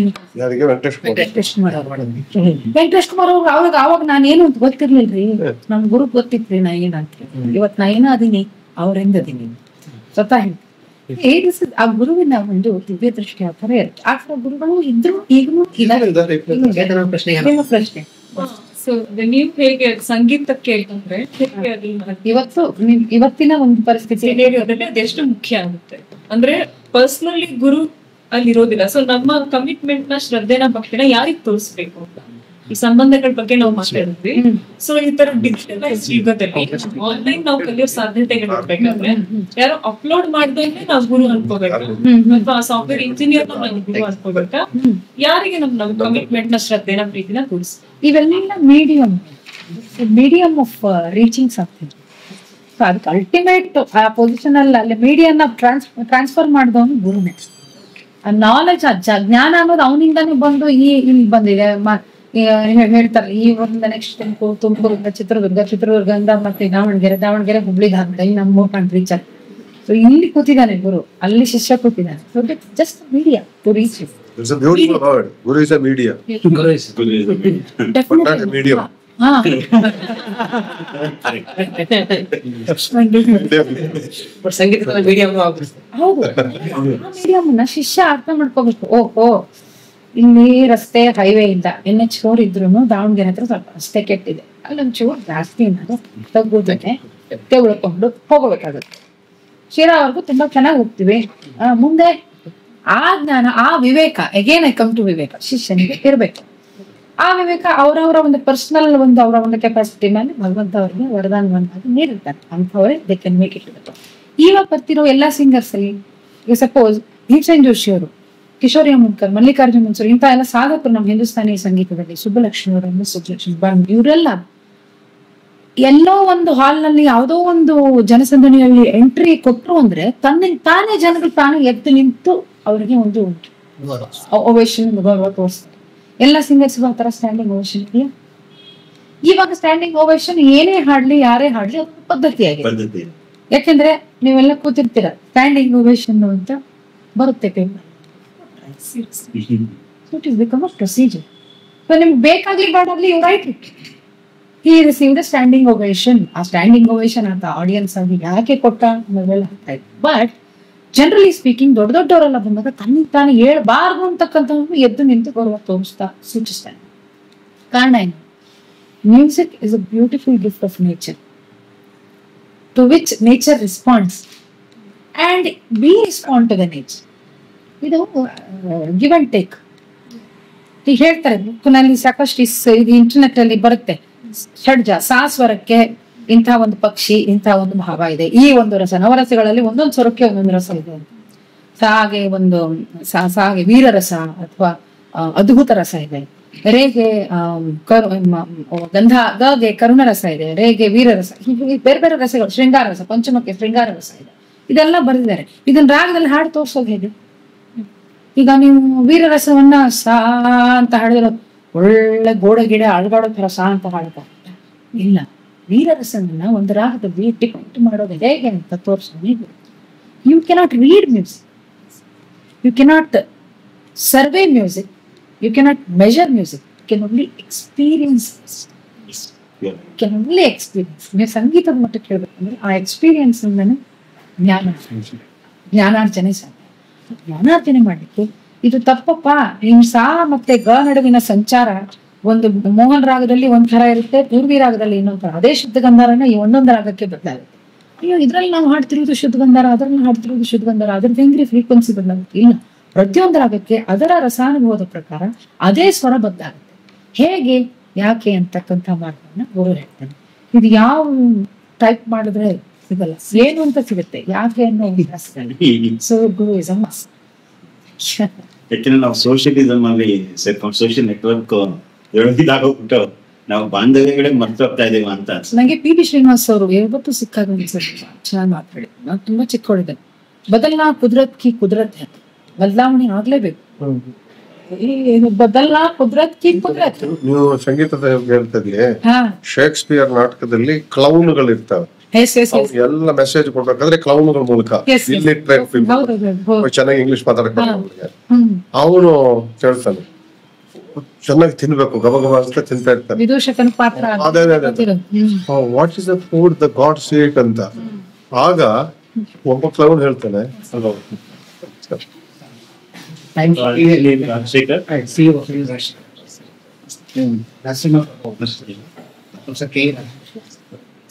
ವೆಂಕಟೇಶ್ ಕುಮಾರ್ ಅವ್ರು. ಅವಾಗ ನಾನೇನು ಅಂತ ಗೊತ್ತಿರ್ಲಿಲ್ರಿ, ನಮ್ ಗುರು ಗೊತ್ತಿತ್ರಿ ನಾ ಏನಂತ. ಇವತ್ ನಾ ಏನೋ ಅದೀನಿ, ಅವ್ರಿಂದ ಅದೀನಿ ಸ್ವತಃ ಹೇಳಿ. ಆ ಗುರುವಿನ ಒಂದು ದಿವ್ಯ ದೃಷ್ಟಿ ಆ ಥರ ಇರುತ್ತೆ. ಆ ಥರ ಗುರುಗಳು ಇದ್ರು, ಈಗಲೂ ಪ್ರಶ್ನೆ. ಸೊ ನೀವು ಹೇಗೆ ಸಂಗೀತಕ್ಕೆ ಇವತ್ತಿನ ಒಂದು ಪರಿಸ್ಥಿತಿ ಅದೆಷ್ಟು ಮುಖ್ಯ ಆಗುತ್ತೆ ಅಂದ್ರೆ, ಪರ್ಸನಲಿ ಗುರು ಅಲ್ಲಿ ಇರೋದಿಲ್ಲ. ಸೊ ನಮ್ಮ ಕಮಿಟ್ಮೆಂಟ್ ನ, ಶ್ರದ್ಧೆನ, ಭಕ್ತಿನ ಯಾರಿಗ್ ತೋರಿಸ್ಬೇಕು ಅಂತ ಈ ಸಂಬಂಧಗಳ ಬಗ್ಗೆ ನಾವು ಮಾತಾಡಿದ್ವಿ. ಸೊ ಈ ತರ ಡಿಜಿಟಲೈಸ್ ಯುಗದಲ್ಲಿ ಆನ್ಲೈನ್ ನಾವು ಕಲಿಯೋ ಸಾಧ್ಯತೆಗಳು ಇರ್ಬೇಕಾದ್ರೆ ಯಾರೋ ಅಪ್ಲೋಡ್ ಮಾಡ್ದಂಗೆ ನಾವು ಗುರು ಅನ್ಕೋಬೇಕಾ, ಅಥವಾ ಸಾಫ್ಟ್ವೇರ್ ಇಂಜಿನಿಯರ್ ನಾವು ಗುರು ಅನ್ಕೋಬೇಕಾ? ಯಾರಿಗೆ ನಮ್ಮ ಕಮಿಟ್ಮೆಂಟ್ ನ, ಶ್ರದ್ಧೆನ, ಪ್ರೀತಿನ ತೋರಿಸ್? ಇವೆಲ್ಲ medium of reaching something. So ಅದಕ್ಕೆ ಅಲ್ಟಿಮೇಟ್ ಆ ಪೊಸಿಷನ್ ಅಲ್ಲಿ ಮೀಡಿಯಾನ ಟ್ರಾನ್ಸ್ಫರ್ ಮಾಡಿದವನು ಗುರುನೇ. ಆ ನಾಲೆಜ್, ಜ್ಞಾನ ಅನ್ನೋದು ಅವನಿಂದಾನೇ ಬಂದು ಇಲ್ಲಿ ಬಂದಿದೆ. ಹೇಳ್ತಾರೆ ಈ ಊರಿಂದ ನೆಕ್ಸ್ಟ್ ತುಮಕೂರಿಂದ ಚಿತ್ರದುರ್ಗದಿಂದ ಮತ್ತೆ ದಾವಣಗೆರೆ ಹುಬ್ಳಿಗೆ ಹಾಕ್ತಾರೆ ನಮ್ಮ 3 ಕಂಟ್ರೀಸ್. ಸೊ ಇಲ್ಲಿ ಕೂತಿದ್ದಾನೆ ಗುರು, ಅಲ್ಲಿ ಶಿಷ್ಯ ಕೂತಿದ್ದಾನೆ. So just media to reach. It's a beautiful word. Guru is a media. But not a medium. ಹಾ ಬಟ್ ಸಂಗೀತದ ಮೀಡಿಯಂ ಆಗ್ಬಿಡುತ್ತೆ. ಹೌದು, ಆ ಮೀಡಿಯಂನ ಶಿಷ್ಯ ಅರ್ಥ ಮಾಡ್ಕೋಬೇಕು. ಓಹೋ, ಇಲ್ಲಿ ರಸ್ತೆ ಹೈವೇ ಇಲ್ಲ, NH 4 ಇದ್ರು ದಾವಣಗೆರೆ ಹತ್ರ ಸ್ವಲ್ಪ ರಸ್ತೆ ಕೆಟ್ಟಿದೆ, ಅಲ್ಲೊಂಚೂರು ಜಾಸ್ತಿ ಏನಾದ್ರು ತಗ್ಗುದಕ್ಕೆ ತೆಗೆದುಕೊಂಡು ಹೋಗಬೇಕಾಗುತ್ತೆ. ಶಿರಾವರೆಗೂ ತುಂಬಾ ಚೆನ್ನಾಗಿ ಹೋಗ್ತೀವಿ. ಮುಂದೆ ಆ ಜ್ಞಾನ, ಆ ವಿವೇಕ, ಅಗೇನ್ ಐ ಕಮ್ ಟು ವಿವೇಕ, ಶಿಷ್ಯನಿಗೆ ಇರ್ಬೇಕು. ಆ ವಿವೇಕ ಅವರವರ ಒಂದು ಪರ್ಸನಲ್ ಒಂದು ಅವರ ಒಂದು ಕೆಪಾಸಿಟಿ ಮೇಲೆ ಭಗವಂತ ಅವ್ರಿಗೆ ವರದಾನವನ್ನಾಗಿ ನೀಡಿರ್ತಾರೆ. ಅಂಥವರೇ ದೇ ಕ್ಯಾನ್ ಮೇಕ್ ಇಟ್. ಇವಾಗ ಬರ್ತಿರೋ ಎಲ್ಲಾ ಸಿಂಗರ್ಸ್ ಅಲ್ಲಿ ಈಗ ಸಪೋಸ್ ಭೀಮಸೇನ್ ಜೋಶಿ ಅವರು, ಕಿಶೋರಿ ಅಮೋನ್ಕರ್, ಮಲ್ಲಿಕಾರ್ಜುನ್ ಮನ್ಸೂರ್, ಇಂಥ ಎಲ್ಲ ಸಾಧಕರು ನಮ್ಮ ಹಿಂದೂಸ್ತಾನಿ ಸಂಗೀತದಲ್ಲಿ, ಸುಬ್ಬಲಕ್ಷ್ಮಿ ಅವರು, ಸುಬ್ಬಲಕ್ಷ್ಮಿ ಬಾಂಡ್, ಇವರೆಲ್ಲ ಎಲ್ಲೋ ಒಂದು ಹಾಲ್ ನಲ್ಲಿ ಯಾವುದೋ ಒಂದು ಜನಸಂದಣಿಯಲ್ಲಿ ಎಂಟ್ರಿ ಕೊಟ್ರು ಅಂದ್ರೆ ತಾನೇ ಜನರು ತಾನೇ ಎದ್ದು ನಿಂತು ಅವರಿಗೆ ಒಂದು ಓವೇಷನ್ ಗೌರವ ತೋರಿಸ್ತಾರೆ. ಎಲ್ಲ ಸಿಂಗರ್ಸ್ ಆ ತರ ಸ್ಟ್ಯಾಂಡಿಂಗ್ ಓವೇಷನ್ ಇದೆಯಾ? ಇವಾಗ ಸ್ಟ್ಯಾಂಡಿಂಗ್ ಓವೇಷನ್ ಏನೇ ಹಾಡ್ಲಿ, ಯಾರೇ ಹಾಡ್ಲಿ, ಅದು ಪದ್ಧತಿಯಾಗಿದೆ. ಯಾಕೆಂದ್ರೆ ನೀವೆಲ್ಲ ಕೂತಿರ್ತೀರ, ಸ್ಟ್ಯಾಂಡಿಂಗ್ ಓವೇಷನ್ ಅಂತ ಬರುತ್ತೆ paper. It is become a procedure. So ನಿಮ್ಗೆ ಬೇಕಾಗ್ಲಿ ಬೇಡಾಗ್ಲಿ you write it. He received a standing ovation. ಆ ಸ್ಟ್ಯಾಂಡಿಂಗ್ ಓವೇಷನ್ ಅಂತ ಆಡಿಯನ್ಸ್ ಆಗಿ ಯಾಕೆ ಕೊಟ್ಟ ನಾವೆಲ್ಲ ಹಾಕ್ತಾ ಇದ್ವಿ. ಬಟ್ ಜನರಲಿ ಸ್ಪೀಕಿಂಗ್ ದೊಡ್ಡವರೆಲ್ಲ ಬಂದಾಗ ತನ್ನಿಗೆ ತಾನೇ ಹೇಳ್ಬಾರ್ದು ಅಂತಕ್ಕಂಥ ಎದ್ದು ನಿಂತು ಗೌರವ ತೋರಿಸ್ತಾ ಸೂಚಿಸ್ತಾನೆ. ಕಾರಣ ಏನು? Music is a beautiful gift of nature to which nature responds and we respond to the nature. ಇದು ಗಿವ್ ಅಂಡ್ ಟೇಕ್. ಈಗ ಹೇಳ್ತಾರೆ ಬುಕ್ನಲ್ಲಿ ಸಾಕಷ್ಟು ಇದು ಇಂಟರ್ನೆಟ್ ಅಲ್ಲಿ ಬರುತ್ತೆ. ಷಡ್ಜ ಸಾಸ್ವರಕ್ಕೆ ಇಂಥ ಒಂದು ಪಕ್ಷಿ, ಇಂಥ ಒಂದು ಭಾವ ಇದೆ, ಈ ಒಂದು ರಸ, ನವರಸಗಳಲ್ಲಿ ಒಂದೊಂದು ಸ್ವರಕ್ಕೆ ಒಂದೊಂದು ರಸ ಇದೆ. ಸಾಗೆ ಒಂದು ಸಾಗೆ ವೀರರಸ ಅಥವಾ ಅದ್ಭುತ ರಸ ಇದೆ. ರೇಗೆ ಗಂಧ, ಗೆ ಕರುಣ ರಸ ಇದೆ, ರೇಗೆ ವೀರರಸ, ಬೇರೆ ಬೇರೆ ರಸಗಳು, ಶೃಂಗಾರ ರಸ, ಪಂಚಮಕ್ಕೆ ಶೃಂಗಾರ ರಸ ಇದೆ. ಇದೆಲ್ಲ ಬರೆದಿದ್ದಾರೆ. ಇದನ್ನ ರಾಗದಲ್ಲಿ ಹಾಡು ತೋರ್ಸೋದು ಹೇಗೆ? ಈಗ ನೀವು ವೀರರಸವನ್ನ ಸಾ ಅಂತ ಹಾಡಿದ್ರೆ ಒಳ್ಳೆ ಗೋಡೆ ಗಿಡ ಅಳಗಾಡೋ ತರ ಸಾ ಅಂತ ಹಾಡ್ತಾರೆ. ಇಲ್ಲ, ವೀರರಸವನ್ನ ಒಂದು ರಾಗದಲ್ಲಿ ಟಿಕ್ಟ್ ಮಾಡೋದು ಹೇಗೆ ಅಂತ ತೋರಿಸೋದು. You cannot read music, you cannot survey music, you cannot measure music, can only experience. Can only experience. ನೀವು ಸಂಗೀತದ ಮಟ್ಟಕ್ಕೆ ಹೇಳ್ಬೇಕಂದ್ರೆ ಆ ಎಕ್ಸ್ಪೀರಿಯನ್ಸ್ ಇಂದನೇ ಜ್ಞಾನಾರ್ಜನೆ ಸಾಧ್ಯ. ಜ್ಞಾನಾರ್ಜನೆ ಮಾಡ್ಲಿಕ್ಕೆ ಇದು ತಪ್ಪಪ್ಪ. ನಿಮ್ ಸಾ ಮತ್ತೆ ಗ ನಡುವಿನ ಸಂಚಾರ ಒಂದು ಮೋಹನ್ ರಾಗದಲ್ಲಿ ಒಂದ್ ತರ ಇರುತ್ತೆ, ಪೂರ್ವಿ ರಾಗದಲ್ಲಿ ಇನ್ನೊಂದ್ ತರ. ಅದೇ ಶುದ್ಧ ಗಂಧಾರನ ಈ ಒಂದೊಂದು ರಾಗಕ್ಕೆ ಬದಲಾಗುತ್ತೆ. ಅಯ್ಯೋ ಇದ್ರಲ್ಲಿ ನಾವು ಹಾಡ್ತಿರೋದು ಶುದ್ಧ ಗಂಧಾರ, ಅದ್ರಲ್ಲಿ ಹಾಡ್ತಿರೋದು ಶುದ್ಧ ಗಂಧಾರ, ಅದ್ರದ್ದು ಹೆಂಗ್ರಿ ಫ್ರೀಕ್ವೆನ್ಸಿ ಬದಲಾಗುತ್ತೆ? ಇಲ್ಲ, ಪ್ರತಿಯೊಂದು ರಾಗಕ್ಕೆ ಅದರ ರಸಾನುಭವದ ಪ್ರಕಾರ ಅದೇ ಸ್ವರ ಬದಲಾಗುತ್ತೆ. ಹೇಗೆ, ಯಾಕೆ ಅಂತಕ್ಕಂಥ ಮಾರ್ಗವನ್ನ ಗುರು ಹೇಳ್ತಾನೆ. ಇದು ಯಾವ ಟೈಪ್ ಮಾಡಿದ್ರೆ ಸಿಗಲ್ಲ, ಏನು ಅಂತ ಸಿಗುತ್ತೆ, ಯಾಕೆ ಅನ್ನೋ so Guru is a must. ಯಾಕೆಂದ್ರೆ ನಾವು ಸೋಷಿಯಲಿಸಮ್ ಅಲ್ಲಿ ಸೇರ್ಕೊಂಡು ಸೋಷಿಯಲ್ ನೆಟ್ವರ್ಕ್ ಇದಾಗೋಗ್ಬಿಟ್ಟು ನಾವು ಬಾಂಧವ್ಯಗಳೇ ಮರ್ತು ಹೋಗ್ತಾ ಇದೀವ ಅಂತ ಅನ್ಸುತ್ತೆ. ನಂಗೆ PB ಶ್ರೀನಿವಾಸ್ ಅವರು ಯಾವತ್ತೂ ಸಿಕ್ಕಾಗ ಚೆನ್ನಾಗಿ ಮಾತಾಡಿ, ನಾನು ತುಂಬಾ ಚಿಕ್ಕವಳಿದ್ದೆ. ಬದಲ್ನಾ ಕುದರತ್ ಕಿ ಕುದರತ್ है, ಬದಲಾವಣೆ ಆಗ್ಲೇಬೇಕು. ಬದಲ್ನಾ ಕುದರತ್ ಕಿ ಕುದರತ್. ನೀವು ಸಂಗೀತದ ಹೇಳ್ತಾ ಇದ್ರಿ, ಶೇಕ್ಸ್ಪಿಯರ್ ನಾಟಕದಲ್ಲಿ ಕ್ಲೌನ್ಗಳು ಇರ್ತಾವೆ. ಎಲ್ಲ ಮೆಸೇಜ್ ಕೊಡ್ಬೇಕಾದ್ರೆ ಕ್ಲೌನ್ಗಳ ಮೂಲಕ. ಇಲ್ಲಿಟ್ರೇಟ್ ಚೆನ್ನಾಗಿ ಇಂಗ್ಲಿಷ್ ಮಾತಾಡಕ್ಕೆ ಅವನು ಹೇಳ್ತಾನೆ, ಚೆನ್ನಾಗಿ ತಿನ್ಬೇಕು, ಗಬ ಗಬ ಅಂತ ತಿಂತಾ ಇರ್ತಾನೆ. ವಿದೂಷಕನ ಪಾತ್ರ. What is the food the gods eat ಅಂತ. ಆಗ ಒಬ್ಬ ಕ್ಲೌನ್ ಹೇಳ್ತಾನೆ,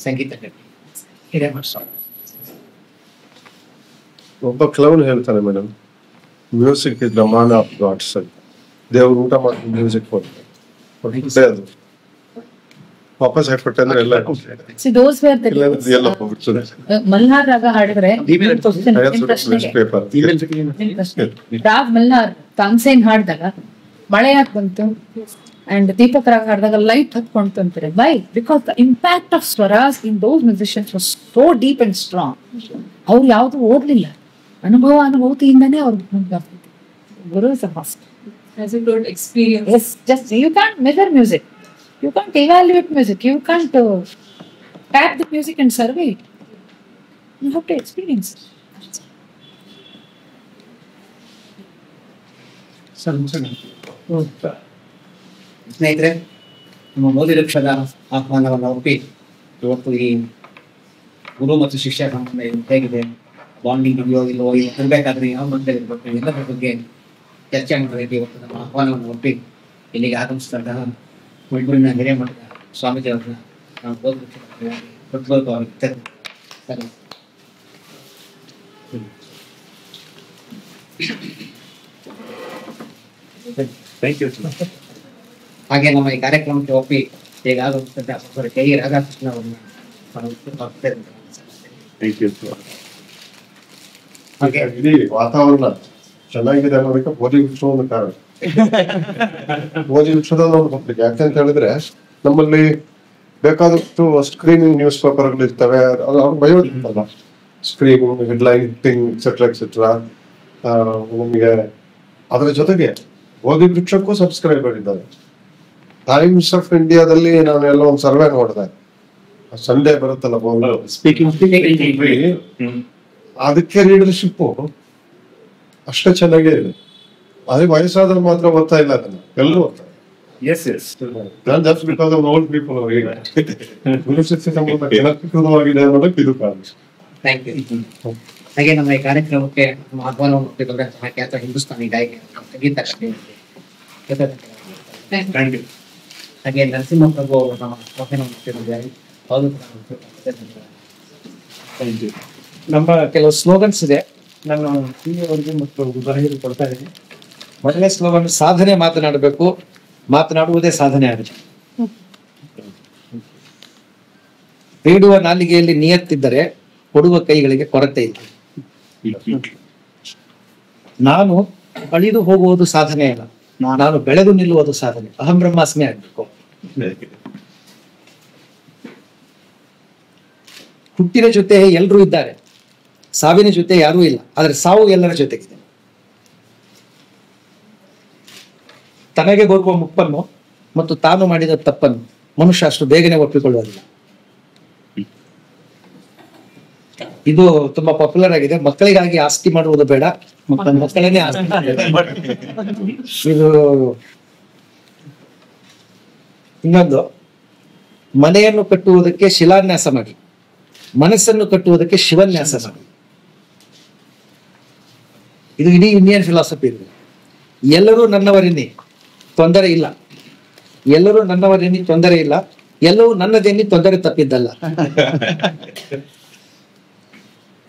ಸಂಗೀತ ಒಬ್ಬ ಕ್ಲೌನ್ ಹೇಳ್ತಾನೆ, madam music is the manna of gods ಅಂತ. ದೇವ್ರು ಊಟ ಮಾಡಿ ಮ್ಯೂಸಿಕ್ ಕೊಡ್ತಾರೆ, ಅದು ವಾಪಸ್ ಹಾಕ್ಬಿಟ್ಟೆ ಅಂದ್ರೆ ಎಲ್ಲ ಹೋಗ್ಬಿಡ್ತದೆ. ಮಲ್ಹಾರ್ ರಾಗ ಹಾಡಿದ್ರೆ ರಾಗ್ ಮಲ್ಹಾರ್ ತಾನ್ಸೇನ್ ಹಾಡಿದಾಗ ಮಳೆ ಯಾಕೆ ಬಂತು ಅಂಡ್ ದೀಪಕ್ ರಾಗ ಹಾಡಿದಾಗ ಲೈಟ್ ಹತ್ಕೊಂತು ಅಂತಾರೆ. Why? Because the impact of swaras in those musicians was so deep and strong. ಅವ್ರು ಯಾವ್ದು ಓದ್ಲಿಲ್ಲ, ಅನುಭವತಿಯಿಂದಾನೇ ಅವ್ರಿಗೆ guru is a must. Has a good experience. Yes, just you can't measure music, you can't evaluate music, you can't tap the music and survey it. You have to experience it. ಸ್ನೇಹಿತರೆ, ನಮ್ಮ ಮೋದಿ ವೃಕ್ಷದ ಆಹ್ವಾನವನ್ನು ಒಪ್ಪಿ ಇವತ್ತು ಈ ಗುರು ಮತ್ತು ಶಿಷ್ಯ ಸಂಬಂಧ ಹೇಗಿದೆ, ಬಾಂಡಿಂಗ್ ಇದೆಯೋ ಇಲ್ಲವೋ, ಇರಬೇಕಾದ್ರೆ ಯಾವ ಮಂತ್ರ ಇರಬೇಕು, ಎಲ್ಲದರ ಬಗ್ಗೆ ಚರ್ಚೆ ಮಾಡೋದಕ್ಕೆ ಇವತ್ತು ನಮ್ಮ ಆಹ್ವಾನವನ್ನು ಒಪ್ಪಿ ಇಲ್ಲಿಗೆ ಆಗಮಿಸಿದಂತಹ ಹುಡುಗರಿನ ಹಿರೇಮಠದ ಸ್ವಾಮೀಜಿ ಅವ್ರನ್ನ ನಾವು ಸರಿ. ಹಾಗೆ ನಮ್ಮ ಈ ಕಾರ್ಯಕ್ರಮಕ್ಕೆ ಒಪ್ಪಿ ಈಗ ಆಗಮಿಸಿದಂತಹ ಪ್ರೊಫೆಸರ್ ಕೆ ಇ ರಾಧಾಕೃಷ್ಣ ಅವರನ್ನ ಹಾಗೆ ಇಡೀ ವಾತಾವರಣ ಚೆನ್ನಾಗಿದೆ ಅನ್ನೋದಕ್ಕೆ ಬೋಧಿ ವೃಕ್ಷ ಒಂದು ಕಾರಣ. ಬೋಧಿ ವೃಕ್ಷದ ಒಂದು ಪತ್ರಿಕೆ ಯಾಕಂತ ಹೇಳಿದ್ರೆ ನಮ್ಮಲ್ಲಿ ಬೇಕಾದಷ್ಟು ಸ್ಕ್ರೀನಿಂಗ್ ನ್ಯೂಸ್ ಪೇಪರ್ಗಳು ಇರ್ತವೆ, ಅದು ಅವ್ರು ಬಯೋಡಿರ್ತಲ್ಲ, ಸ್ಕ್ರೀನಿಂಗ್ ಹೆಡ್ಲೈನ್ ಥಿಂಗ್ ಎಕ್ಸೆಟ್ರಾ ನಮಗೆ. ಅದರ ಜೊತೆಗೆ ಬೋಧಿ ವೃಕ್ಷಕ್ಕೂ ಸಬ್ಸ್ಕ್ರೈಬರ್ ಇದ್ದಾರೆ. ಟೈಮ್ಸ್ ಆಫ್ ಇಂಡಿಯಾದಲ್ಲಿ ನಾನು ಎಲ್ಲ ಒಂದು ಸರ್ವೆ ನೋಡಿದೆ, ಸಂಡೇ ಬರುತ್ತಲ್ಲ ಅದಕ್ಕೆ ಲೀಡರ್ಶಿಪ್ ಅಷ್ಟೇ ಚೆನ್ನಾಗೇ ಇದೆ. ಅದೇ ವಯಸ್ಸಾದ್ರೆ ಮಾತ್ರ ಓದ್ತಾ ಇಲ್ಲ ಅದನ್ನ, ಎಲ್ಲರೂ ಓದ್ತಾರೆ. Just because of old people ಗುರುಶಿಷ್ಯ ಸಂಬಂಧ ಜನಪ್ರಿಯವಾಗಿದೆ ಅನ್ನೋದಕ್ಕೆ ಇದು ಕಾರಣ. Thank you. ಹಾಗೆ ನಮ್ಮ ಈ ಕಾರ್ಯಕ್ರಮಕ್ಕೆ ನಮ್ಮ ಆಹ್ವಾನವನ್ನು ಒಪ್ಪಿಕೊಂಡ್ರೆ ಖ್ಯಾತ ಹಿಂದೂಸ್ತಾನಿ ಗಾಯಕ ಸಂಗೀತ ಹಾಗೆ ನರಸಿಂಹಪ್ರಭು ಅವರು ನಮ್ಮ ಆಹ್ವಾನವನ್ನು ಒಪ್ಪಿಕೊಂಡಿದ್ದಾರೆ. ನಮ್ಮ ಕೆಲವು ಸ್ಲೋಗನ್ಸ್ ಇದೆ, ನಾನು ಅವರಿಗೆ ಮತ್ತು ಉದಾಹರಣೆ ಕೊಡ್ತಾ ಇದ್ದೀನಿ. ಮೊದಲನೇ ಸ್ಲೋಗನ್ ಸಾಧನೆ ಮಾತನಾಡಬೇಕು, ಮಾತನಾಡುವುದೇ ಸಾಧನೆ ಆಗುತ್ತೆ. ಬೇಡುವ ನಾಲಿಗೆಯಲ್ಲಿ ನಿಯತ್ತಿದ್ದರೆ ಕೊಡುವ ಕೈಗಳಿಗೆ ಕೊರತೆ ಇಲ್ಲ. ನಾನು ಅಳಿದು ಹೋಗುವುದು ಸಾಧನೆ ಅಲ್ಲ, ನಾನು ಬೆಳೆದು ನಿಲ್ಲುವುದು ಸಾಧನೆ. ಅಹಂ ಬ್ರಹ್ಮಾಸ್ಮಿ ಆಗ್ಬೇಕು. ಹುಟ್ಟಿನ ಜೊತೆ ಎಲ್ಲರೂ ಇದ್ದಾರೆ, ಸಾವಿನ ಜೊತೆ ಯಾರೂ ಇಲ್ಲ, ಆದ್ರೆ ಸಾವು ಎಲ್ಲರ ಜೊತೆಗಿದೆ. ತನಗೆ ಬರುವ ಮುಪ್ಪನ್ನು ಮತ್ತು ತಾನು ಮಾಡಿದ ತಪ್ಪನ್ನು ಮನುಷ್ಯ ಅಷ್ಟು ಬೇಗನೆ ಒಪ್ಪಿಕೊಳ್ಳುವುದಿಲ್ಲ. ಇದು ತುಂಬಾ ಪಾಪ್ಯುಲರ್ ಆಗಿದೆ. ಮಕ್ಕಳಿಗಾಗಿ ಆಸ್ತಿ ಮಾಡುವುದು ಬೇಡ, ಮಕ್ಕಳನ್ನೇ ಆಸ್ತಿ. ಇದು ಇನ್ನೊಂದು, ಮನೆಯನ್ನು ಕಟ್ಟುವುದಕ್ಕೆ ಶಿಲಾನ್ಯಾಸ ಮಾಡಿ, ಮನಸ್ಸನ್ನು ಕಟ್ಟುವುದಕ್ಕೆ ಶಿವನ್ಯಾಸ ಮಾಡಿ. ಇದು ಇಡೀ ಇಂಡಿಯನ್ ಫಿಲಾಸಫಿ ಇದೆ. ಎಲ್ಲರೂ ನನ್ನವರೆನ್ನಿ, ತೊಂದರೆ ಇಲ್ಲ. ಎಲ್ಲರೂ ನನ್ನವರೆನ್ನಿ, ತೊಂದರೆ ಇಲ್ಲ. ಎಲ್ಲವೂ ನನ್ನದೆನ್ನಿ, ತೊಂದರೆ ತಪ್ಪಿದ್ದಲ್ಲ.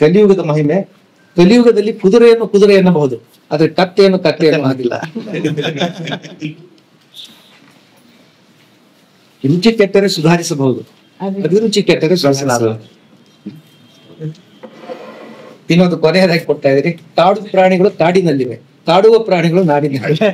ಕಲಿಯುಗದ ಮಹಿಮೆ. ಕಲಿಯುಗದಲ್ಲಿ ಕುದುರೆಯನ್ನು ಕುದುರೆ ಎನ್ನಬಹುದು, ಆದ್ರೆ ಕತ್ತೆಯನ್ನು ಕತ್ತೆ ಎನ್ನುವುದಿಲ್ಲ. ರುಚಿ ಕೆಟ್ಟರೆ ಸುಧಾರಿಸಬಹುದು, ಅಭಿರುಚಿ ಕೆಟ್ಟರೆ ಸುಧಾರಿಸಬಹುದು. ಇನ್ನೊಂದು ಕೊನೆಯದಾಗಿ ಕೊಡ್ತಾ ಇದ್ದೀರಿ, ಕಾಡು ಪ್ರಾಣಿಗಳು ಕಾಡಿನಲ್ಲಿವೆ, ಕಾಡುವ ಪ್ರಾಣಿಗಳು ನಾಡಿನಲ್ಲಿವೆ.